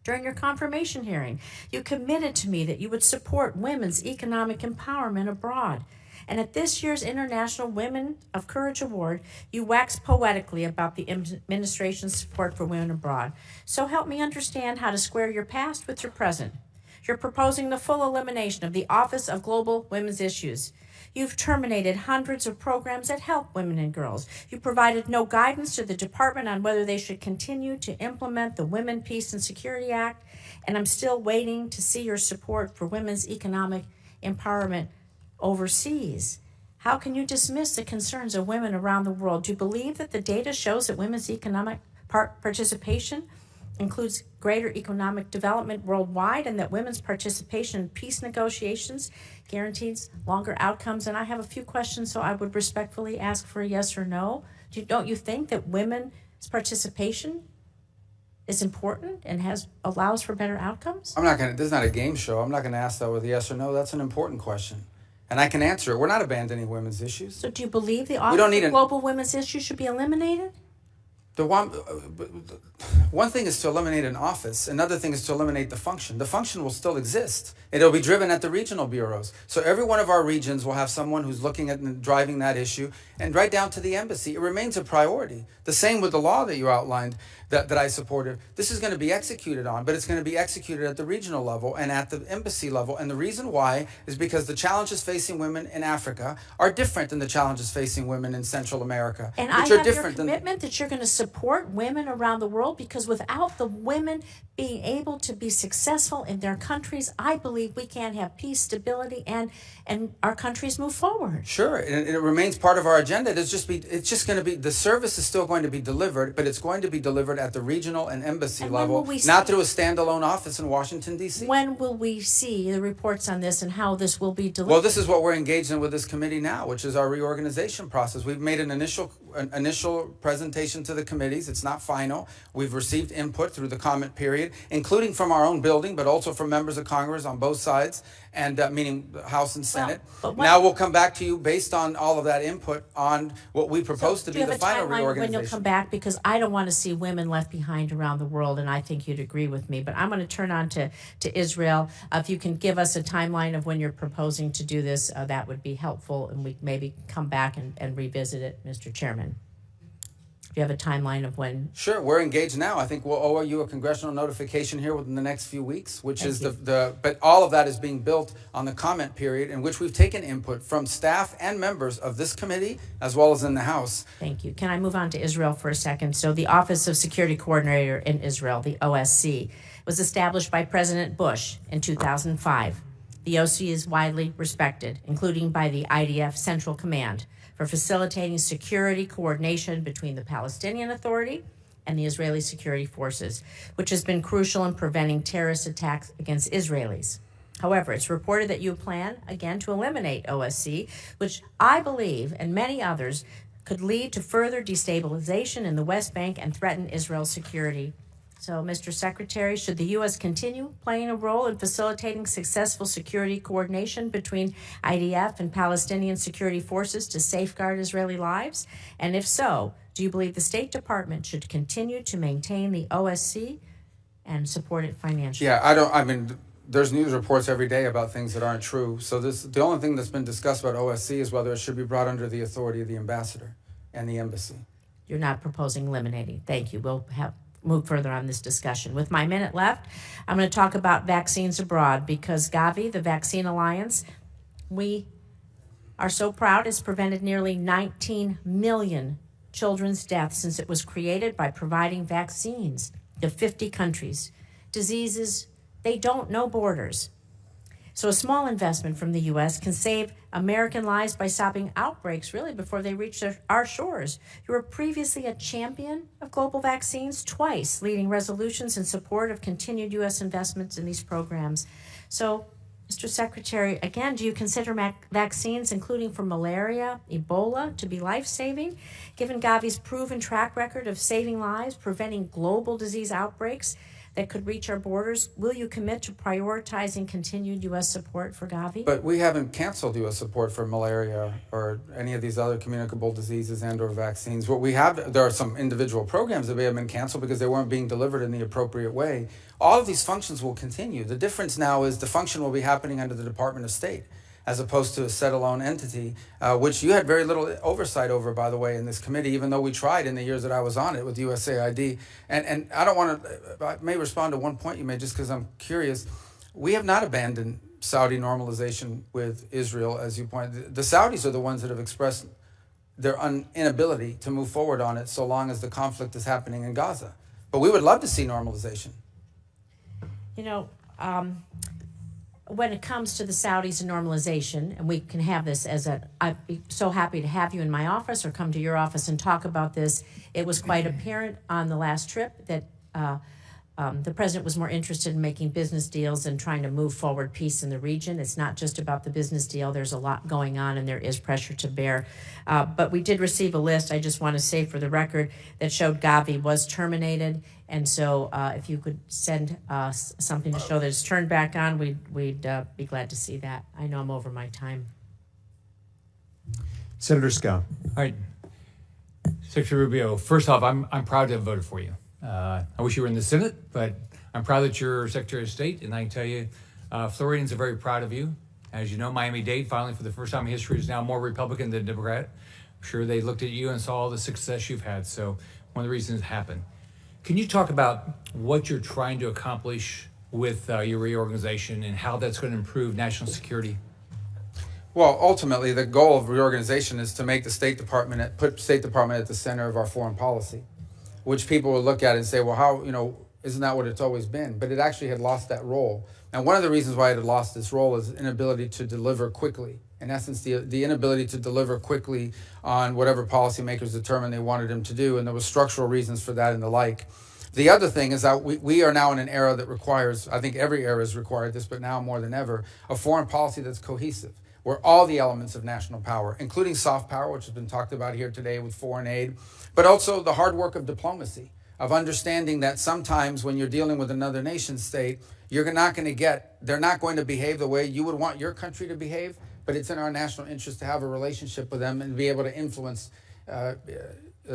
During your confirmation hearing, you committed to me that you would support women's economic empowerment abroad. And at this year's International Women of Courage Award, you waxed poetically about the administration's support for women abroad. So help me understand how to square your past with your present. You're proposing the full elimination of the Office of Global Women's Issues. You've terminated hundreds of programs that help women and girls. You provided no guidance to the department on whether they should continue to implement the Women, Peace, and Security Act, and I'm still waiting to see your support for women's economic empowerment overseas. How can you dismiss the concerns of women around the world? Do you believe that the data shows that women's economic participation includes greater economic development worldwide and that women's participation in peace negotiations guarantees longer outcomes? And I have a few questions, so I would respectfully ask for a yes or no. Don't you think that women's participation is important and allows for better outcomes? This is not a game show. I'm not going to ask that with a yes or no. That's an important question. And I can answer it. We're not abandoning women's issues. So do you believe the Office of Global Women's Issues should be eliminated? One thing is to eliminate an office. Another thing is to eliminate the function. The function will still exist. It'll be driven at the regional bureaus. So every one of our regions will have someone who's looking at and driving that issue, and right down to the embassy. It remains a priority. The same with the law that you outlined that I supported. This is going to be executed on, but it's going to be executed at the regional level and at the embassy level. And the reason why is because the challenges facing women in Africa are different than the challenges facing women in Central America. And I have your commitment that you're going to support support women around the world, because without the women being able to be successful in their countries, I believe we can't have peace, stability, and our countries move forward. Sure, and it remains part of our agenda. It's just going to be, the service is still going to be delivered, but it's going to be delivered at the regional and embassy level, not through a standalone office in Washington, D.C. When will we see the reports on this and how this will be delivered? Well, this is what we're engaged in with this committee now, which is our reorganization process. We've made an initial presentation to the committees. It's not final. We've received input through the comment period, including from our own building, but also from members of Congress on both sides, and meaning the House and Senate. Now we'll come back to you based on all of that input on what we propose to be the final reorganization. Do you have a timeline when you'll come back? Because I don't want to see women left behind around the world, and I think you'd agree with me. But I'm going to turn on to Israel. If you can give us a timeline of when you're proposing to do this, that would be helpful, and we maybe come back and revisit it, Mr. Chairman. Do you have a timeline of when? Sure, we're engaged now. I think we'll owe you a congressional notification here within the next few weeks, which is but all of that is being built on the comment period, in which we've taken input from staff and members of this committee, as well as in the House. Thank you. Can I move on to Israel for a second? So the Office of Security Coordinator in Israel, the OSC, was established by President Bush in 2005. The OSC is widely respected, including by the IDF Central Command, for facilitating security coordination between the Palestinian Authority and the Israeli security forces, which has been crucial in preventing terrorist attacks against Israelis. However, it's reported that you plan, again, to eliminate OSC, which I believe, and many others, could lead to further destabilization in the West Bank and threaten Israel's security. So, Mr. Secretary, should the U.S. continue playing a role in facilitating successful security coordination between IDF and Palestinian security forces to safeguard Israeli lives? And if so, do you believe the State Department should continue to maintain the OSC and support it financially? Yeah, there's news reports every day about things that aren't true. So the only thing that's been discussed about OSC is whether it should be brought under the authority of the ambassador and the embassy. You're not proposing eliminating. Thank you. We'll move further on this discussion. With my minute left, I'm going to talk about vaccines abroad, because Gavi, the Vaccine Alliance, we are so proud, has prevented nearly 19 million children's deaths since it was created by providing vaccines to 50 countries. Diseases, they don't know borders. So a small investment from the U.S. can save American lives by stopping outbreaks really before they reach our shores. You were previously a champion of global vaccines, twice leading resolutions in support of continued U.S. investments in these programs. So, Mr. Secretary, again, do you consider vaccines, including for malaria, Ebola, to be life-saving? Given Gavi's proven track record of saving lives, preventing global disease outbreaks that could reach our borders, will you commit to prioritizing continued U.S. support for Gavi? But we haven't canceled U.S. support for malaria or any of these other communicable diseases and or vaccines. What we have, there are some individual programs that may have been canceled because they weren't being delivered in the appropriate way. All of these functions will continue. The difference now is the function will be happening under the Department of State, as opposed to a set-alone entity, which you had very little oversight over, by the way, in this committee, even though we tried in the years that I was on it with USAID. And I don't want to, I may respond to one point you made just because I'm curious. We have not abandoned Saudi normalization with Israel, as you pointed. The Saudis are the ones that have expressed their inability to move forward on it so long as the conflict is happening in Gaza. But we would love to see normalization. You know, when it comes to the Saudis and normalization, and we can have this I'd be so happy to have you in my office or come to your office and talk about this. It was quite apparent on the last trip that the president was more interested in making business deals and trying to move forward peace in the region. It's not just about the business deal. There's a lot going on, and there is pressure to bear. But we did receive a list, I just want to say for the record, that showed Gavi was terminated. And so if you could send something to show that it's turned back on, we'd be glad to see that. I know I'm over my time. Senator Scott. All right. Secretary Rubio, first off, I'm proud to have voted for you. I wish you were in the Senate, but I'm proud that you're Secretary of State, and I can tell you, Floridians are very proud of you. As you know, Miami-Dade, finally, for the first time in history, is now more Republican than Democrat. I'm sure they looked at you and saw all the success you've had, so one of the reasons it happened. Can you talk about what you're trying to accomplish with your reorganization and how that's going to improve national security? Well, ultimately, the goal of reorganization is to make the State Department, put State Department at the center of our foreign policy. which people would look at and say, well, how, isn't that what it's always been? But it actually had lost that role. And one of the reasons why it had lost this role is inability to deliver quickly. In essence, the inability to deliver quickly on whatever policymakers determined they wanted him to do, and there was structural reasons for that and the like. The other thing is that we are now in an era that requires, I think every era has required this, but now more than ever, a foreign policy that's cohesive, where all the elements of national power, including soft power, which has been talked about here today with foreign aid, but also the hard work of diplomacy, of understanding that sometimes when you're dealing with another nation state, they're not going to behave the way you would want your country to behave, but it's in our national interest to have a relationship with them and be able to influence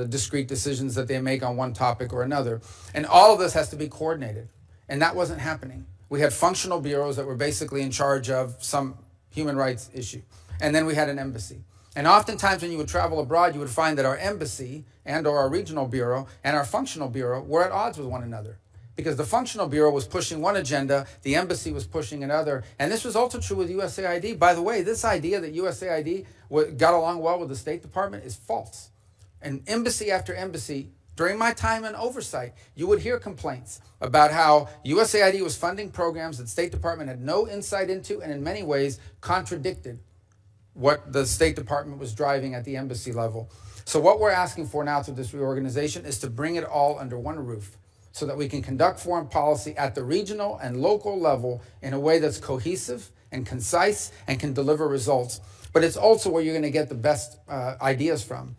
discrete decisions that they make on one topic or another. And all of this has to be coordinated. And that wasn't happening. We had functional bureaus that were basically in charge of some human rights issue. And then we had an embassy. And oftentimes when you would travel abroad, you would find that our embassy and or our regional bureau and our functional bureau were at odds with one another. Because the functional bureau was pushing one agenda, the embassy was pushing another. And this was also true with USAID. By the way, this idea that USAID got along well with the State Department is false. And embassy after embassy, during my time in oversight, you would hear complaints about how USAID was funding programs that State Department had no insight into and in many ways contradicted what the State Department was driving at the embassy level. So what we're asking for now through this reorganization is to bring it all under one roof so that we can conduct foreign policy at the regional and local level in a way that's cohesive and concise and can deliver results. But it's also where you're going to get the best ideas from.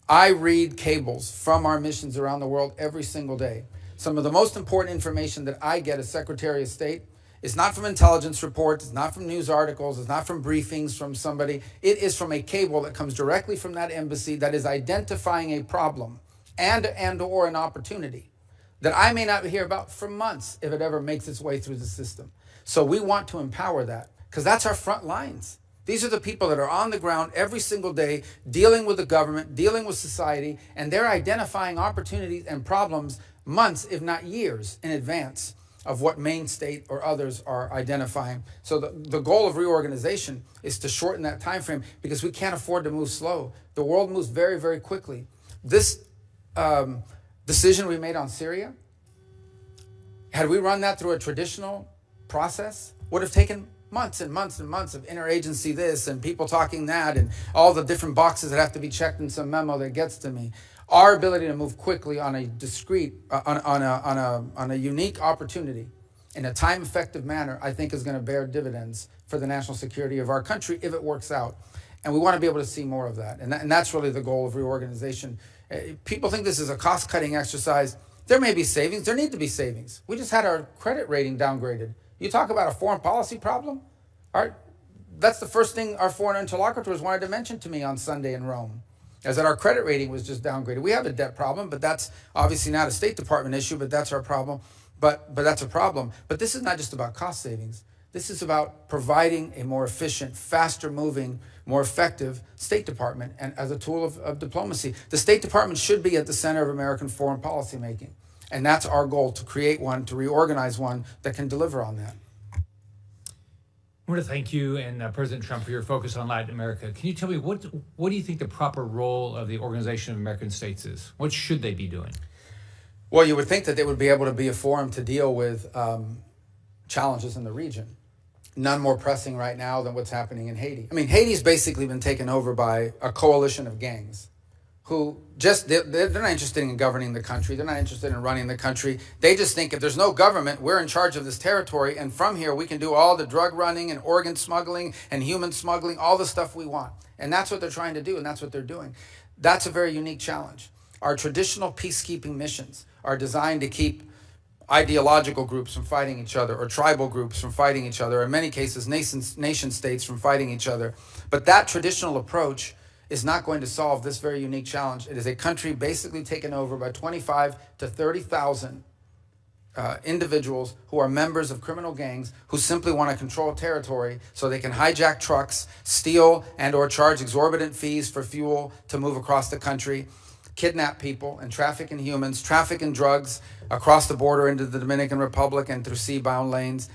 I read cables from our missions around the world every single day. Some of the most important information that I get as Secretary of State is not from intelligence reports, it's not from news articles, it's not from briefings from somebody. It is from a cable that comes directly from that embassy that is identifying a problem and or an opportunity that I may not hear about for months if it ever makes its way through the system. So we want to empower that because that's our front lines. These are the people that are on the ground every single day dealing with the government, dealing with society, and they're identifying opportunities and problems months, if not years, in advance of what Maine State or others are identifying. So the goal of reorganization is to shorten that time frame because we can't afford to move slow. The world moves very, very quickly. This decision we made on Syria, had we run that through a traditional process, would have taken months and months and months of interagency this and people talking that and all the different boxes that have to be checked in some memo that gets to me. Our ability to move quickly on a discrete, on a unique opportunity in a time-effective manner, I think is going to bear dividends for the national security of our country if it works out. And we want to be able to see more of that. And that's really the goal of reorganization. People think this is a cost-cutting exercise. There may be savings. There need to be savings. We just had our credit rating downgraded. You talk about a foreign policy problem? That's the first thing our foreign interlocutors wanted to mention to me on Sunday in Rome, is that our credit rating was just downgraded. We have a debt problem, but that's obviously not a State Department issue, but that's our problem. But that's a problem. But this is not just about cost savings. This is about providing a more efficient, faster moving, more effective State Department and as a tool of diplomacy. The State Department should be at the center of American foreign policy making. And that's our goal, to create one, to reorganize one that can deliver on that. I want to thank you and President Trump for your focus on Latin America. Can you tell me, what do you think the proper role of the Organization of American States is? What should they be doing? Well, you would think that they would be able to be a forum to deal with challenges in the region. None more pressing right now than what's happening in Haiti. I mean, Haiti's basically been taken over by a coalition of gangs who just, they're not interested in governing the country. They're not interested in running the country. They just think if there's no government, we're in charge of this territory, and from here we can do all the drug running and organ smuggling and human smuggling, all the stuff we want. And that's what they're trying to do, and that's what they're doing. That's a very unique challenge. Our traditional peacekeeping missions are designed to keep ideological groups from fighting each other, or tribal groups from fighting each other, or in many cases nation states from fighting each other. But that traditional approach is not going to solve this very unique challenge. It is a country basically taken over by 25 to 30,000 individuals who are members of criminal gangs who simply want to control territory so they can hijack trucks, steal and or charge exorbitant fees for fuel to move across the country, kidnap people and traffic in humans, traffic in drugs across the border into the Dominican Republic and through sea-bound lanes.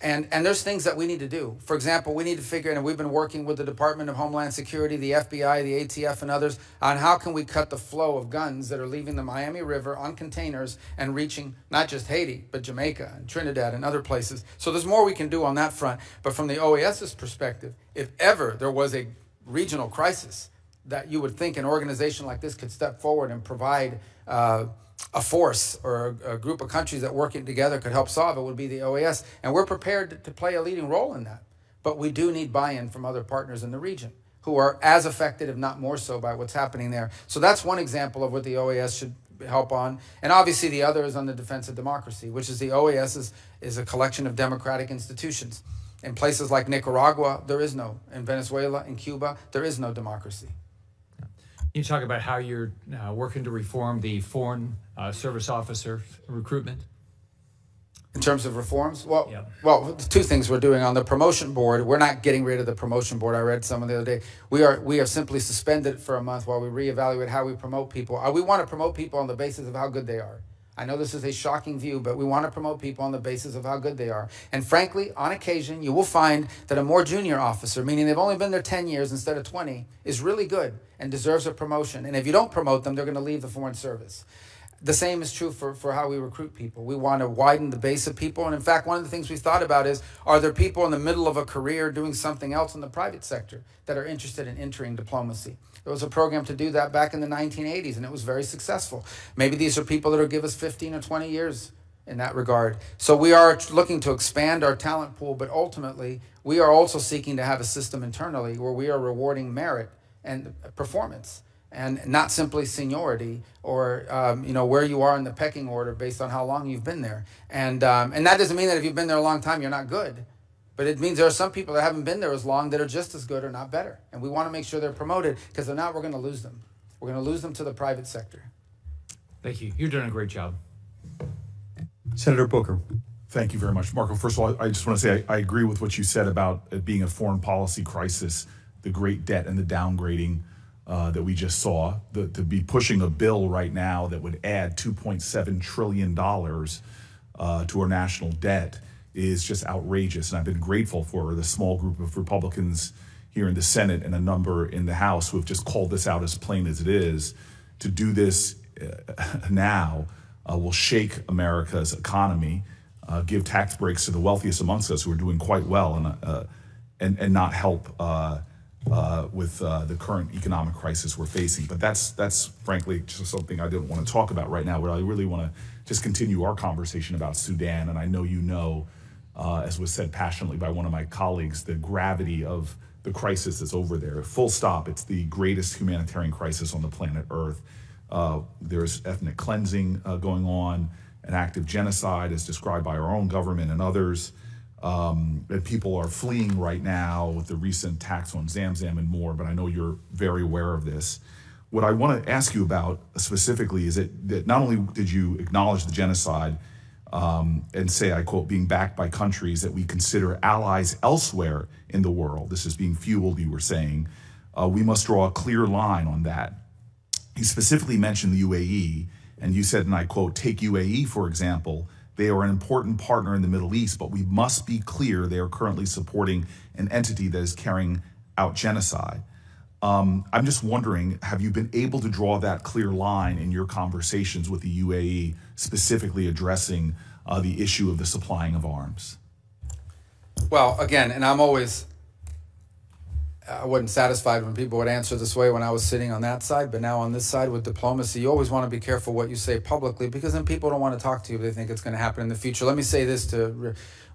And there's things that we need to do. For example, we need to figure, and we've been working with the Department of Homeland Security, the FBI, the ATF, and others on how can we cut the flow of guns that are leaving the Miami River on containers and reaching not just Haiti, but Jamaica and Trinidad and other places. So there's more we can do on that front. But from the OAS's perspective, if ever there was a regional crisis that you would think an organization like this could step forward and provide a force or a group of countries that working together could help solve it, would be the OAS. And we're prepared to play a leading role in that. But we do need buy-in from other partners in the region who are as affected, if not more so, by what's happening there. So that's one example of what the OAS should help on. And obviously the other is on the defense of democracy, which is the OAS is a collection of democratic institutions. In places like Nicaragua, there is no. In Venezuela, in Cuba, there is no democracy. Can you talk about how you're working to reform the foreign service officer recruitment? In terms of reforms? Well, two things we're doing on the promotion board. We're not getting rid of the promotion board. I read someone the other day. We have simply suspended it for a month while we reevaluate how we promote people. We want to promote people on the basis of how good they are. I know this is a shocking view, but we want to promote people on the basis of how good they are. And frankly, on occasion, you will find that a more junior officer, meaning they've only been there 10 years instead of 20, is really good and deserves a promotion. And if you don't promote them, they're going to leave the Foreign Service. The same is true for how we recruit people. We want to widen the base of people. And in fact, one of the things we thought about is, are there people in the middle of a career doing something else in the private sector that are interested in entering diplomacy? There was a program to do that back in the 1980s, and it was very successful. Maybe these are people that will give us 15 or 20 years in that regard. So we are looking to expand our talent pool, but ultimately, we are also seeking to have a system internally where we are rewarding merit and performance, and not simply seniority or where you are in the pecking order based on how long you've been there. And that doesn't mean that if you've been there a long time, you're not good. But it means there are some people that haven't been there as long that are just as good or not better. And we want to make sure they're promoted, because if not, we're going to lose them. We're going to lose them to the private sector. Thank you. You're doing a great job. Senator Booker. Thank you very much, Marco. First of all, I just want to say I agree with what you said about it being a foreign policy crisis, the great debt and the downgrading that we just saw. To be pushing a bill right now that would add $2.7 trillion to our national debt is just outrageous. And I've been grateful for the small group of Republicans here in the Senate and a number in the House who have just called this out as plain as it is. To do this now will shake America's economy, give tax breaks to the wealthiest amongst us who are doing quite well, and not help with the current economic crisis we're facing. But that's frankly just something I didn't want to talk about right now, but I really want to just continue our conversation about Sudan. And I know you know, as was said passionately by one of my colleagues, the gravity of the crisis that's over there. Full stop, it's the greatest humanitarian crisis on the planet Earth. There's ethnic cleansing going on, an active genocide as described by our own government and others. That people are fleeing right now with the recent attacks on Zamzam and more, but I know you're very aware of this. What I want to ask you about specifically is that not only did you acknowledge the genocide and say, I quote, being backed by countries that we consider allies elsewhere in the world, this is being fueled, you were saying, we must draw a clear line on that. You specifically mentioned the UAE, and you said, and I quote, take UAE, for example, they are an important partner in the Middle East, but we must be clear they are currently supporting an entity that is carrying out genocide. I'm just wondering, have you been able to draw that clear line in your conversations with the UAE, specifically addressing the issue of the supplying of arms? Well, again, and I wasn't satisfied when people would answer this way when I was sitting on that side, but now on this side with diplomacy, you always want to be careful what you say publicly, because then people don't want to talk to you if they think it's going to happen in the future. Let me say this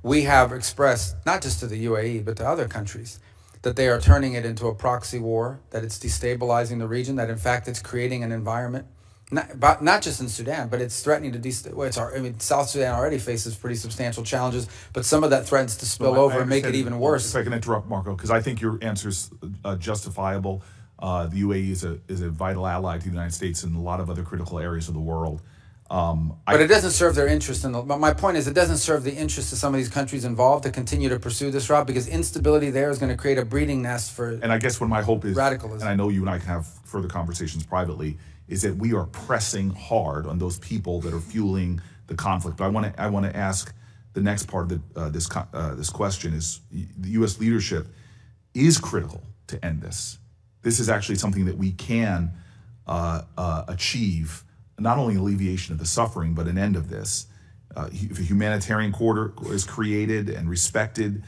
we have expressed, not just to the UAE, but to other countries, that they are turning it into a proxy war, that it's destabilizing the region, that in fact it's creating an environment, not just in Sudan, but it's threatening to South Sudan already faces pretty substantial challenges, but some of that threatens to spill over and make it even worse. If I can interrupt, Marco, because I think your answer's justifiable. The UAE is a vital ally to the United States in a lot of other critical areas of the world. But it doesn't serve their interest. But my point is, it doesn't serve the interest of some of these countries involved to continue to pursue this route, because instability there is going to create a breeding nest for. And I guess what my hope is, radicalism. And I know you and I can have further conversations privately, is that we are pressing hard on those people that are fueling the conflict. But I want to ask the next part of this question is the U.S. leadership is critical to end this. This is actually something that we can achieve, not only alleviation of the suffering, but an end of this. If a humanitarian corridor is created and respected,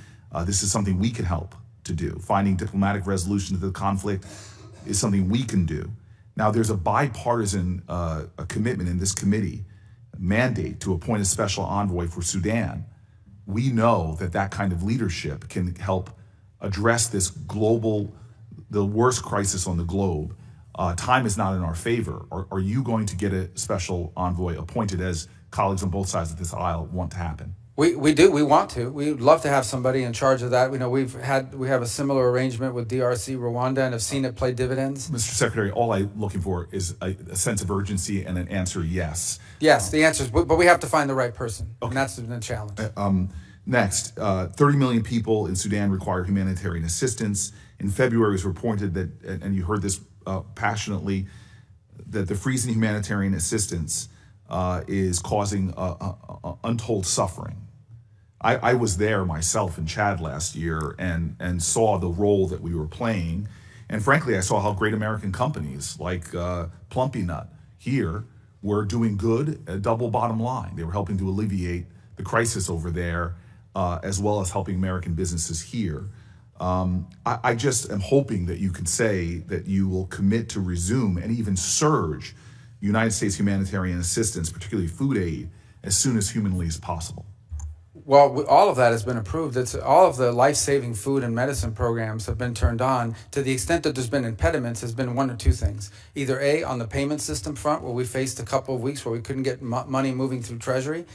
this is something we can help to do. Finding diplomatic resolution to the conflict is something we can do. Now, there's a bipartisan a commitment in this committee, mandate to appoint a special envoy for Sudan. We know that that kind of leadership can help address this global, the worst crisis on the globe. Time is not in our favor. Are you going to get a special envoy appointed, as colleagues on both sides of this aisle want to happen? We do. We want to. We'd love to have somebody in charge of that. We know we have a similar arrangement with DRC, Rwanda, and have seen it play dividends. Mr. Secretary, all I'm looking for is a sense of urgency and an answer yes. Yes, the answer is, but we have to find the right person, and that's the challenge. Next, 30 million people in Sudan require humanitarian assistance. In February, it was reported that, and you heard this passionately, that the freeze in humanitarian assistance is causing untold suffering. I was there myself in Chad last year and saw the role that we were playing. And frankly, I saw how great American companies like Plumpy Nut here were doing good, a double bottom line. They were helping to alleviate the crisis over there, as well as helping American businesses here. I just am hoping that you can say that you will commit to resume and even surge United States humanitarian assistance, particularly food aid, as soon as humanly as possible. Well, all of that has been approved. All of the life-saving food and medicine programs have been turned on. To the extent that there's been impediments, has been one or two things. Either A, on the payment system front, where we faced a couple of weeks where we couldn't get money moving through Treasury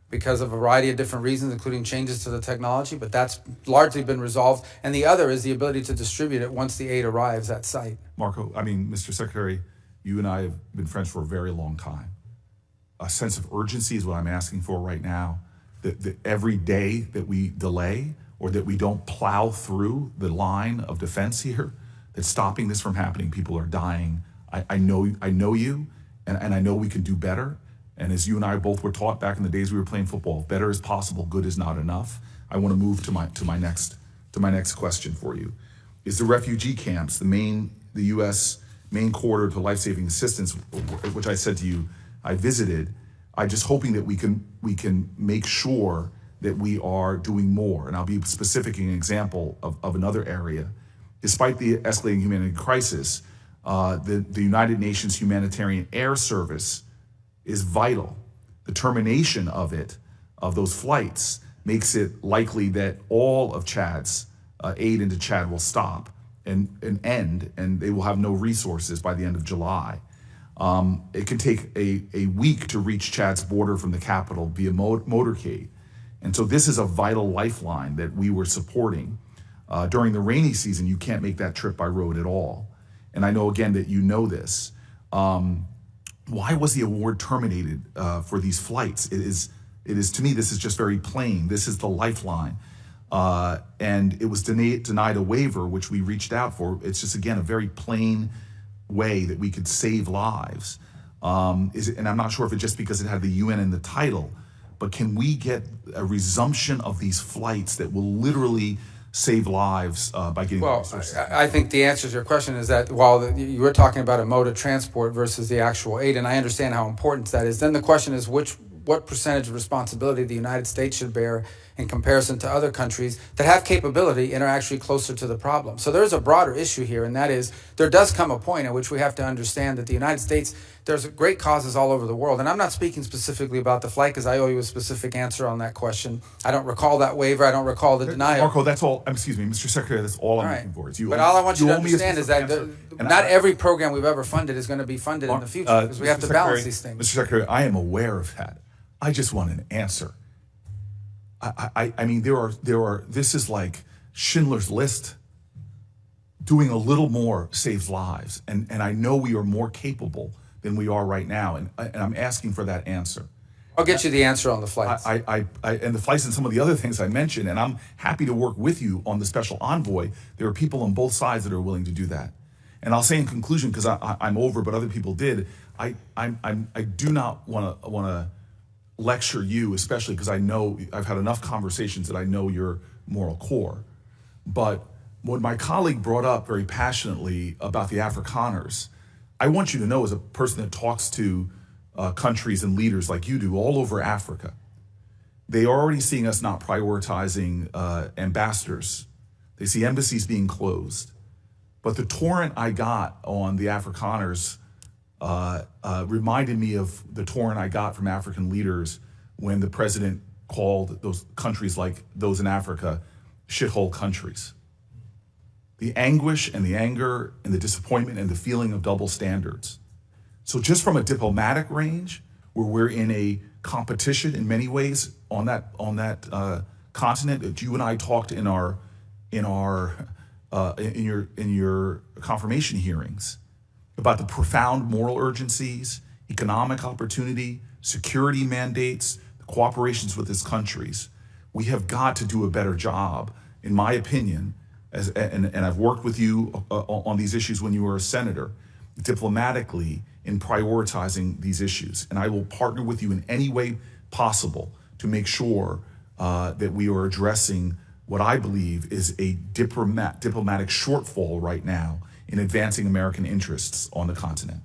because of a variety of different reasons, including changes to the technology, but that's largely been resolved. And the other is the ability to distribute it once the aid arrives at site. Marco, Mr. Secretary, you and I have been friends for a very long time. A sense of urgency is what I'm asking for right now. That every day that we delay or that we don't plow through the line of defense here, that's stopping this from happening. People are dying. I know you, and I know we can do better. And as you and I both were taught back in the days we were playing football, better is possible, good is not enough. I want to move to my next question for you. Is the refugee camps, the U.S. main corridor to life-saving assistance, which I said to you, I visited. I'm just hoping that we can make sure that we are doing more. And I'll be specific in an example of another area. Despite the escalating humanitarian crisis, the United Nations Humanitarian Air Service is vital. The termination of those flights, makes it likely that all of Chad's aid into Chad will stop and end, and they will have no resources by the end of July. It can take a week to reach Chad's border from the capital via motorcade. And so this is a vital lifeline that we were supporting. During the rainy season, you can't make that trip by road at all. And I know, again, that you know this. Why was the award terminated for these flights? It is, to me, this is just very plain. This is the lifeline. And it was denied a waiver, which we reached out for. It's just, again, a very plain way that we could save lives. And I'm not sure if it's just because it had the UN in the title, but can we get a resumption of these flights that will literally save lives by getting resources? I think the answer to your question is that while you were talking about a mode of transport versus the actual aid, and I understand how important that is, then the question is what percentage of responsibility the United States should bear in comparison to other countries that have capability and are actually closer to the problem. So there's a broader issue here, and that is there does come a point at which we have to understand that the United States, there's great causes all over the world. And I'm not speaking specifically about the flight because I owe you a specific answer on that question. I don't recall that waiver. I don't recall the denial. Marco, that's all. Excuse me, Mr. Secretary, that's all I'm looking for. But all I want you to understand is that not every program we've ever funded is going to be funded in the future because we have to balance these things. Mr. Secretary, I am aware of that. I just want an answer. I mean, this is like Schindler's List. Doing a little more saves lives. And I know we are more capable than we are right now. And I'm asking for that answer. I'll get you the answer on the flights. And the flights and some of the other things I mentioned, and I'm happy to work with you on the special envoy. There are people on both sides that are willing to do that. And I'll say in conclusion, because I'm over, but other people did, I do not want to lecture you, especially because I know I've had enough conversations that I know your moral core. But what my colleague brought up very passionately about the Afrikaners, I want you to know, as a person that talks to countries and leaders like you do all over Africa, they are already seeing us not prioritizing ambassadors. They see embassies being closed. But the torrent I got on the Afrikaners reminded me of the torrent I got from African leaders when the president called those countries like those in Africa shithole countries. The anguish and the anger and the disappointment and the feeling of double standards. So just from a diplomatic range, where we're in a competition in many ways on that continent, that you and I talked in your confirmation hearings about the profound moral urgencies, economic opportunity, security mandates, the cooperations with these countries. We have got to do a better job, in my opinion, and I've worked with you on these issues when you were a senator, diplomatically in prioritizing these issues. And I will partner with you in any way possible to make sure that we are addressing what I believe is a diplomatic shortfall right now in advancing American interests on the continent.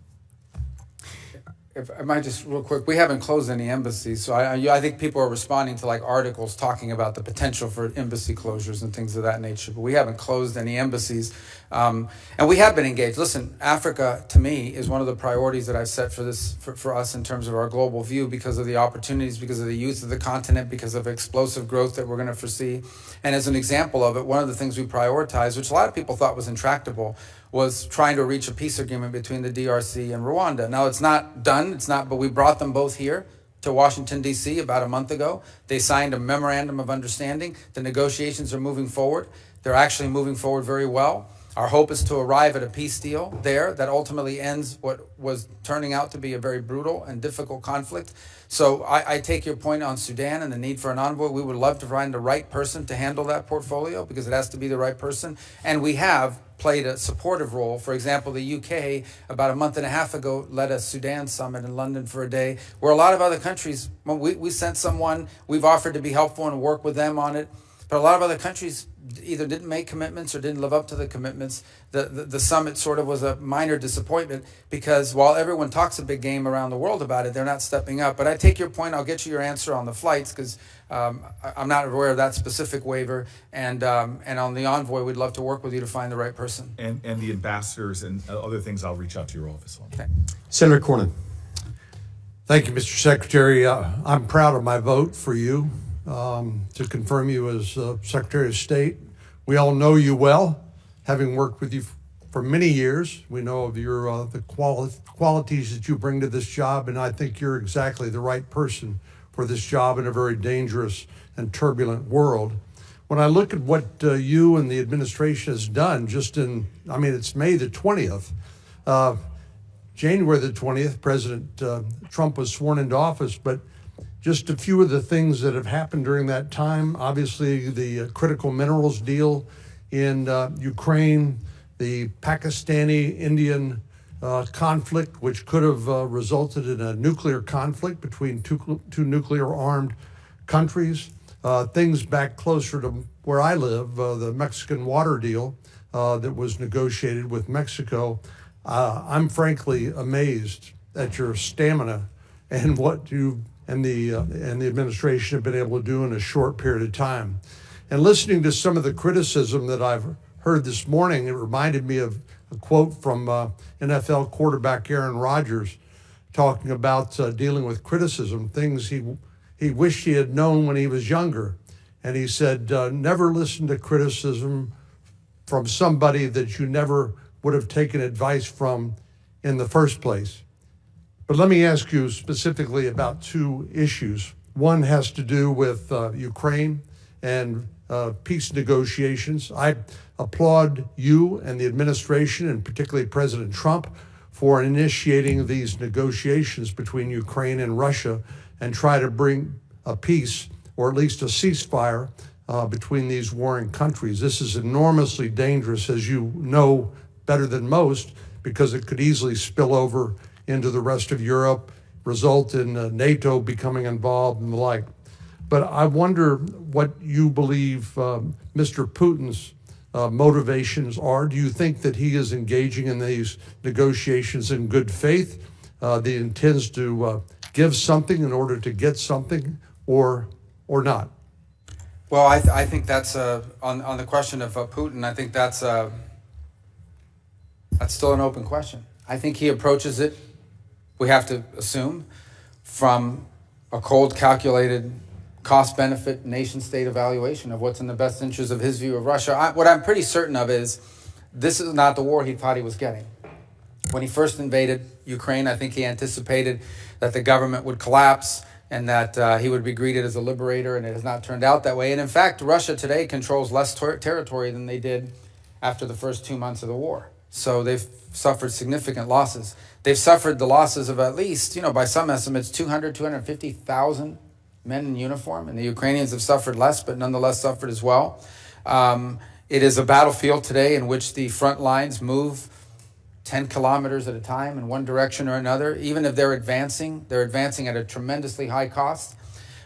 If I might just real quick, we haven't closed any embassies, so I think people are responding to like articles talking about the potential for embassy closures and things of that nature, but we haven't closed any embassies, and we have been engaged. Listen, Africa to me is one of the priorities that I've set for us in terms of our global view, because of the opportunities, because of the youth of the continent, because of explosive growth that we're going to foresee. And as an example of it, one of the things we prioritized, which a lot of people thought was intractable, was trying to reach a peace agreement between the DRC and Rwanda. Now, it's not done, but we brought them both here to Washington, D.C. about a month ago. They signed a memorandum of understanding. The negotiations are moving forward. They're actually moving forward very well. Our hope is to arrive at a peace deal there that ultimately ends what was turning out to be a very brutal and difficult conflict. So I take your point on Sudan and the need for an envoy. We would love to find the right person to handle that portfolio, because it has to be the right person. And we have played a supportive role. For example, the UK about a month and a half ago led a Sudan summit in London for a day, where a lot of other countries, when we sent someone, we've offered to be helpful and work with them on it. But a lot of other countries either didn't make commitments or didn't live up to the commitments. The summit sort of was a minor disappointment, because while everyone talks a big game around the world about it, they're not stepping up. But I take your point. I'll get you your answer on the flights, because I'm not aware of that specific waiver. And on the envoy, we'd love to work with you to find the right person. And the ambassadors and other things, I'll reach out to your office on. Okay. Senator Cornyn. Thank you, Mr. Secretary. I'm proud of my vote for you to confirm you as Secretary of State. We all know you well, having worked with you for many years. We know of your the qualities that you bring to this job, and I think you're exactly the right person for this job in a very dangerous and turbulent world. When I look at what you and the administration has done, it's May the 20th, January the 20th, President Trump was sworn into office, but just a few of the things that have happened during that time. Obviously, the critical minerals deal in Ukraine, the Pakistani-Indian conflict, which could have resulted in a nuclear conflict between two nuclear-armed countries. Things back closer to where I live, the Mexican water deal that was negotiated with Mexico. I'm frankly amazed at your stamina and what you and the administration have been able to do in a short period of time. And listening to some of the criticism that I've heard this morning, it reminded me of a quote from NFL quarterback Aaron Rodgers talking about dealing with criticism, things he wished he had known when he was younger. And he said, never listen to criticism from somebody that you never would have taken advice from in the first place. But let me ask you specifically about two issues. One has to do with Ukraine and peace negotiations. I applaud you and the administration, and particularly President Trump, for initiating these negotiations between Ukraine and Russia and try to bring a peace, or at least a ceasefire, between these warring countries. This is enormously dangerous, as you know better than most, because it could easily spill over into the rest of Europe, result in NATO becoming involved and the like. But I wonder what you believe Mr. Putin's motivations are. Do you think that he is engaging in these negotiations in good faith, that he intends to give something in order to get something, or not? Well, I think that's on the question of Putin. I think that's still an open question. I think he approaches it, we have to assume, from a cold, calculated cost-benefit, nation-state evaluation of what's in the best interest of his view of Russia. What I'm pretty certain of is this is not the war he thought he was getting. When he first invaded Ukraine, I think he anticipated that the government would collapse and that he would be greeted as a liberator, and it has not turned out that way. And in fact, Russia today controls less territory than they did after the first 2 months of the war. So they've suffered significant losses. They've suffered the losses of at least, by some estimates, 250,000 men in uniform, and the Ukrainians have suffered less, but nonetheless suffered as well. It is a battlefield today in which the front lines move 10 kilometers at a time in one direction or another. Even if they're advancing at a tremendously high cost.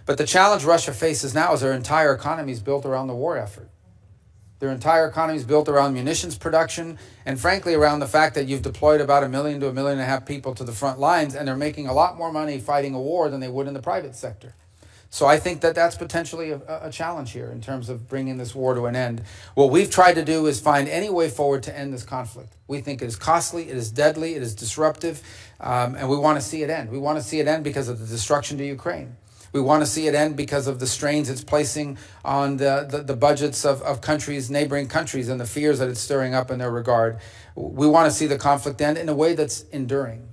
But the challenge Russia faces now is their entire economy is built around the war effort. Their entire economy is built around munitions production and frankly around the fact that you've deployed about 1 million to 1.5 million people to the front lines, and they're making a lot more money fighting a war than they would in the private sector. So I think that that's potentially a challenge here in terms of bringing this war to an end. What we've tried to do is find any way forward to end this conflict. We think it is costly, it is deadly, it is disruptive, and we want to see it end. We want to see it end because of the destruction to Ukraine. We want to see it end because of the strains it's placing on the budgets of countries, neighboring countries, and the fears that it's stirring up in their regard. We want to see the conflict end in a way that's enduring.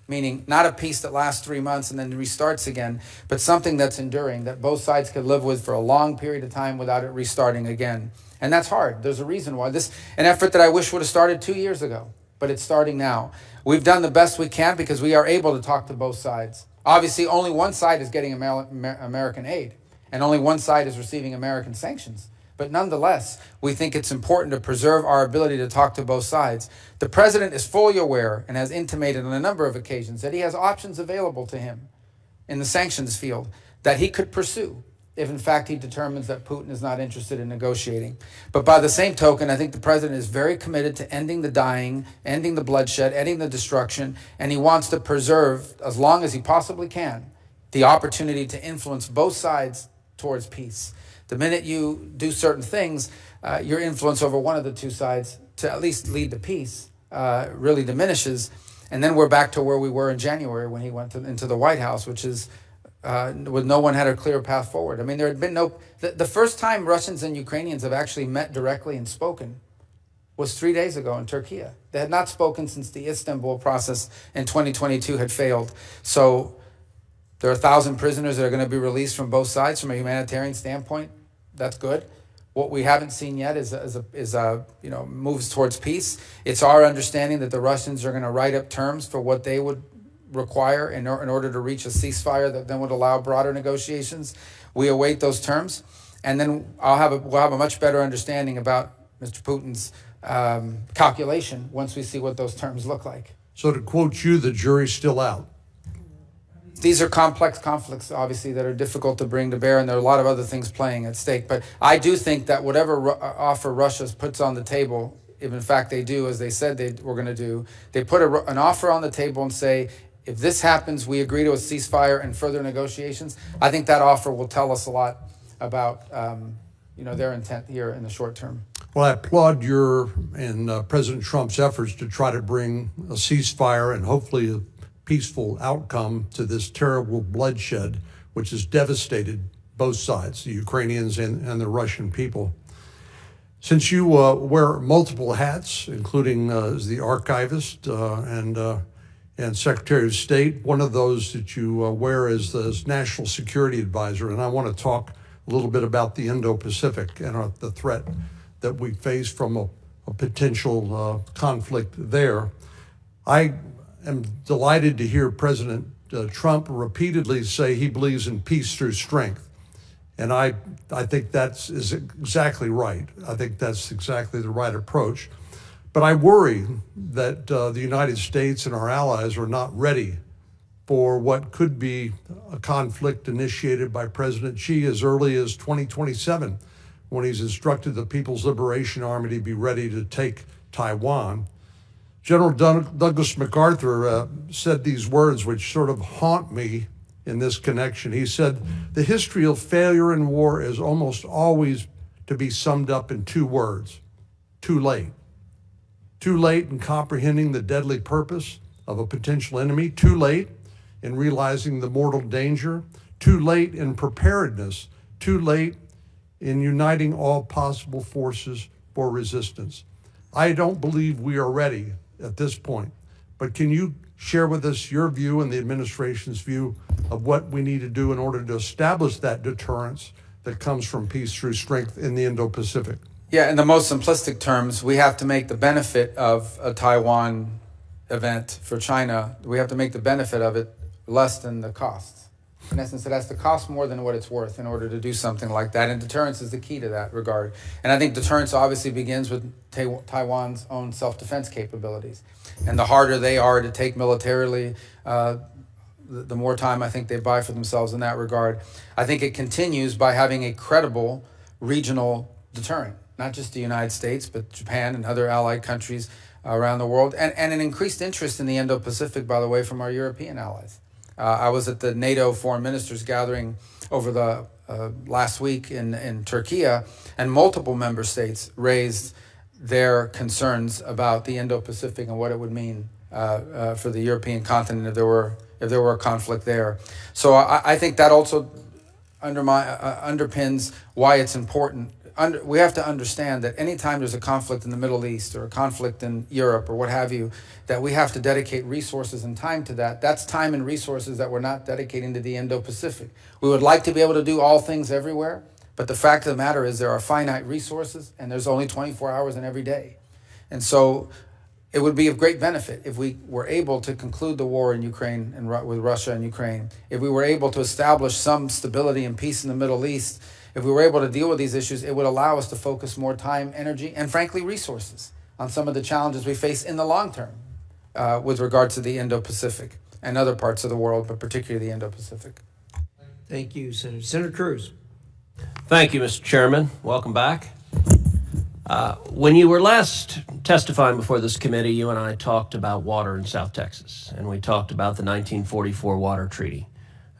Meaning not a peace that lasts 3 months and then restarts again, but something that's enduring, that both sides could live with for a long period of time without it restarting again. And that's hard. There's a reason why. This an effort that I wish would have started 2 years ago, but it's starting now. We've done the best we can because we are able to talk to both sides. Obviously, only one side is getting American aid, and only one side is receiving American sanctions. But nonetheless, we think it's important to preserve our ability to talk to both sides. The president is fully aware and has intimated on a number of occasions that he has options available to him in the sanctions field that he could pursue if in fact he determines that Putin is not interested in negotiating. But by the same token, I think the president is very committed to ending the dying, ending the bloodshed, ending the destruction, and he wants to preserve, as long as he possibly can, the opportunity to influence both sides towards peace. The minute you do certain things, your influence over one of the two sides to at least lead to peace really diminishes. And then we're back to where we were in January when he went into the White House, which is with no one had a clear path forward. I mean, there had been no... The first time Russians and Ukrainians have actually met directly and spoken was 3 days ago in Turkey. They had not spoken since the Istanbul process in 2022 had failed. So there are 1,000 prisoners that are going to be released from both sides from a humanitarian standpoint. That's good. What we haven't seen yet is moves towards peace. It's our understanding that the Russians are going to write up terms for what they would require in order to reach a ceasefire that then would allow broader negotiations. We await those terms, and then we'll have a much better understanding about Mr. Putin's calculation once we see what those terms look like. So to quote you, the jury's still out. These are complex conflicts, obviously, that are difficult to bring to bear, and there are a lot of other things playing at stake. But I do think that whatever offer Russia puts on the table, if in fact they do, as they said they were going to do, they put an offer on the table and say, if this happens, we agree to a ceasefire and further negotiations. I think that offer will tell us a lot about their intent here in the short term. Well, I applaud your and President Trump's efforts to try to bring a ceasefire and hopefully a peaceful outcome to this terrible bloodshed, which has devastated both sides, the Ukrainians and the Russian people. Since you wear multiple hats, including as the archivist and Secretary of State, one of those that you wear is the National Security Advisor, and I want to talk a little bit about the Indo-Pacific and the threat that we face from a potential conflict there. I am delighted to hear President Trump repeatedly say he believes in peace through strength. And I think is exactly right. I think that's exactly the right approach. But I worry that the United States and our allies are not ready for what could be a conflict initiated by President Xi as early as 2027, when he's instructed the People's Liberation Army to be ready to take Taiwan. General Douglas MacArthur said these words, which sort of haunt me in this connection. He said, "The history of failure in war is almost always to be summed up in two words: too late. Too late in comprehending the deadly purpose of a potential enemy, too late in realizing the mortal danger, too late in preparedness, too late in uniting all possible forces for resistance." I don't believe we are ready at this point, but can you share with us your view and the administration's view of what we need to do in order to establish that deterrence that comes from peace through strength in the Indo-Pacific? Yeah, in the most simplistic terms, we have to make the benefit of a Taiwan event for China, we have to make the benefit of it less than the costs. In essence, it has to cost more than what it's worth in order to do something like that, and deterrence is the key to that regard. And I think deterrence obviously begins with Taiwan's own self-defense capabilities. And the harder they are to take militarily, the more time I think they buy for themselves in that regard. I think it continues by having a credible regional deterrent, not just the United States, but Japan and other allied countries around the world, and an increased interest in the Indo-Pacific, by the way, from our European allies. I was at the NATO foreign ministers gathering over the last week in Turkey, and multiple member states raised their concerns about the Indo-Pacific and what it would mean for the European continent if there were a conflict there. So I think that also underpins why it's important. We have to understand that anytime there's a conflict in the Middle East or a conflict in Europe or what have you, that we have to dedicate resources and time to that. That's time and resources that we're not dedicating to the Indo-Pacific. We would like to be able to do all things everywhere, but the fact of the matter is there are finite resources and there's only 24 hours in every day. And so it would be of great benefit if we were able to conclude the war in Ukraine and with Russia and Ukraine, if we were able to establish some stability and peace in the Middle East. If we were able to deal with these issues, it would allow us to focus more time, energy, and frankly, resources on some of the challenges we face in the long term with regard to the Indo-Pacific and other parts of the world, but particularly the Indo-Pacific. Thank you, Senator. Senator Cruz. Thank you, Mr. Chairman. Welcome back. When you were last testifying before this committee, you and I talked about water in South Texas, and we talked about the 1944 Water Treaty.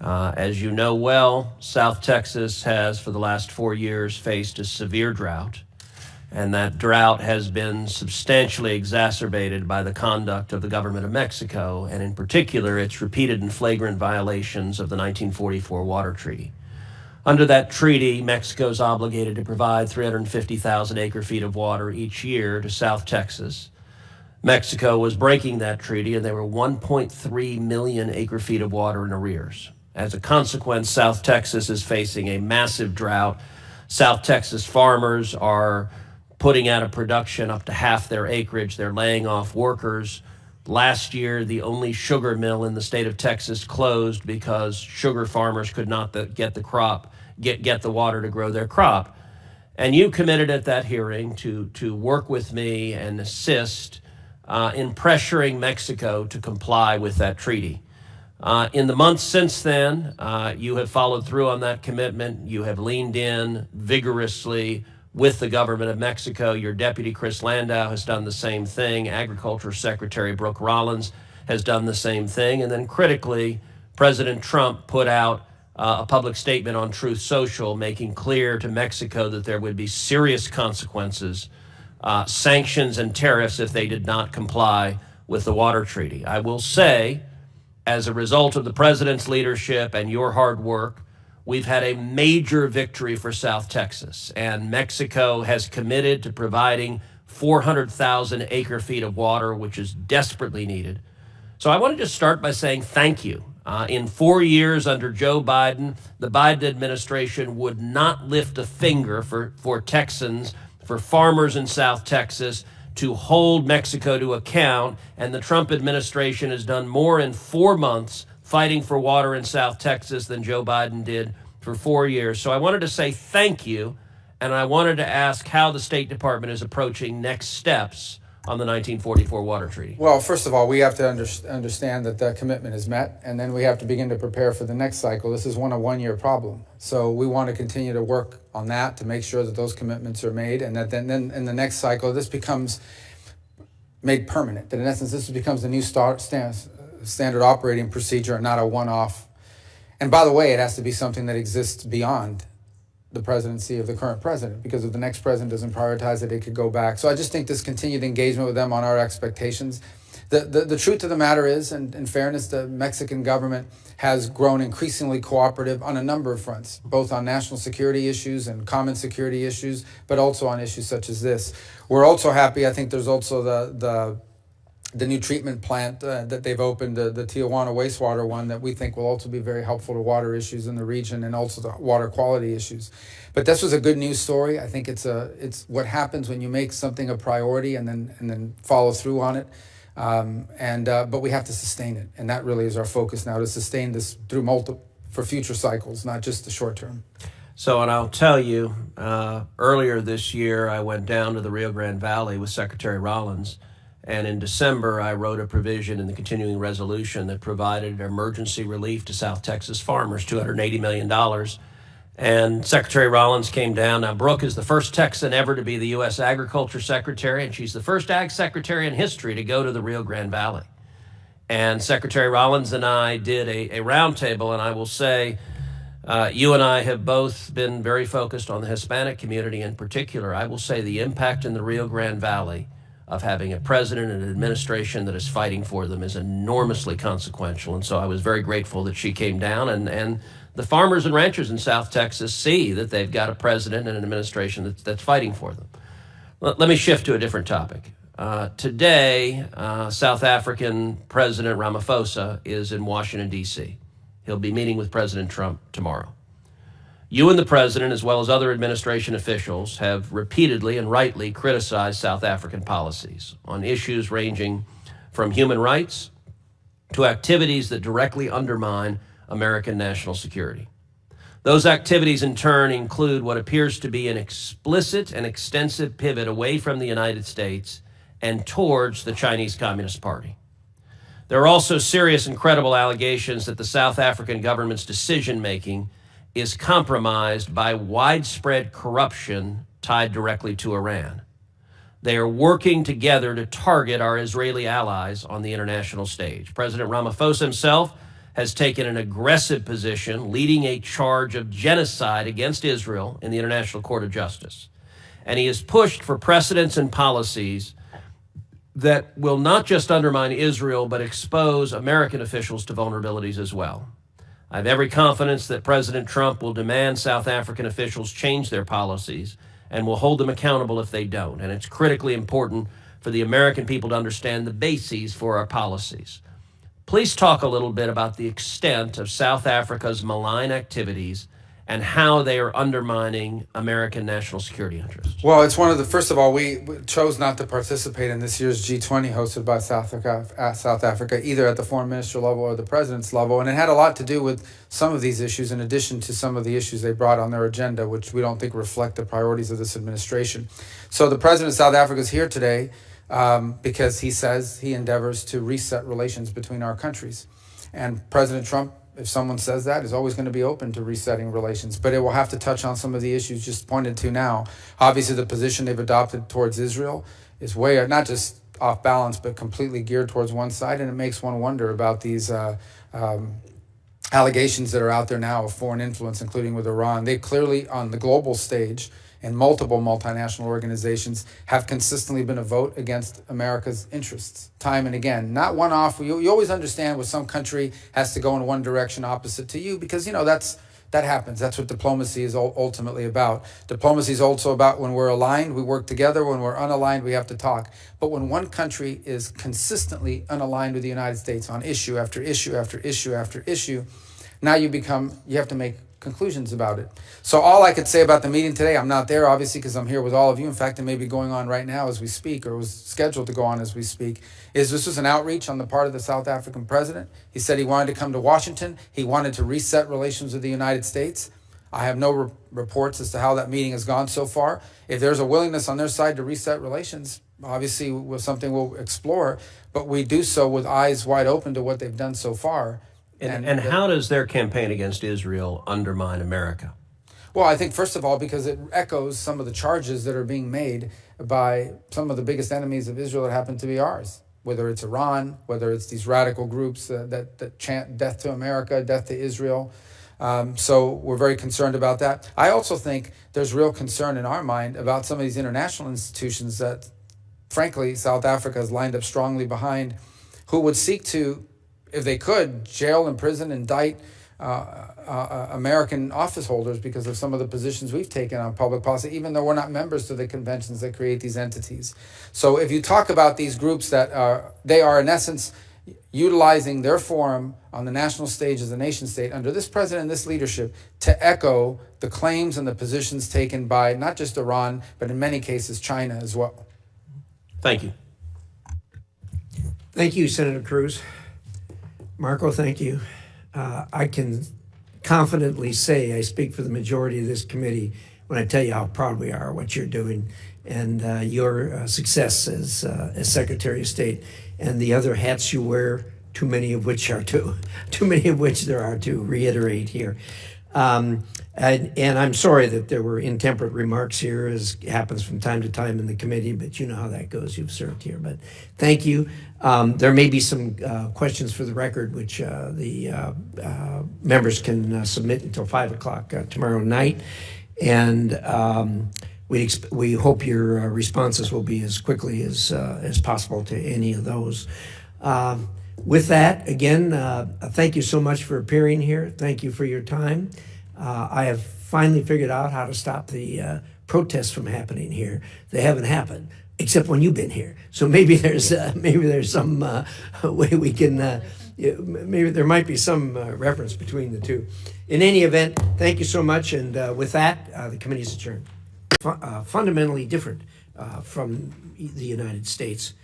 As you know well, South Texas has, for the last 4 years, faced a severe drought, and that drought has been substantially exacerbated by the conduct of the government of Mexico, and in particular, its repeated and flagrant violations of the 1944 Water Treaty. Under that treaty, Mexico is obligated to provide 350,000 acre-feet of water each year to South Texas. Mexico was breaking that treaty, and there were 1.3 million acre-feet of water in arrears. As a consequence, South Texas is facing a massive drought. South Texas farmers are putting out of production up to half their acreage. They're laying off workers. Last year, the only sugar mill in the state of Texas closed because sugar farmers could not get the water to grow their crop. And you committed at that hearing to work with me and assist in pressuring Mexico to comply with that treaty. In the months since then, you have followed through on that commitment. You have leaned in vigorously with the government of Mexico. Your deputy, Chris Landau, has done the same thing. Agriculture Secretary Brooke Rollins has done the same thing. And then critically, President Trump put out a public statement on Truth Social, making clear to Mexico that there would be serious consequences, sanctions and tariffs if they did not comply with the water treaty. I will say, as a result of the president's leadership and your hard work, we've had a major victory for South Texas, and Mexico has committed to providing 400,000 acre-feet of water, which is desperately needed. So I want to just start by saying thank you. In 4 years under Joe Biden, the Biden administration would not lift a finger for Texans, for farmers in South Texas, to hold Mexico to account, and the Trump administration has done more in 4 months fighting for water in South Texas than Joe Biden did for 4 years. So I wanted to say thank you, and I wanted to ask how the State Department is approaching next steps on the 1944 Water Treaty? Well, first of all, we have to understand that that commitment is met, and then we have to begin to prepare for the next cycle. This is a one-year problem. So we want to continue to work on that to make sure that those commitments are made, and that then in the next cycle, this becomes made permanent. That in essence, this becomes the new standard operating procedure and not a one-off. And by the way, it has to be something that exists beyond the presidency of the current president, because if the next president doesn't prioritize it, it could go back. So I just think this continued engagement with them on our expectations. The truth of the matter is, and in fairness, the Mexican government has grown increasingly cooperative on a number of fronts, both on national security issues and common security issues, but also on issues such as this. We're also happy, I think there's also the new treatment plant that they've opened, the Tijuana wastewater one, that we think will also be very helpful to water issues in the region and also the water quality issues. But this was a good news story. I think it's what happens when you make something a priority and then follow through on it. But we have to sustain it, and that really is our focus now, to sustain this through for future cycles, not just the short term. So, and I'll tell you, earlier this year, I went down to the Rio Grande Valley with Secretary Rollins. And in December, I wrote a provision in the continuing resolution that provided emergency relief to South Texas farmers, $280 million. And Secretary Rollins came down. Now, Brooke is the first Texan ever to be the U.S. Agriculture Secretary, and she's the first Ag Secretary in history to go to the Rio Grande Valley. And Secretary Rollins and I did a roundtable, and I will say, you and I have both been very focused on the Hispanic community in particular. I will say the impact in the Rio Grande Valley of having a president and an administration that is fighting for them is enormously consequential. And so I was very grateful that she came down, and the farmers and ranchers in South Texas see that they've got a president and an administration that's fighting for them. Let me shift to a different topic. Today, South African President Ramaphosa is in Washington, D.C. He'll be meeting with President Trump tomorrow. You and the president, as well as other administration officials, have repeatedly and rightly criticized South African policies on issues ranging from human rights to activities that directly undermine American national security. Those activities, in turn, include what appears to be an explicit and extensive pivot away from the United States and towards the Chinese Communist Party. There are also serious and credible allegations that the South African government's decision-making is compromised by widespread corruption tied directly to Iran. They are working together to target our Israeli allies on the international stage. President Ramaphosa himself has taken an aggressive position, leading a charge of genocide against Israel in the International Court of Justice. And he has pushed for precedents and policies that will not just undermine Israel, but expose American officials to vulnerabilities as well. I have every confidence that President Trump will demand South African officials change their policies and will hold them accountable if they don't. And it's critically important for the American people to understand the bases for our policies. Please talk a little bit about the extent of South Africa's malign activities and how they are undermining American national security interests. Well, it's one of the, first of all, we chose not to participate in this year's G20 hosted by South Africa, either at the foreign minister level or the president's level. And it had a lot to do with some of these issues, in addition to some of the issues they brought on their agenda, which we don't think reflect the priorities of this administration. So the president of South Africa is here today because he says he endeavors to reset relations between our countries. And President Trump, if someone says that, is always going to be open to resetting relations. But it will have to touch on some of the issues just pointed to now. Obviously, the position they've adopted towards Israel is way, not just off balance, but completely geared towards one side. And it makes one wonder about these allegations that are out there now of foreign influence, including with Iran. They clearly, on the global stage, and multiple multinational organizations, have consistently been a vote against America's interests, time and again. Not one off. You always understand when some country has to go in one direction opposite to you, because, you know, that happens. That's what diplomacy is ultimately about. Diplomacy is also about when we're aligned, we work together. When we're unaligned, we have to talk. But when one country is consistently unaligned with the United States on issue after issue after issue after issue, now you have to make conclusions about it. So all I could say about the meeting today, I'm not there obviously because I'm here with all of you. In fact, it may be going on right now as we speak, or was scheduled to go on as we speak, is this was an outreach on the part of the South African president. He said he wanted to come to Washington. He wanted to reset relations with the United States. I have no reports as to how that meeting has gone so far. If there's a willingness on their side to reset relations, obviously was something we'll explore, but we do so with eyes wide open to what they've done so far. And how does their campaign against Israel undermine America? Well, I think first of all, because it echoes some of the charges that are being made by some of the biggest enemies of Israel that happen to be ours, whether it's Iran, whether it's these radical groups that chant death to America, death to Israel. So we're very concerned about that. I also think there's real concern in our mind about some of these international institutions that, frankly, South Africa has lined up strongly behind, who would seek to, if they could, jail, imprison, indict American office holders because of some of the positions we've taken on public policy, even though we're not members to the conventions that create these entities. So if you talk about these groups they are in essence utilizing their forum on the national stage as a nation state under this president and this leadership to echo the claims and the positions taken by not just Iran, but in many cases China as well. Thank you. Thank you, Senator Cruz. Marco, thank you. I can confidently say I speak for the majority of this committee when I tell you how proud we are of what you're doing and your success as Secretary of State and the other hats you wear, too many of which there are to reiterate here. And I'm sorry that there were intemperate remarks here, as happens from time to time in the committee, but you know how that goes. You've served here. But thank you. There may be some questions for the record, which the members can submit until 5 o'clock tomorrow night. And we hope your responses will be as quickly as possible to any of those. With that, again, thank you so much for appearing here. Thank you for your time. I have finally figured out how to stop the protests from happening here. They haven't happened, except when you've been here. So maybe there's some way we can, maybe there might be some reference between the two. In any event, thank you so much. And with that, the committee is adjourned. Fundamentally different from the United States.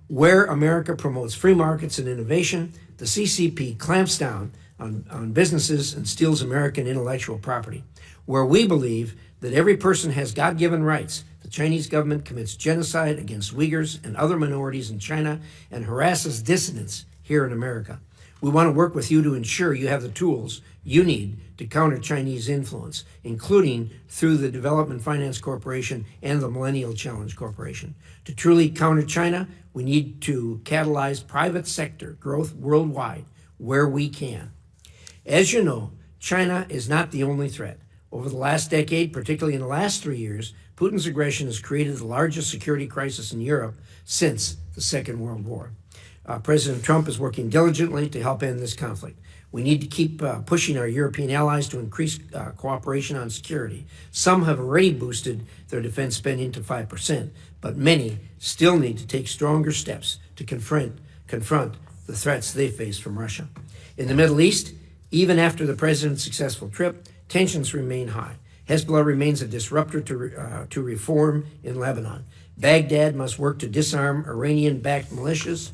Where America promotes free markets and innovation, the CCP clamps down on businesses and steals American intellectual property. Where we believe that every person has God-given rights, the Chinese government commits genocide against Uyghurs and other minorities in China and harasses dissidents here in America. We want to work with you to ensure you have the tools you need to counter Chinese influence, including through the Development Finance Corporation and the Millennial Challenge Corporation. To truly counter China, we need to catalyze private sector growth worldwide where we can. As you know, China is not the only threat. Over the last decade, particularly in the last 3 years, Putin's aggression has created the largest security crisis in Europe since the Second World War. President Trump is working diligently to help end this conflict. We need to keep pushing our European allies to increase cooperation on security. Some have already boosted their defense spending to 5%, but many still need to take stronger steps to confront the threats they face from Russia. In the Middle East, even after the president's successful trip, tensions remain high. Hezbollah remains a disruptor to reform in Lebanon. Baghdad must work to disarm Iranian-backed militias.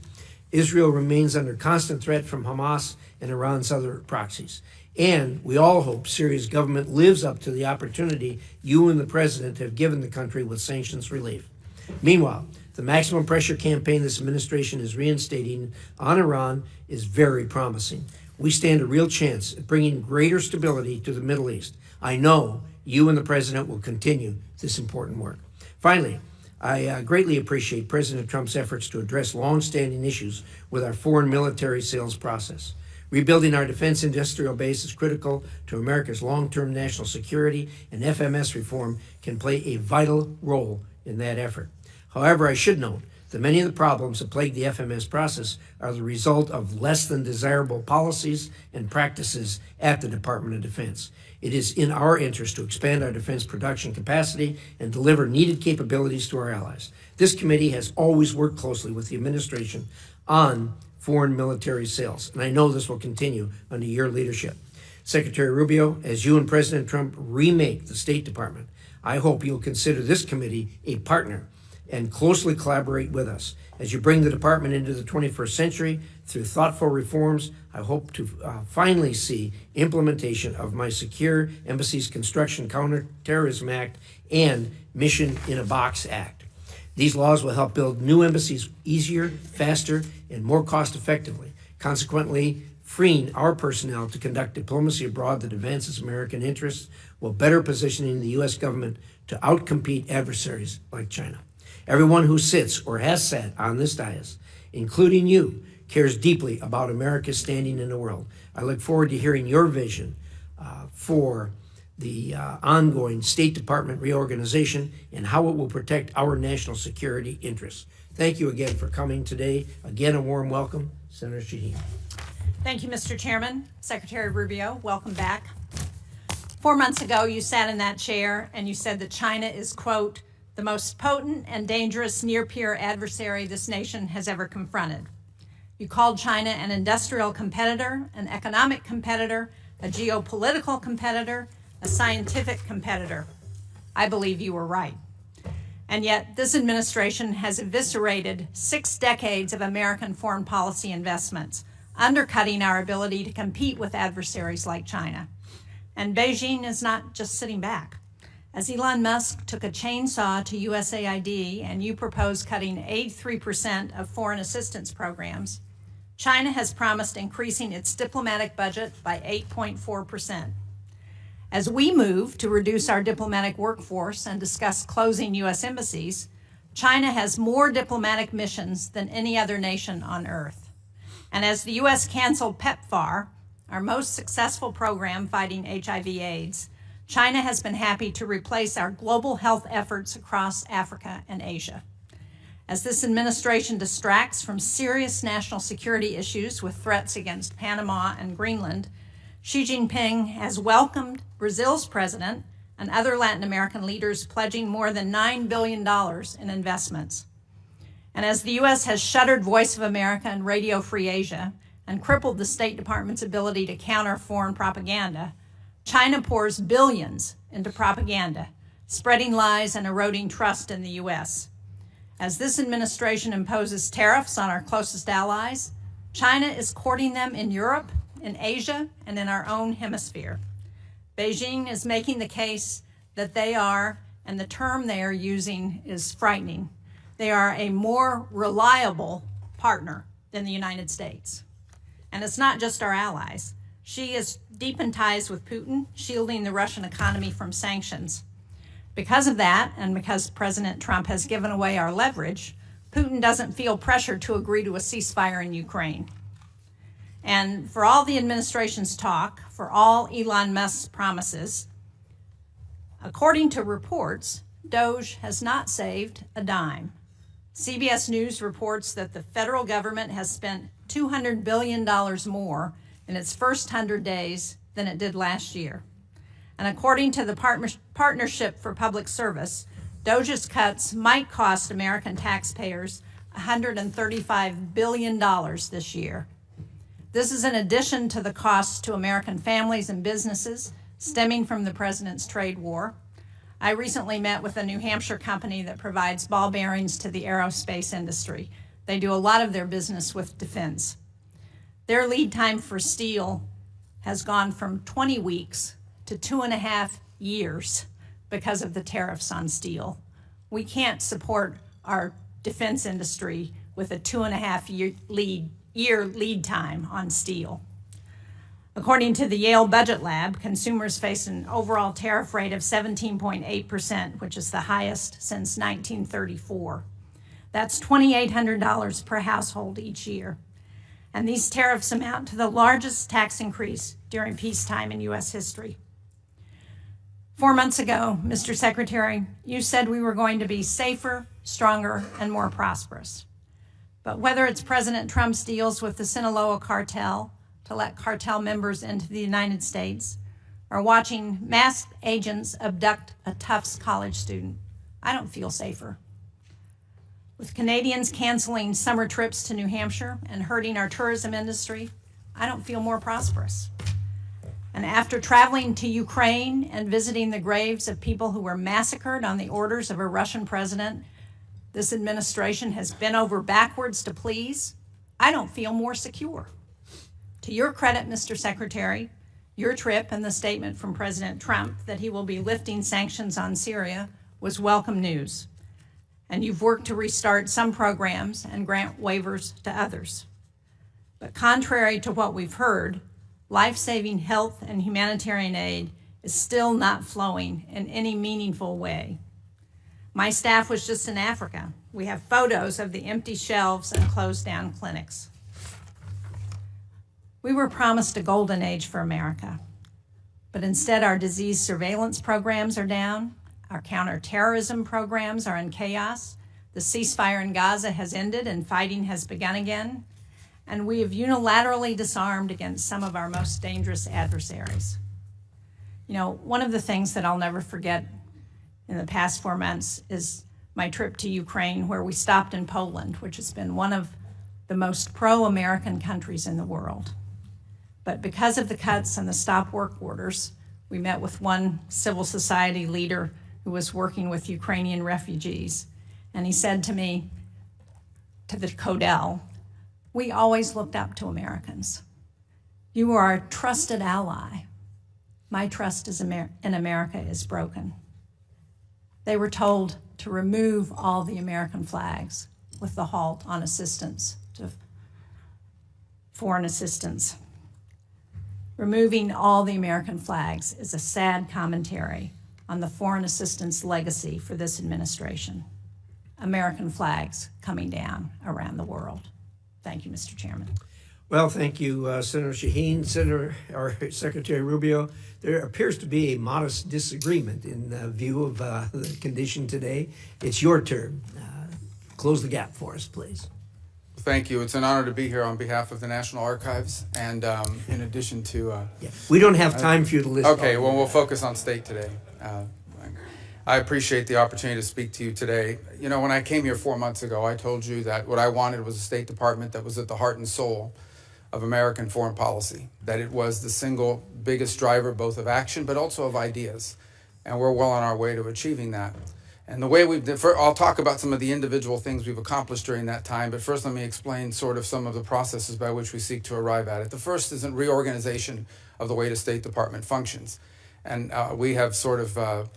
Israel remains under constant threat from Hamas and Iran's other proxies. And we all hope Syria's government lives up to the opportunity you and the president have given the country with sanctions relief. Meanwhile, the maximum pressure campaign this administration is reinstating on Iran is very promising. We stand a real chance at bringing greater stability to the Middle East. I know you and the president will continue this important work. Finally, I greatly appreciate President Trump's efforts to address long-standing issues with our foreign military sales process. Rebuilding our defense industrial base is critical to America's long-term national security, and FMS reform can play a vital role in that effort. However, I should note that many of the problems that plague the FMS process are the result of less than desirable policies and practices at the Department of Defense. It is in our interest to expand our defense production capacity and deliver needed capabilities to our allies. This committee has always worked closely with the administration on foreign military sales, and I know this will continue under your leadership. Secretary Rubio, as you and President Trump remake the State Department, I hope you'll consider this committee a partner and closely collaborate with us. As you bring the department into the 21st century through thoughtful reforms, I hope to finally see implementation of my Secure Embassies Construction Counterterrorism Act and Mission in a Box Act. These laws will help build new embassies easier, faster, and more cost effectively, consequently freeing our personnel to conduct diplomacy abroad that advances American interests while better positioning the U.S. government to outcompete adversaries like China. Everyone who sits or has sat on this dais, including you, cares deeply about America's standing in the world. I look forward to hearing your vision for the ongoing State Department reorganization and how it will protect our national security interests. Thank you again for coming today. Again, a warm welcome, Senator Shaheen. Thank you, Mr. Chairman. Secretary Rubio, welcome back. 4 months ago, you sat in that chair and you said that China is, quote, the most potent and dangerous near-peer adversary this nation has ever confronted. You called China an industrial competitor, an economic competitor, a geopolitical competitor, a scientific competitor. I believe you were right. And yet, this administration has eviscerated 6 decades of American foreign policy investments, undercutting our ability to compete with adversaries like China. And Beijing is not just sitting back. As Elon Musk took a chainsaw to USAID and you proposed cutting 83% of foreign assistance programs, China has promised increasing its diplomatic budget by 8.4%. As we move to reduce our diplomatic workforce and discuss closing U.S. embassies, China has more diplomatic missions than any other nation on earth. And as the U.S. canceled PEPFAR, our most successful program fighting HIV/AIDS, China has been happy to replace our global health efforts across Africa and Asia. As this administration distracts from serious national security issues with threats against Panama and Greenland, Xi Jinping has welcomed Brazil's president and other Latin American leaders pledging more than $9 billion in investments. And as the U.S. has shuttered Voice of America and Radio Free Asia and crippled the State Department's ability to counter foreign propaganda, China pours billions into propaganda, spreading lies and eroding trust in the U.S. As this administration imposes tariffs on our closest allies, China is courting them in Europe, in Asia, and in our own hemisphere. Beijing is making the case that they are, and the term they are using is frightening, they are a more reliable partner than the United States. And it's not just our allies. Xi is deep in ties with Putin, shielding the Russian economy from sanctions. Because of that, and because President Trump has given away our leverage, Putin doesn't feel pressure to agree to a ceasefire in Ukraine. And for all the administration's talk, for all Elon Musk's promises, according to reports, DOGE has not saved a dime. CBS News reports that the federal government has spent $200 billion more in its first 100 days than it did last year. And according to the Partnership for Public Service, DOGE's cuts might cost American taxpayers $135 billion this year. This is in addition to the costs to American families and businesses stemming from the president's trade war. I recently met with a New Hampshire company that provides ball bearings to the aerospace industry. They do a lot of their business with defense. Their lead time for steel has gone from 20 weeks to 2.5 years because of the tariffs on steel. We can't support our defense industry with a 2.5-year lead time on steel. According to the Yale Budget Lab, consumers face an overall tariff rate of 17.8%, which is the highest since 1934. That's $2,800 per household each year. And these tariffs amount to the largest tax increase during peacetime in U.S. history. 4 months ago, Mr. Secretary, you said we were going to be safer, stronger, and more prosperous. But whether it's President Trump's deals with the Sinaloa cartel to let cartel members into the United States, or watching masked agents abduct a Tufts college student, I don't feel safer. With Canadians canceling summer trips to New Hampshire and hurting our tourism industry, I don't feel more prosperous. And after traveling to Ukraine and visiting the graves of people who were massacred on the orders of a Russian president this administration has bent over backwards to please, I don't feel more secure. To your credit, Mr. Secretary, your trip and the statement from President Trump that he will be lifting sanctions on Syria was welcome news. and you've worked to restart some programs and grant waivers to others. But contrary to what we've heard, life-saving health and humanitarian aid is still not flowing in any meaningful way. My staff was just in Africa. We have photos of the empty shelves and closed down clinics. We were promised a golden age for America, but instead our disease surveillance programs are down, our counterterrorism programs are in chaos, the ceasefire in Gaza has ended and fighting has begun again, and we have unilaterally disarmed against some of our most dangerous adversaries. You know, one of the things that I'll never forget in the past 4 months is my trip to Ukraine, where we stopped in Poland, which has been one of the most pro-American countries in the world. But because of the cuts and the stop work orders, we met with one civil society leader who was working with Ukrainian refugees. And he said to me, to the Codel, "We always looked up to Americans. You are a trusted ally. My trust in America is broken." They were told to remove all the American flags with the halt on assistance to foreign assistance. Removing all the American flags is a sad commentary on the foreign assistance legacy for this administration. American flags coming down around the world. Thank you, Mr. Chairman. Well, thank you, Senator Shaheen, Secretary Rubio. There appears to be a modest disagreement in view of the condition today. It's your turn. Close the gap for us, please. Thank you. It's an honor to be here on behalf of the National Archives, and in addition to... We don't have time for you to list. Okay, well, we'll focus on state today. I appreciate the opportunity to speak to you today. You know, when I came here 4 months ago, I told you that what I wanted was a State Department that was at the heart and soul of American foreign policy, that it was the single biggest driver both of action but also of ideas, and we're well on our way to achieving that. And the way I'll talk about some of the individual things we've accomplished during that time, but first let me explain sort of some of the processes by which we seek to arrive at it. The first is a reorganization of the way the State Department functions, and we have sort of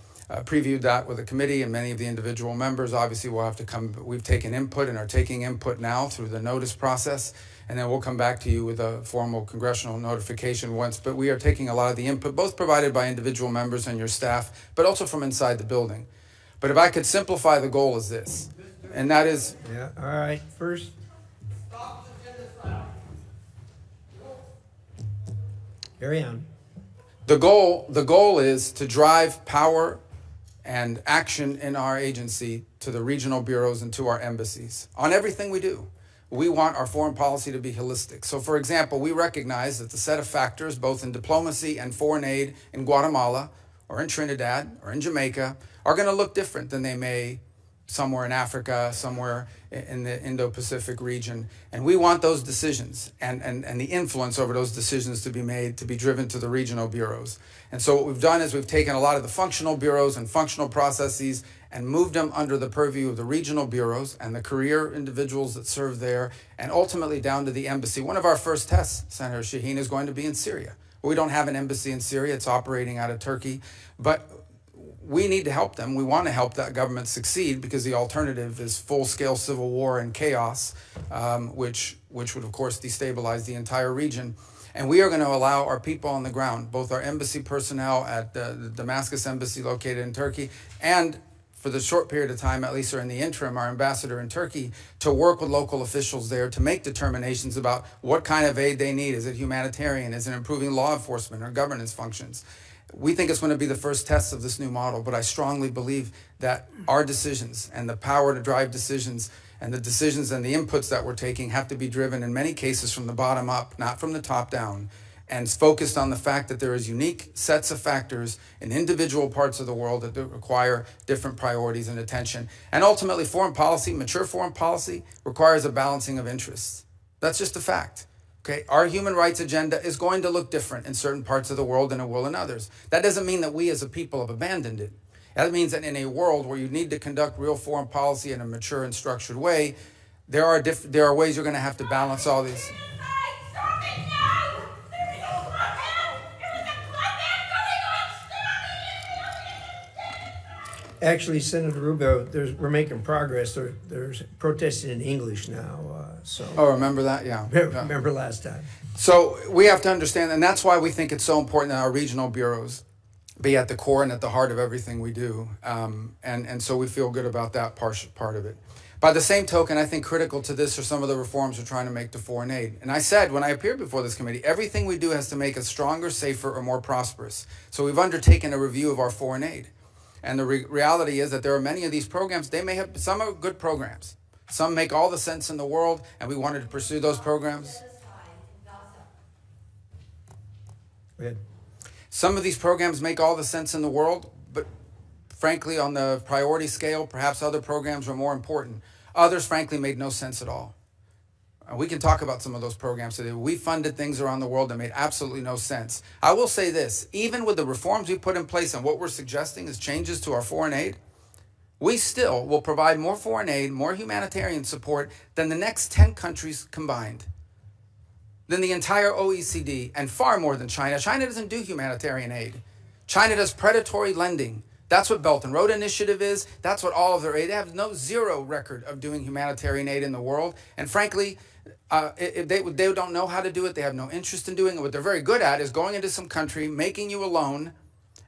previewed that with the committee and many of the individual members. Obviously, we'll have to come. We've taken input and are taking input now through the notice process, and then we'll come back to you with a formal congressional notification once. But we are taking a lot of the input, both provided by individual members and your staff, but also from inside the building. But if I could simplify, the goal is this, and that is... Yeah, all right, first... Carry on. The goal is to drive power and action in our agency to the regional bureaus and to our embassies on everything we do. We want our foreign policy to be holistic. So, for example, we recognize that the set of factors, both in diplomacy and foreign aid in Guatemala or in Trinidad or in Jamaica, are going to look different than they may somewhere in Africa, somewhere in the Indo-Pacific region. And we want those decisions and the influence over those decisions to be made, to be driven to the regional bureaus. And so what we've done is we've taken a lot of the functional bureaus and functional processes and moved them under the purview of the regional bureaus and the career individuals that serve there, and ultimately down to the embassy. One of our first tests, Senator Shaheen, is going to be in Syria. We don't have an embassy in Syria. It's operating out of Turkey. But we need to help them. We want to help that government succeed, because the alternative is full-scale civil war and chaos, which would, of course, destabilize the entire region. And we are going to allow our people on the ground, both our embassy personnel at the Damascus embassy located in Turkey, and for the short period of time, at least, or in the interim, our ambassador in Turkey, to work with local officials there to make determinations about what kind of aid they need. Is it humanitarian? Is it improving law enforcement or governance functions? We think it's going to be the first test of this new model, but I strongly believe that our decisions and the power to drive decisions and the decisions and the inputs that we're taking have to be driven in many cases from the bottom up, not from the top down, and focused on the fact that there is unique sets of factors in individual parts of the world that require different priorities and attention. And ultimately, foreign policy, mature foreign policy, requires a balancing of interests. That's just a fact. Okay, our human rights agenda is going to look different in certain parts of the world than it will in others. That doesn't mean that we as a people have abandoned it. That means that in a world where you need to conduct real foreign policy in a mature and structured way, there are ways you're going to have to balance all these. Actually, Senator Rubio, we're making progress. There's protesting in English now. Oh, remember that? Yeah. Remember last time. So we have to understand, and that's why we think it's so important that our regional bureaus be at the core and at the heart of everything we do. And so we feel good about that part of it. By the same token, I think critical to this are some of the reforms we're trying to make to foreign aid. And I said when I appeared before this committee, everything we do has to make us stronger, safer, or more prosperous. So we've undertaken a review of our foreign aid. And the reality is that there are many of these programs, some are good programs. Some make all the sense in the world, and we wanted to pursue those programs. Go ahead. Some of these programs make all the sense in the world, but frankly, on the priority scale, perhaps other programs were more important. Others, frankly, made no sense at all. We can talk about some of those programs today. We funded things around the world that made absolutely no sense. I will say this, even with the reforms we put in place and what we're suggesting is changes to our foreign aid, we still will provide more foreign aid, more humanitarian support than the next 10 countries combined, than the entire OECD, and far more than China. China doesn't do humanitarian aid. China does predatory lending. That's what Belt and Road Initiative is. That's what all of their aid. They have zero record of doing humanitarian aid in the world. And frankly, they don't know how to do it. They have no interest in doing it. What they're very good at is going into some country, making you a loan,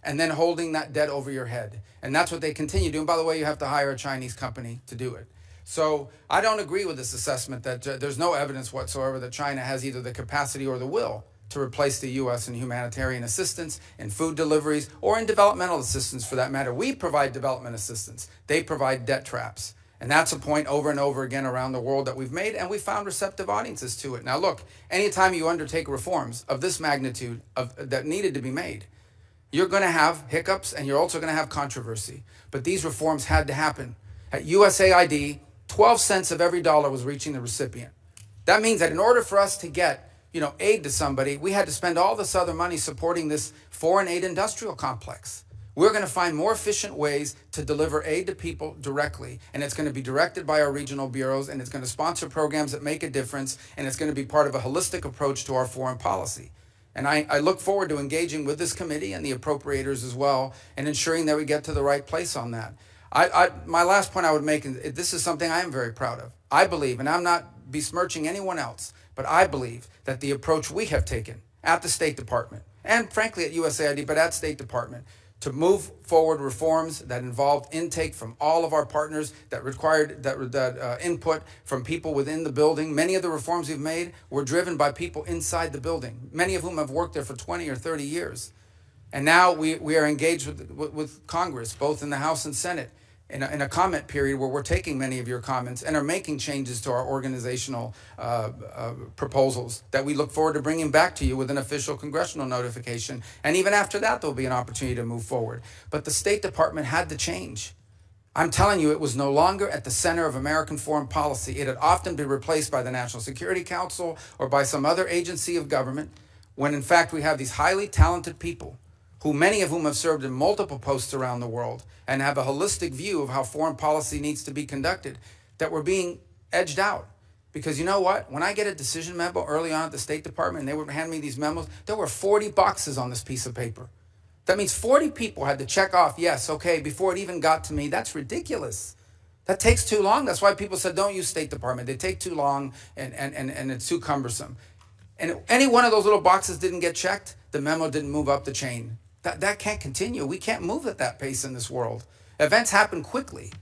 and then holding that debt over your head. And that's what they continue doing. By the way, you have to hire a Chinese company to do it. So I don't agree with this assessment that there's no evidence whatsoever that China has either the capacity or the will to replace the U.S. in humanitarian assistance, in food deliveries, or in developmental assistance for that matter. We provide development assistance. They provide debt traps. And that's a point over and over again around the world that we've made, and we found receptive audiences to it. Now look, anytime you undertake reforms of this magnitude that needed to be made, you're going to have hiccups and you're also going to have controversy. But these reforms had to happen. At USAID, 12 cents of every dollar was reaching the recipient. That means that in order for us to get aid to somebody, we had to spend all this other money supporting this foreign aid industrial complex. We're going to find more efficient ways to deliver aid to people directly, and it's going to be directed by our regional bureaus, and it's going to sponsor programs that make a difference, and it's going to be part of a holistic approach to our foreign policy. And I look forward to engaging with this committee and the appropriators as well, and ensuring that we get to the right place on that. My last point I would make, and this is something I am very proud of. I believe, and I'm not besmirching anyone else, but I believe that the approach we have taken at the State Department, and frankly at USAID, but at State Department, to move forward reforms that involved intake from all of our partners, that required input from people within the building. Many of the reforms we've made were driven by people inside the building, many of whom have worked there for 20 or 30 years. And now we are engaged with Congress, both in the House and Senate, in a comment period where we're taking many of your comments and are making changes to our organizational proposals that we look forward to bringing back to you with an official congressional notification. And even after that, there'll be an opportunity to move forward. But the State Department had to change. I'm telling you, it was no longer at the center of American foreign policy. It had often been replaced by the National Security Council or by some other agency of government, when in fact we have these highly talented people, many of whom have served in multiple posts around the world and have a holistic view of how foreign policy needs to be conducted, that were being edged out. Because you know what? When I get a decision memo early on at the State Department and they would hand me these memos, there were 40 boxes on this piece of paper. That means 40 people had to check off, yes, okay, before it even got to me. That's ridiculous. That takes too long. That's why people said don't use State Department. They take too long and it's too cumbersome. And any one of those little boxes didn't get checked, the memo didn't move up the chain. That can't continue. We can't move at that pace in this world. Events happen quickly,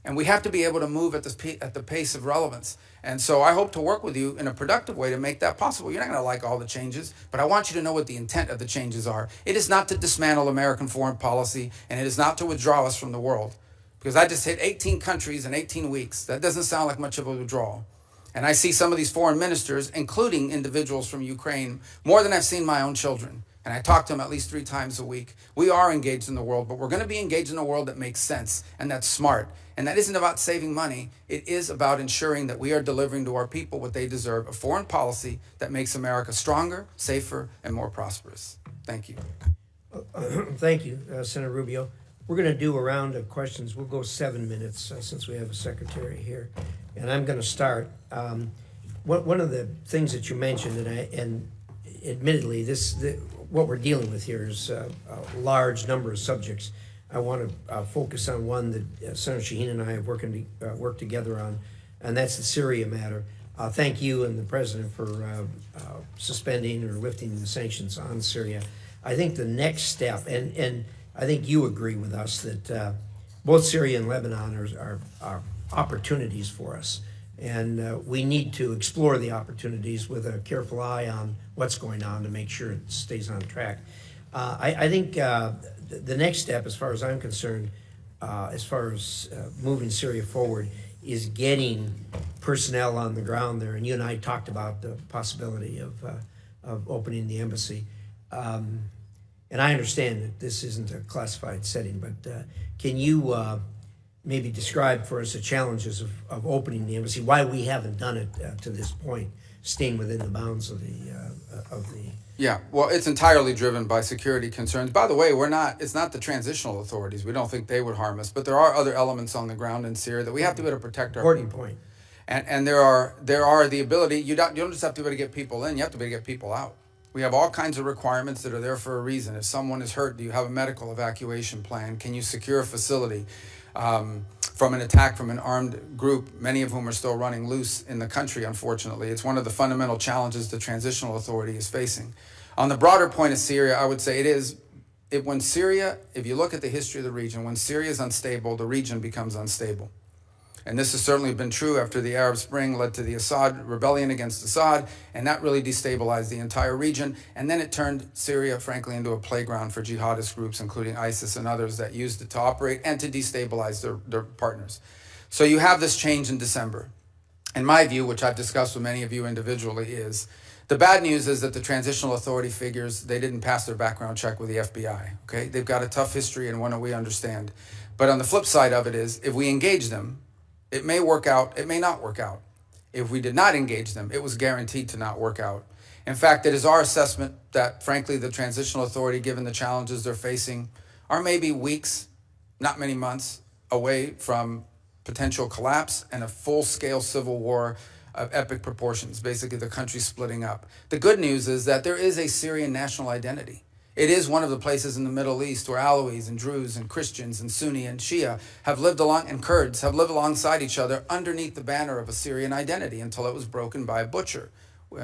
and we have to be able to move at the pace of relevance. And so I hope to work with you in a productive way to make that possible. You're not going to like all the changes, but I want you to know what the intent of the changes are. It is not to dismantle American foreign policy, and it is not to withdraw us from the world. Because I just hit 18 countries in 18 weeks. That doesn't sound like much of a withdrawal. And I see some of these foreign ministers, including individuals from Ukraine, more than I've seen my own children. And I talk to them at least 3 times a week. We are engaged in the world, but we're going to be engaged in a world that makes sense and that's smart. And that isn't about saving money. It is about ensuring that we are delivering to our people what they deserve, a foreign policy that makes America stronger, safer, and more prosperous. Thank you. Thank you, Senator Rubio. We're going to do a round of questions. We'll go 7 minutes since we have a secretary here. And I'm going to start. One of the things that you mentioned, and admittedly, what we're dealing with here is a large number of subjects. I want to focus on one that Senator Shaheen and I have worked together on, and that's the Syria matter. Thank you and the President for suspending or lifting the sanctions on Syria. I think the next step, and I think you agree with us that both Syria and Lebanon are opportunities for us. And we need to explore the opportunities with a careful eye on what's going on to make sure it stays on track. I think the next step, as far as I'm concerned, as far as moving Syria forward, is getting personnel on the ground there. And you and I talked about the possibility of opening the embassy. And I understand that this isn't a classified setting, but can you maybe describe for us the challenges of opening the embassy, why we haven't done it to this point, staying within the bounds of the Yeah, well, it's entirely driven by security concerns. By the way, it's not the transitional authorities. We don't think they would harm us, but there are other elements on the ground in Syria that we have to be able to protect our important people. Point. And there are the ability, you don't just have to be able to get people in, you have to be able to get people out. We have all kinds of requirements that are there for a reason. If someone is hurt, do you have a medical evacuation plan? Can you secure a facility from an attack from an armed group, many of whom are still running loose in the country, unfortunately? It's one of the fundamental challenges the transitional authority is facing. On the broader point of Syria, I would say when Syria, if you look at the history of the region, when Syria is unstable, the region becomes unstable. And this has certainly been true after the Arab Spring led to the Assad rebellion against Assad, and that really destabilized the entire region. And then it turned Syria, frankly, into a playground for jihadist groups, including ISIS and others that used it to operate and to destabilize their partners. So you have this change in December. In my view, which I've discussed with many of you individually, is the bad news is that the transitional authority figures, they didn't pass their background check with the FBI, okay? They've got a tough history and one that we understand. But on the flip side of it is, if we engage them, it may work out, it may not work out. If we did not engage them, it was guaranteed to not work out. In fact, it is our assessment that, frankly, the transitional authority, given the challenges they're facing, are maybe weeks, not many months, away from potential collapse and a full-scale civil war of epic proportions, basically the country splitting up. The good news is that there is a Syrian national identity. It is one of the places in the Middle East where Alawites and Druze and Christians and Sunni and Shia have lived and Kurds have lived alongside each other underneath the banner of a Syrian identity until it was broken by a butcher,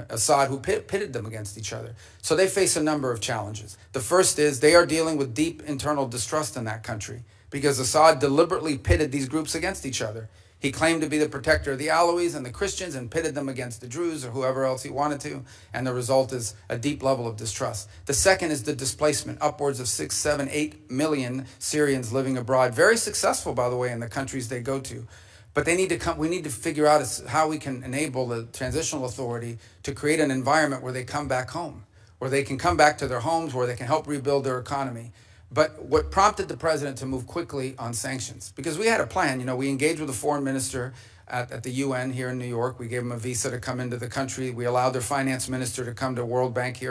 Assad, who pitted them against each other. So they face a number of challenges. The first is they are dealing with deep internal distrust in that country because Assad deliberately pitted these groups against each other. He claimed to be the protector of the Alawites and the Christians and pitted them against the Druze or whoever else he wanted to, and the result is a deep level of distrust. The second is the displacement, upwards of 6, 7, 8 million Syrians living abroad. Very successful, by the way, in the countries they go to. But we need to figure out how we can enable the transitional authority to create an environment where they come back home, where they can come back to their homes, where they can help rebuild their economy. But what prompted the president to move quickly on sanctions? Because we had a plan. You know, we engaged with the foreign minister at the UN here in New York. We gave them a visa to come into the country. We allowed their finance minister to come to World Bank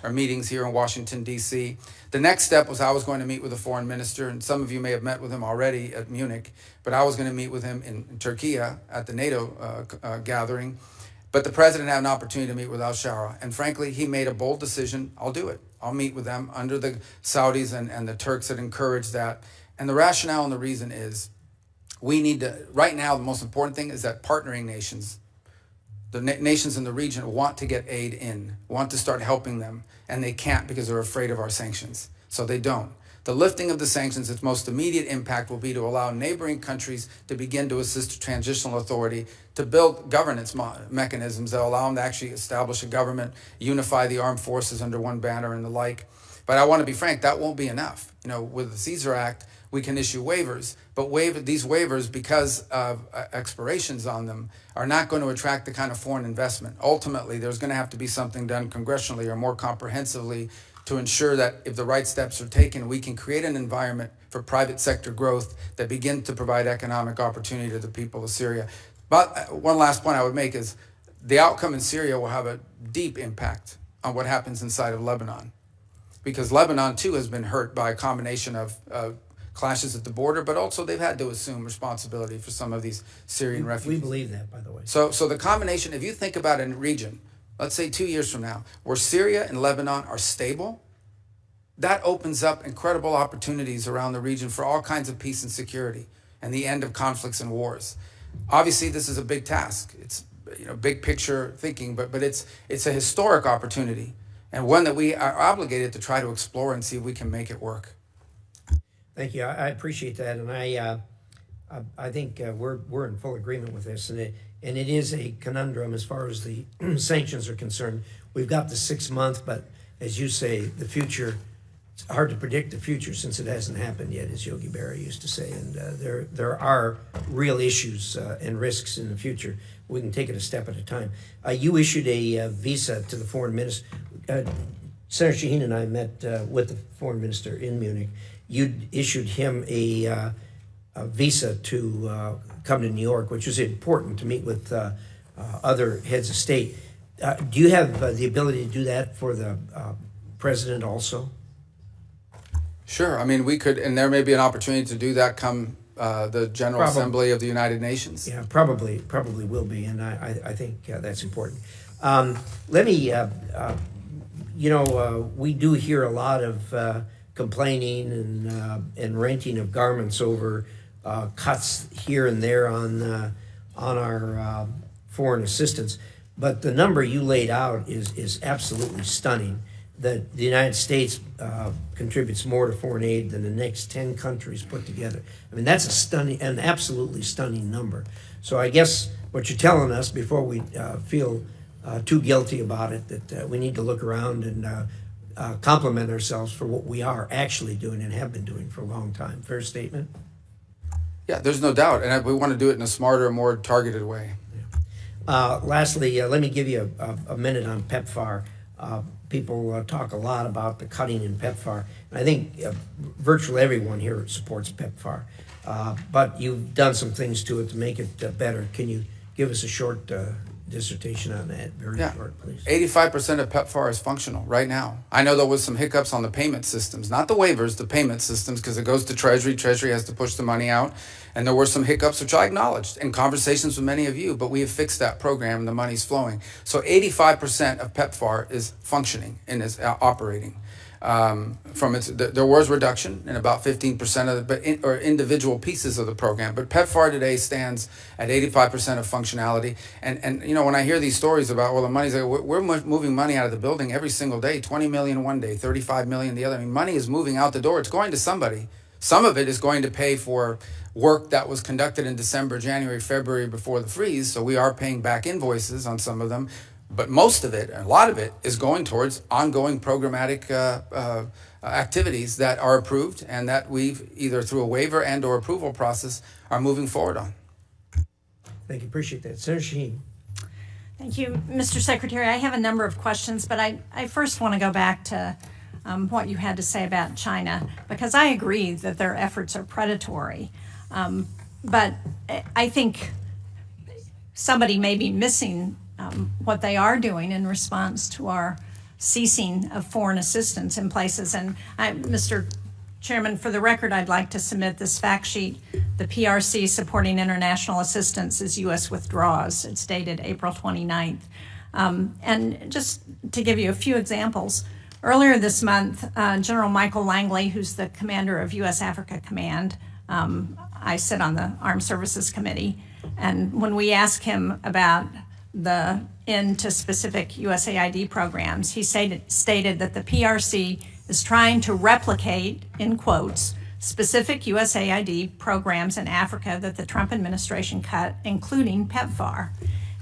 meetings here in Washington, D.C. The next step was I was going to meet with the foreign minister, and some of you may have met with him already at Munich, but I was going to meet with him in Turkey at the NATO gathering. But the president had an opportunity to meet with al-Sharaa, and frankly, he made a bold decision. I'll do it. I'll meet with them under the Saudis and the Turks that encourage that. And the rationale and the reason is we need to, right now, the most important thing is that partnering nations, the nations in the region want to get aid in, want to start helping them, and they can't because they're afraid of our sanctions. So they don't. The lifting of the sanctions, its most immediate impact will be to allow neighboring countries to begin to assist the transitional authority to build governance mechanisms that allow them to actually establish a government, unify the armed forces under one banner and the like. But I want to be frank, that won't be enough. You know, with the Caesar Act, we can issue waivers, but these waivers, because of expirations on them, are not going to attract the kind of foreign investment. Ultimately, there's going to have to be something done congressionally or more comprehensively to ensure that if the right steps are taken, we can create an environment for private sector growth that begins to provide economic opportunity to the people of Syria. But one last point I would make is the outcome in Syria will have a deep impact on what happens inside of Lebanon, because Lebanon too has been hurt by a combination of clashes at the border, but also they've had to assume responsibility for some of these Syrian refugees. We believe that, by the way. So the combination, if you think about a region, let's say 2 years from now, where Syria and Lebanon are stable, that opens up incredible opportunities around the region for all kinds of peace and security and the end of conflicts and wars. Obviously, this is a big task. It's big picture thinking, but it's a historic opportunity and one that we are obligated to try to explore and see if we can make it work. Thank you. I appreciate that, and I think we're in full agreement with this, and it is a conundrum as far as the sanctions are concerned. We've got the 6 month, but as you say, the future. It's hard to predict the future since it hasn't happened yet, as Yogi Berra used to say. And there are real issues and risks in the future. We can take it a step at a time. You issued a visa to the foreign minister. Senator Shaheen and I met with the foreign minister in Munich. You issued him a visa to come to New York, which was important to meet with other heads of state. Do you have the ability to do that for the president also? Sure. I mean, we could, and there may be an opportunity to do that come the General Assembly of the United Nations. Yeah, probably will be, and I think that's important. Let me, we do hear a lot of complaining and renting of garments over cuts here and there on our foreign assistance, but the number you laid out is absolutely stunning. That the United States contributes more to foreign aid than the next 10 countries put together. I mean, that's an absolutely stunning number. So I guess what you're telling us before we feel too guilty about it, that we need to look around and compliment ourselves for what we are actually doing and have been doing for a long time. Fair statement? Yeah, there's no doubt. And we want to do it in a smarter, more targeted way. Lastly, let me give you a minute on PEPFAR. People talk a lot about the cutting in PEPFAR. And I think virtually everyone here supports PEPFAR. But you've done some things to it to make it better. Can you give us a short dissertation on that? Very short, please. 85% of PEPFAR is functional right now. I know there was some hiccups on the payment systems, not the waivers, the payment systems, because it goes to Treasury. Treasury has to push the money out. And there were some hiccups, which I acknowledged in conversations with many of you, but we have fixed that program and the money's flowing. So 85% of PEPFAR is functioning and is operating. There was reduction in about 15% of or individual pieces of the program, but PEPFAR today stands at 85% of functionality. And when I hear these stories about, well, the money's like, we're moving money out of the building every single day, 20 million one day, 35 million the other. I mean, money is moving out the door. It's going to somebody. Some of it is going to pay for work that was conducted in December, January, February before the freeze. So we are paying back invoices on some of them. But most of it, a lot of it, is going towards ongoing programmatic activities that are approved and that we've either through a waiver and or approval process are moving forward on. Thank you. Appreciate that. Senator Shaheen. Thank you, Mr. Secretary. I have a number of questions, but I first want to go back to what you had to say about China, because I agree that their efforts are predatory. But I think somebody may be missing what they are doing in response to our ceasing of foreign assistance in places. And Mr. Chairman, for the record, I'd like to submit this fact sheet. The PRC supporting international assistance as U.S. withdraws. It's dated April 29th. And just to give you a few examples, earlier this month, General Michael Langley, who's the commander of U.S. Africa Command, I sit on the Armed Services Committee, and when we asked him about the end to specific USAID programs, he stated that the PRC is trying to replicate, in quotes, specific USAID programs in Africa that the Trump administration cut, including PEPFAR.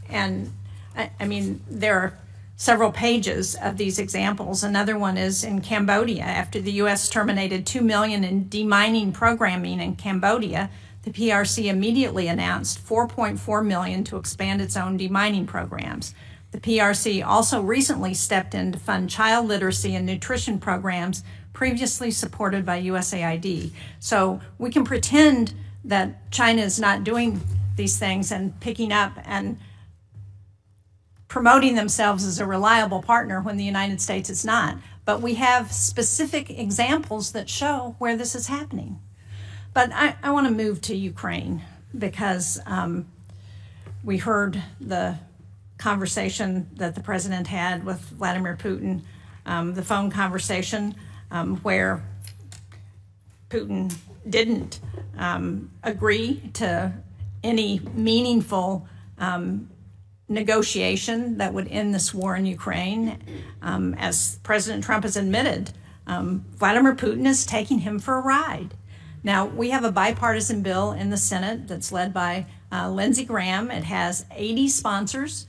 And I mean, there are several pages of these examples. Another one is in Cambodia. After the U.S. terminated $2 million in demining programming in Cambodia, the PRC immediately announced $4.4 million to expand its own demining programs. The PRC also recently stepped in to fund child literacy and nutrition programs previously supported by USAID. So we can pretend that China is not doing these things and picking up and promoting themselves as a reliable partner when the United States is not. But we have specific examples that show where this is happening. But I want to move to Ukraine because we heard the conversation that the president had with Vladimir Putin, the phone conversation. where Putin didn't agree to any meaningful negotiation that would end this war in Ukraine. As President Trump has admitted, Vladimir Putin is taking him for a ride. Now, we have a bipartisan bill in the Senate that's led by Lindsey Graham. It has 80 sponsors.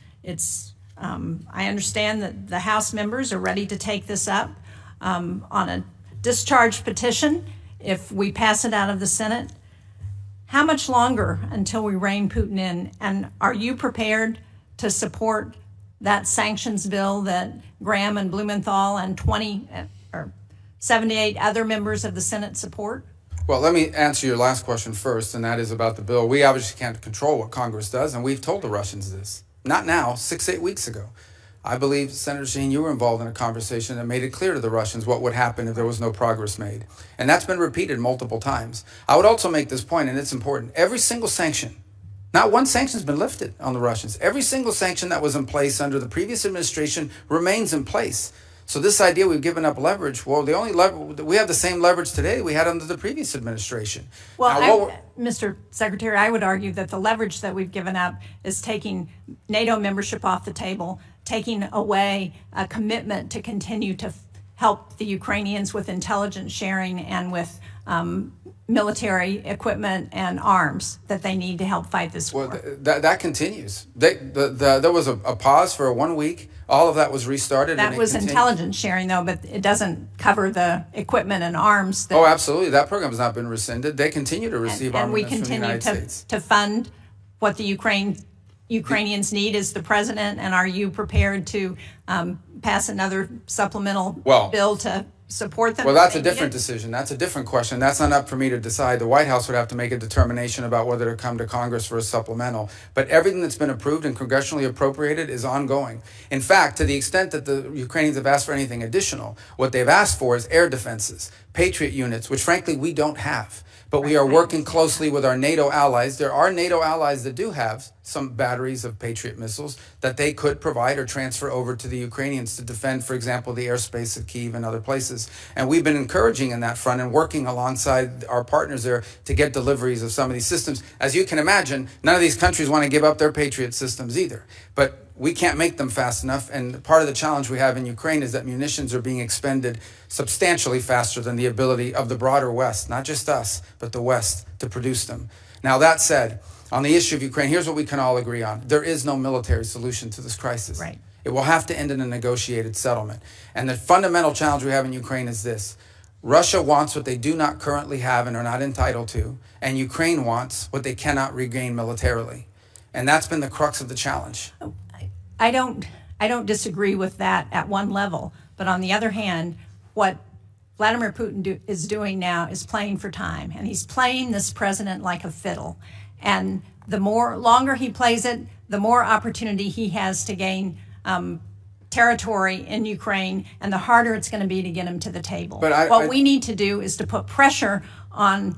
I understand that the House members are ready to take this up on a discharge petition if we pass it out of the Senate. How much longer until we rein Putin in? And are you prepared to support that sanctions bill that Graham and Blumenthal and 78 other members of the Senate support? Well, let me answer your last question first, and that is about the bill. We obviously can't control what Congress does, and we've told the Russians this. Not now, 6-8 weeks ago. I believe, Senator Sheen, you were involved in a conversation that made it clear to the Russians what would happen if there was no progress made. And that's been repeated multiple times. I would also make this point, and it's important. Every single sanction, not one sanction has been lifted on the Russians. Every single sanction that was in place under the previous administration remains in place. So this idea we've given up leverage, well, the only we have the same leverage today we had under the previous administration. Well, Mr. Secretary, I would argue that the leverage that we've given up is taking NATO membership off the table, taking away a commitment to continue to help the Ukrainians with intelligence sharing and with military equipment and arms that they need to help fight this war. Well, that continues. There was a pause for 1 week. All of that was restarted. That was intelligence sharing, though, but it doesn't cover the equipment and arms. Oh, absolutely. That program has not been rescinded. They continue to receive armaments from the United States. And we continue to fund what the Ukrainians need as the president. And are you prepared to pass another supplemental bill to support them? Well, that's a different decision. That's a different question. That's not up for me to decide. The White House would have to make a determination about whether to come to Congress for a supplemental. But everything that's been approved and congressionally appropriated is ongoing. In fact, to the extent that the Ukrainians have asked for anything additional, what they've asked for is air defenses, Patriot units, which frankly we don't have. But we are working closely with our NATO allies. There are NATO allies that do have some batteries of Patriot missiles that they could provide or transfer over to the Ukrainians to defend, for example, the airspace of Kyiv and other places. And we've been encouraging in that front and working alongside our partners there to get deliveries of some of these systems. As you can imagine, none of these countries want to give up their Patriot systems either. But we can't make them fast enough, and part of the challenge we have in Ukraine is that munitions are being expended substantially faster than the ability of the broader West, not just us, but the West, to produce them. Now, that said, on the issue of Ukraine, here's what we can all agree on. There is no military solution to this crisis. Right. It will have to end in a negotiated settlement. And the fundamental challenge we have in Ukraine is this. Russia wants what they do not currently have and are not entitled to, and Ukraine wants what they cannot regain militarily. And that's been the crux of the challenge. I don't disagree with that at one level, but on the other hand, what Vladimir Putin is doing now is playing for time, and he's playing this president like a fiddle. And the longer he plays it, the more opportunity he has to gain territory in Ukraine, and the harder it's going to be to get him to the table. But what we need to do is to put pressure on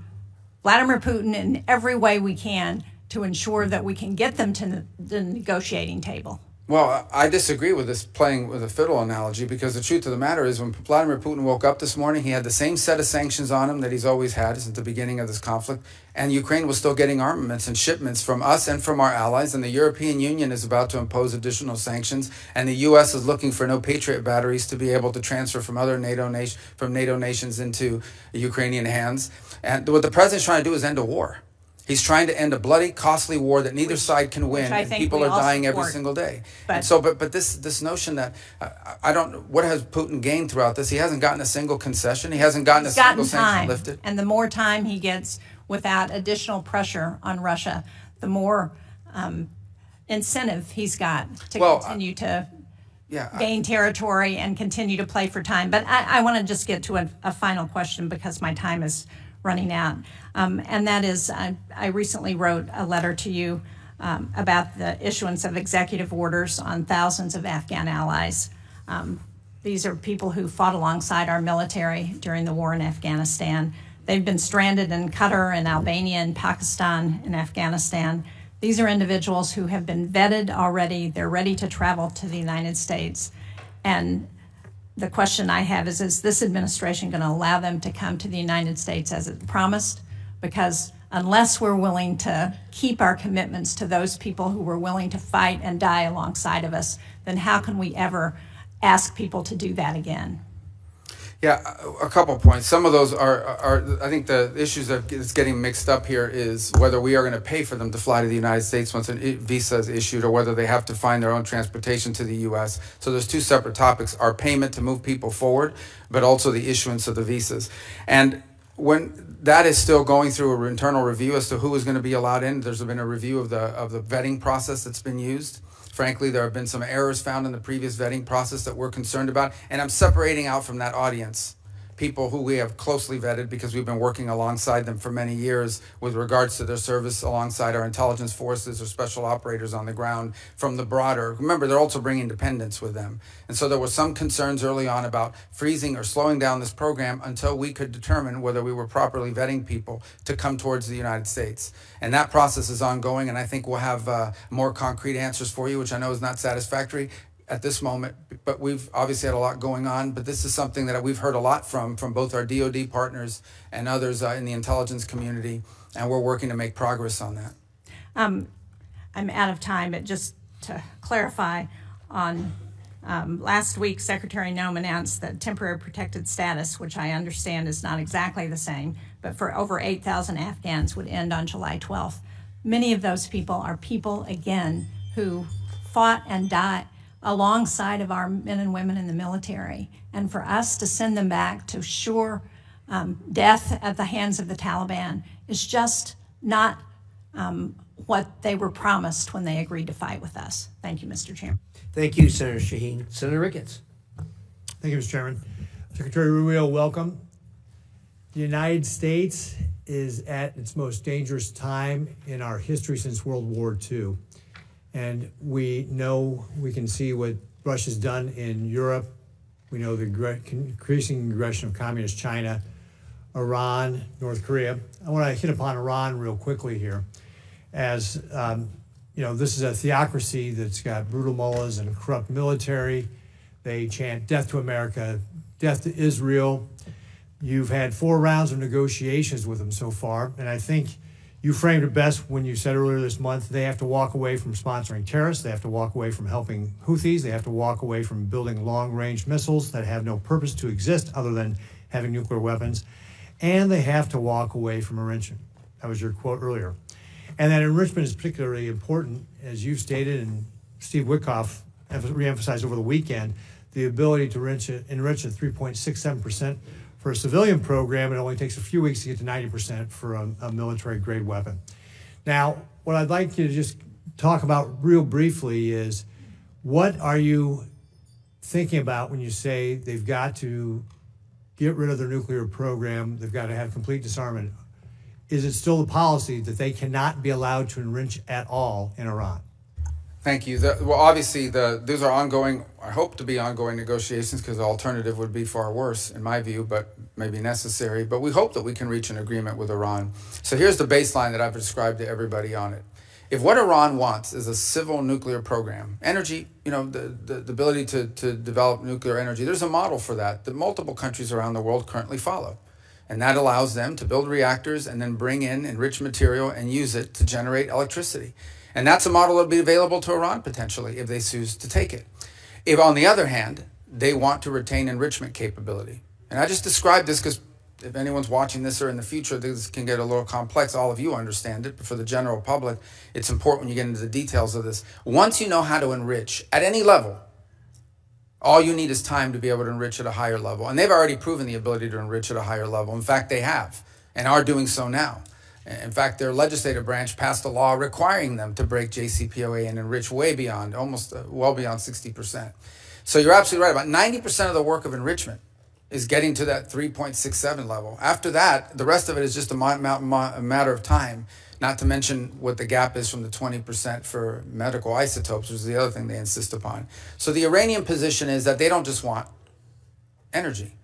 Vladimir Putin in every way we can to ensure that we can get them to the negotiating table. Well, I disagree with this playing with a fiddle analogy, because the truth of the matter is when Vladimir Putin woke up this morning, he had the same set of sanctions on him that he's always had since the beginning of this conflict, and Ukraine was still getting armaments and shipments from us and from our allies, and the European Union is about to impose additional sanctions, and the U.S. is looking for no Patriot batteries to be able to transfer from other NATO nations into Ukrainian hands. And what the president's trying to do is end a war. He's trying to end a bloody, costly war that neither side can win, and people are dying every single day. But this notion that what has Putin gained throughout this? He hasn't gotten a single concession. He hasn't gotten a single sanction lifted. And the more time he gets without additional pressure on Russia, the more incentive he's got to continue to gain territory and continue to play for time. But I want to just get to a final question because my time is running out. And that is, I recently wrote a letter to you about the issuance of executive orders on thousands of Afghan allies. These are people who fought alongside our military during the war in Afghanistan. They've been stranded in Qatar and Albania and Pakistan and Afghanistan. These are individuals who have been vetted already. They're ready to travel to the United States. And the question I have is this administration going to allow them to come to the United States as it promised? Because unless we're willing to keep our commitments to those people who were willing to fight and die alongside of us, then how can we ever ask people to do that again? Yeah, a couple points. Some of those are I think the issues that is getting mixed up here is whether we are going to pay for them to fly to the United States once a visa is issued, or whether they have to find their own transportation to the U.S. So there's two separate topics: our payment to move people forward, but also the issuance of the visas. And when that is still going through an internal review as to who is going to be allowed in, there's been a review of the vetting process that's been used. Frankly, there have been some errors found in the previous vetting process that we're concerned about. And I'm separating out from that audience people who we have closely vetted because we've been working alongside them for many years with regards to their service alongside our intelligence forces or special operators on the ground from the broader. Remember, they're also bringing dependents with them. And so there were some concerns early on about freezing or slowing down this program until we could determine whether we were properly vetting people to come towards the United States. And that process is ongoing, and I think we'll have more concrete answers for you, which I know is not satisfactory at this moment, but we've obviously had a lot going on. But this is something that we've heard a lot from both our DoD partners and others in the intelligence community, and we're working to make progress on that. I'm out of time, but just to clarify, on last week, Secretary Noem announced that temporary protected status, which I understand is not exactly the same, but for over 8,000 Afghans would end on July 12th. Many of those people are people, again, who fought and died alongside of our men and women in the military. And for us to send them back to sure death at the hands of the Taliban is just not what they were promised when they agreed to fight with us. Thank you, Mr. Chairman. Thank you, Senator Shaheen. Senator Ricketts. Thank you, Mr. Chairman. Secretary Rubio, welcome. The United States is at its most dangerous time in our history since World War II. And we know, we can see what Russia's done in Europe. We know the increasing aggression of communist China, Iran, North Korea. I want to hit upon Iran real quickly here. As you know, this is a theocracy that's got brutal mullahs and a corrupt military. They chant death to America, death to Israel. You've had 4 rounds of negotiations with them so far, and I think you framed it best when you said earlier this month they have to walk away from sponsoring terrorists, they have to walk away from helping Houthis, they have to walk away from building long-range missiles that have no purpose to exist other than having nuclear weapons, and they have to walk away from enrichment. That was your quote earlier. And that enrichment is particularly important, as you've stated, and Steve Witkoff reemphasized over the weekend, the ability to enrich at 3.67%. For a civilian program, it only takes a few weeks to get to 90% for a military-grade weapon. Now, what I'd like you to just talk about real briefly is, what are you thinking about when you say they've got to get rid of their nuclear program, they've got to have complete disarmament? Is it still the policy that they cannot be allowed to enrich at all in Iran? Thank you. Well, obviously, these are ongoing, I hope to be ongoing negotiations, because the alternative would be far worse, in my view, but maybe necessary. But we hope that we can reach an agreement with Iran. So here's the baseline that I've described to everybody on it. If what Iran wants is a civil nuclear program, energy, you know, the ability to develop nuclear energy, there's a model for that multiple countries around the world currently follow. And that allows them to build reactors and then bring in enriched material and use it to generate electricity. And that's a model that would be available to Iran potentially if they choose to take it. If, on the other hand, they want to retain enrichment capability. And I just described this because if anyone's watching this or in the future, this can get a little complex. All of you understand it, but for the general public, it's important when you get into the details of this. Once you know how to enrich at any level, all you need is time to be able to enrich at a higher level. And they've already proven the ability to enrich at a higher level. In fact, they have and are doing so now. In fact, their legislative branch passed a law requiring them to break JCPOA and enrich way beyond, almost well beyond 60%. So you're absolutely right. About 90% of the work of enrichment is getting to that 3.67 level. After that, the rest of it is just a matter of time, not to mention what the gap is from the 20% for medical isotopes, which is the other thing they insist upon. So the Iranian position is that they don't just want energy.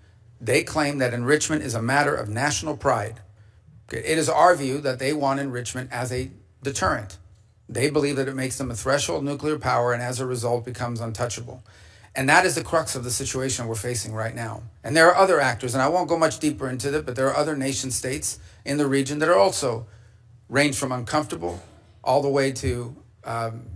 They claim that enrichment is a matter of national pride. It is our view that they want enrichment as a deterrent. They believe that it makes them a threshold nuclear power and as a result becomes untouchable. And that is the crux of the situation we're facing right now. And there are other actors, and I won't go much deeper into it, but there are other nation states in the region that are also range from uncomfortable all the way to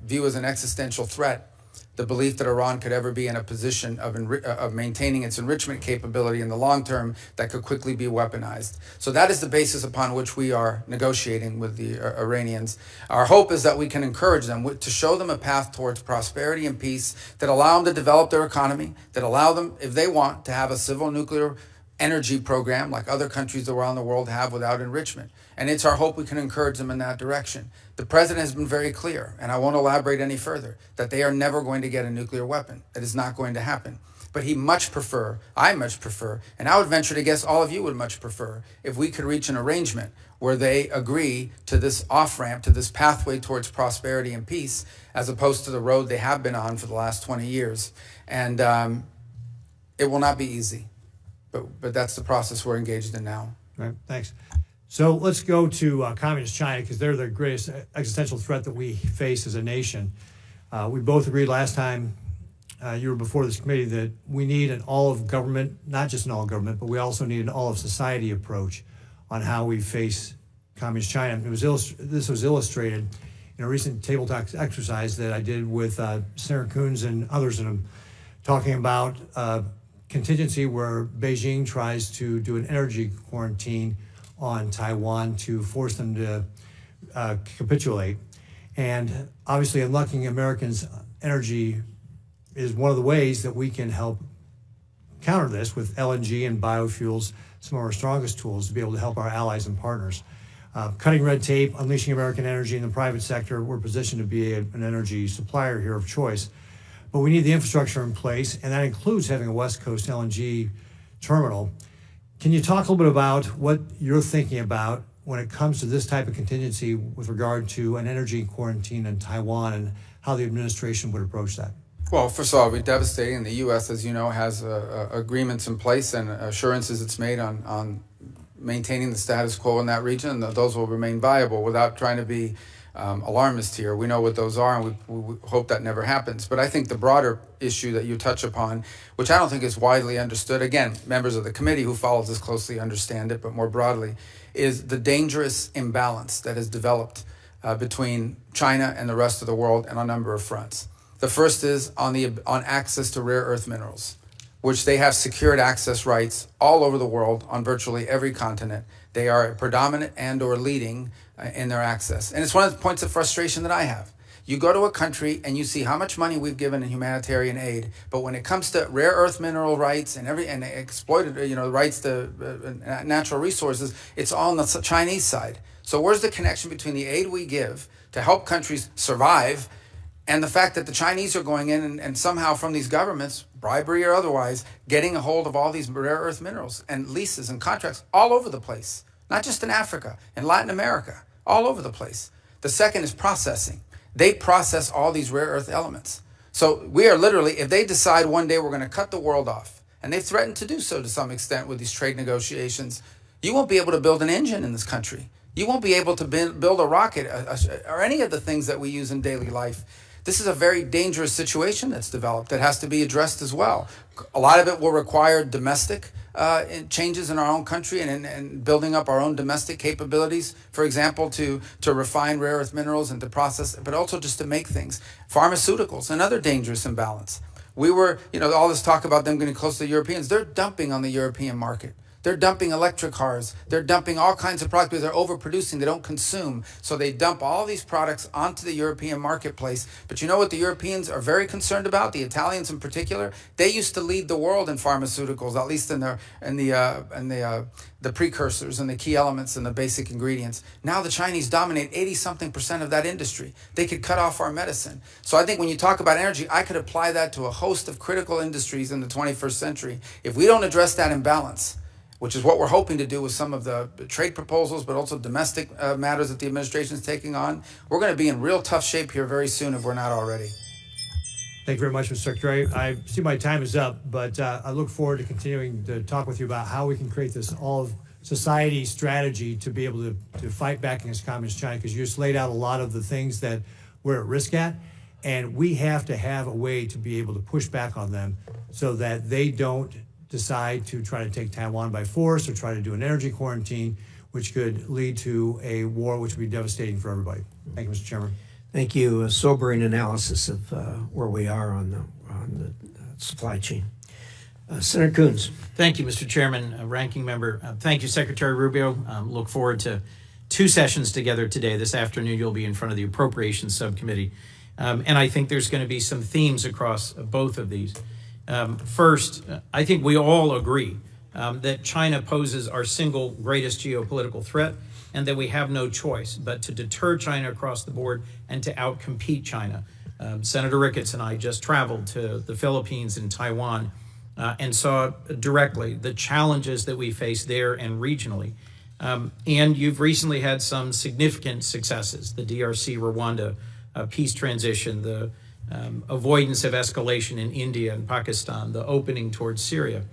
view as an existential threat the belief that Iran could ever be in a position of maintaining its enrichment capability in the long term that could quickly be weaponized. So that is the basis upon which we are negotiating with the Iranians. Our hope is that we can encourage them to show them a path towards prosperity and peace that allow them to develop their economy, that allow them, if they want, to have a civil nuclear energy program like other countries around the world have without enrichment. And it's our hope we can encourage them in that direction. The president has been very clear, and I won't elaborate any further, that they are never going to get a nuclear weapon. That is not going to happen. But I much prefer, and I would venture to guess all of you would much prefer, if we could reach an arrangement where they agree to this off-ramp, to this pathway towards prosperity and peace, as opposed to the road they have been on for the last 20 years. And it will not be easy, but that's the process we're engaged in now. Right, thanks. So let's go to communist China, because they're the greatest existential threat that we face as a nation. We both agreed last time you were before this committee that we need an all-of-government, not just an all-government, but we also need an all-of-society approach on how we face communist China. This was illustrated in a recent table talk exercise that I did with Senator Coons and others, and I'm talking about contingency where Beijing tries to do an energy quarantine on Taiwan to force them to capitulate. And obviously unlocking Americans' energy is one of the ways that we can help counter this with LNG and biofuels, some of our strongest tools to be able to help our allies and partners. Cutting red tape, unleashing American energy in the private sector, we're positioned to be an energy supplier here of choice. But we need the infrastructure in place, and that includes having a West Coast LNG terminal. Can you talk a little bit about what you're thinking about when it comes to this type of contingency with regard to an energy quarantine in Taiwan and how the administration would approach that? Well, first of all, it would be devastating. The U.S., as you know, has agreements in place and assurances it's made on maintaining the status quo in that region, and those will remain viable without trying to be alarmist here. We know what those are, and we hope that never happens. But I think the broader issue that you touch upon, which I don't think is widely understood, again, members of the committee who follows this closely understand it, but more broadly, is the dangerous imbalance that has developed between China and the rest of the world on a number of fronts. The first is on access to rare earth minerals, which they have secured access rights all over the world on virtually every continent. They are predominant and or leading in their access. And it's one of the points of frustration that I have. You go to a country and you see how much money we've given in humanitarian aid, but when it comes to rare earth mineral rights and exploited, rights to natural resources, it's all on the Chinese side. So where's the connection between the aid we give to help countries survive and the fact that the Chinese are going in and somehow from these governments, bribery or otherwise, getting a hold of all these rare earth minerals and leases and contracts all over the place, not just in Africa, in Latin America, all over the place. The second is processing. They process all these rare earth elements. So we are literally, if they decide one day we're going to cut the world off, and they've threatened to do so to some extent with these trade negotiations, you won't be able to build an engine in this country. You won't be able to build a rocket or any of the things that we use in daily life. This is a very dangerous situation that's developed that has to be addressed as well. A lot of it will require domestic changes in our own country and building up our own domestic capabilities, for example, to refine rare earth minerals and to process, but also just to make things. Pharmaceuticals, another dangerous imbalance. We were, all this talk about them getting close to the Europeans, they're dumping on the European market. They're dumping electric cars. They're dumping all kinds of products because they're overproducing. They don't consume. So they dump all these products onto the European marketplace. But you know what the Europeans are very concerned about? The Italians in particular. They used to lead the world in pharmaceuticals, at least in the precursors and the key elements and the basic ingredients. Now the Chinese dominate 80-something% of that industry. They could cut off our medicine. So I think when you talk about energy, I could apply that to a host of critical industries in the 21st century. If we don't address that imbalance, which is what we're hoping to do with some of the trade proposals, but also domestic matters that the administration is taking on, we're going to be in real tough shape here very soon if we're not already. Thank you very much, Mr. Secretary. I see my time is up, but I look forward to continuing to talk with you about how we can create this all-of-society strategy to be able to fight back against communist China, because you just laid out a lot of the things that we're at risk at. And we have to have a way to be able to push back on them so that they don't decide to try to take Taiwan by force or try to do an energy quarantine, which could lead to a war which would be devastating for everybody. Thank you, Mr. Chairman. Thank you. A sobering analysis of where we are on the supply chain. Senator Coons. Thank you, Mr. Chairman, Ranking Member. Thank you, Secretary Rubio. Look forward to 2 sessions together today. This afternoon, you'll be in front of the Appropriations Subcommittee. And I think there's going to be some themes across both of these. First, I think we all agree that China poses our single greatest geopolitical threat and that we have no choice but to deter China across the board and to outcompete China. Senator Ricketts and I just traveled to the Philippines and Taiwan and saw directly the challenges that we face there and regionally. And you've recently had some significant successes, the DRC, Rwanda, peace transition, the avoidance of escalation in India and Pakistan, the opening towards Syria.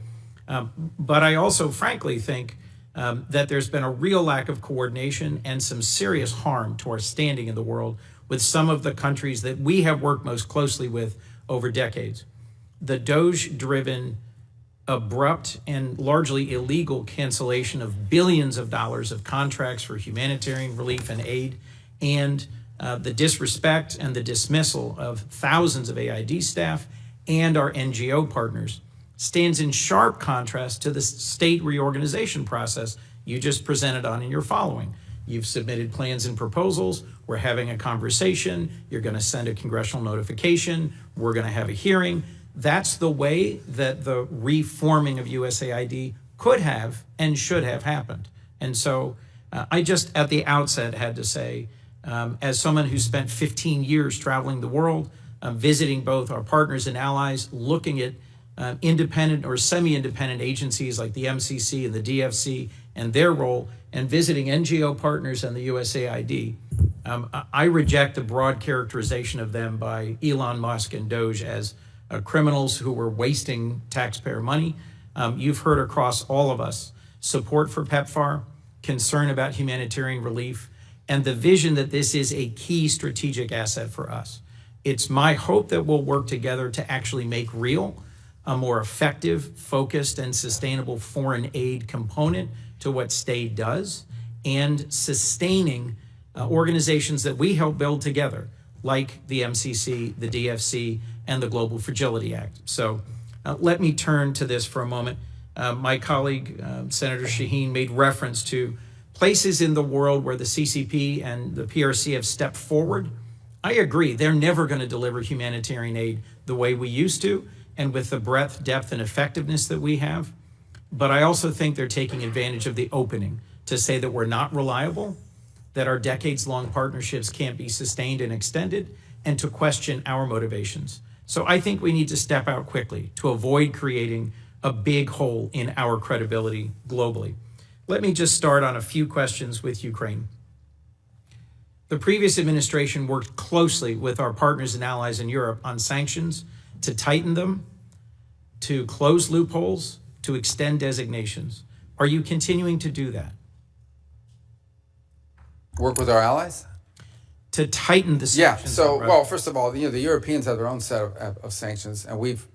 But I also frankly think that there's been a real lack of coordination and some serious harm to our standing in the world with some of the countries that we have worked most closely with over decades. The DOGE-driven, abrupt and largely illegal cancellation of billions of dollars of contracts for humanitarian relief and aid, and the disrespect and the dismissal of thousands of AID staff and our NGO partners stands in sharp contrast to the state reorganization process you just presented on in your following. You've submitted plans and proposals. We're having a conversation. You're going to send a congressional notification. We're going to have a hearing. That's the way that the reforming of USAID could have and should have happened. And so I just at the outset had to say, as someone who spent 15 years traveling the world, visiting both our partners and allies, looking at independent or semi-independent agencies like the MCC and the DFC and their role, and visiting NGO partners and the USAID, I reject the broad characterization of them by Elon Musk and DOGE as criminals who were wasting taxpayer money. You've heard across all of us support for PEPFAR, concern about humanitarian relief, and the vision that this is a key strategic asset for us. It's my hope that we'll work together to actually make real a more effective, focused, and sustainable foreign aid component to what STAID does, and sustaining organizations that we help build together, like the MCC, the DFC, and the Global Fragility Act. So let me turn to this for a moment. My colleague, Senator Shaheen, made reference to places in the world where the CCP and the PRC have stepped forward. I agree, they're never going to deliver humanitarian aid the way we used to, and with the breadth, depth, and effectiveness that we have. But I also think they're taking advantage of the opening to say that we're not reliable, that our decades-long partnerships can't be sustained and extended, and to question our motivations. So I think we need to step out quickly to avoid creating a big hole in our credibility globally. Let me just start on a few questions with Ukraine. The previous administration worked closely with our partners and allies in Europe on sanctions to tighten them, to close loopholes, to extend designations. Are you continuing to do that? Work with our allies? To tighten the sanctions? Yeah, so, well, first of all, the Europeans have their own set of sanctions, and we've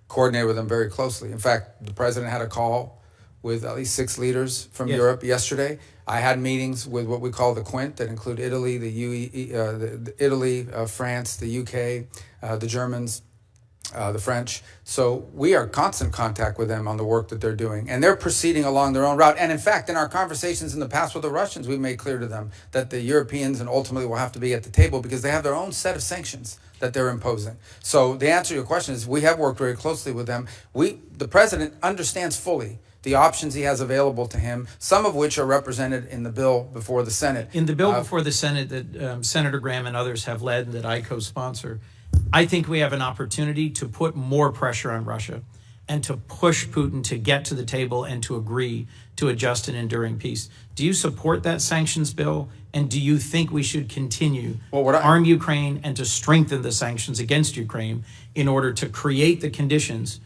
coordinated with them very closely. In fact, the president had a call with at least 6 leaders from Europe yesterday. I had meetings with what we call the Quint, that include Italy, France, the UK, the Germans, the French. So we are in constant contact with them on the work that they're doing. And they're proceeding along their own route. And in fact, in our conversations in the past with the Russians, we've made clear to them that the Europeans and ultimately will have to be at the table because they have their own set of sanctions that they're imposing. So the answer to your question is we have worked very closely with them. The president understands fully the options he has available to him, some of which are represented in the bill before the Senate. In the bill before the Senate that Senator Graham and others have led and that I co-sponsor, I think we have an opportunity to put more pressure on Russia and to push Putin to get to the table and to agree to a just and enduring peace. Do you support that sanctions bill? And do you think we should continue to arm Ukraine and to strengthen the sanctions against Ukraine in order to create the conditions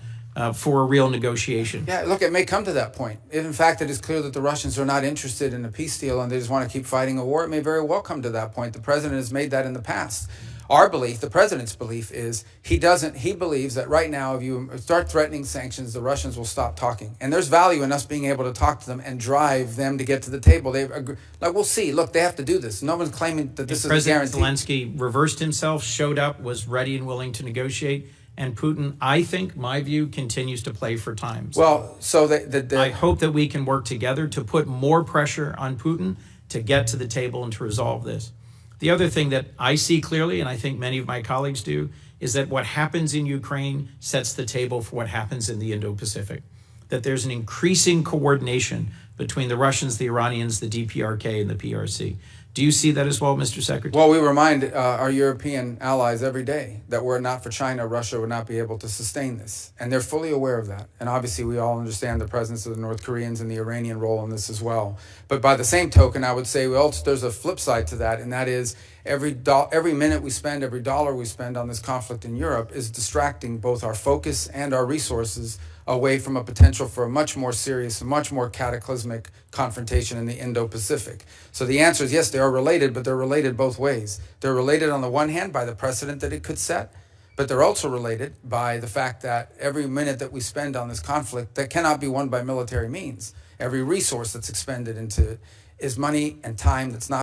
for a real negotiation? Yeah, look, it may come to that point. If in fact it is clear that the Russians are not interested in a peace deal and they just want to keep fighting a war, it may very well come to that point. The president has made that in the past. Our belief, the president's belief, is he believes that right now, if you start threatening sanctions, the Russians will stop talking. And there's value in us being able to talk to them and drive them to get to the table. We'll see. Look, they have to do this. No one's claiming that this is a guarantee. President Zelensky reversed himself, showed up, was ready and willing to negotiate. And Putin, I think, my view, continues to play for time. Well, so I hope that we can work together to put more pressure on Putin to get to the table and to resolve this. The other thing that I see clearly, and I think many of my colleagues do, is that what happens in Ukraine sets the table for what happens in the Indo-Pacific. That there's an increasing coordination between the Russians, the Iranians, the DPRK, and the PRC. Do you see that as well, Mr. Secretary? Well, we remind our European allies every day that were it not for China, Russia would not be able to sustain this. And they're fully aware of that. And obviously, we all understand the presence of the North Koreans and the Iranian role in this as well. But by the same token, I would say there's a flip side to that, and that is every minute we spend, every dollar we spend on this conflict in Europe is distracting both our focus and our resources away from a potential for a much more serious, much more cataclysmic confrontation in the Indo-Pacific. So the answer is yes, they are related, but they're related both ways. They're related on the one hand by the precedent that it could set, but they're also related by the fact that every minute that we spend on this conflict that cannot be won by military means, every resource that's expended into it is money and time that's not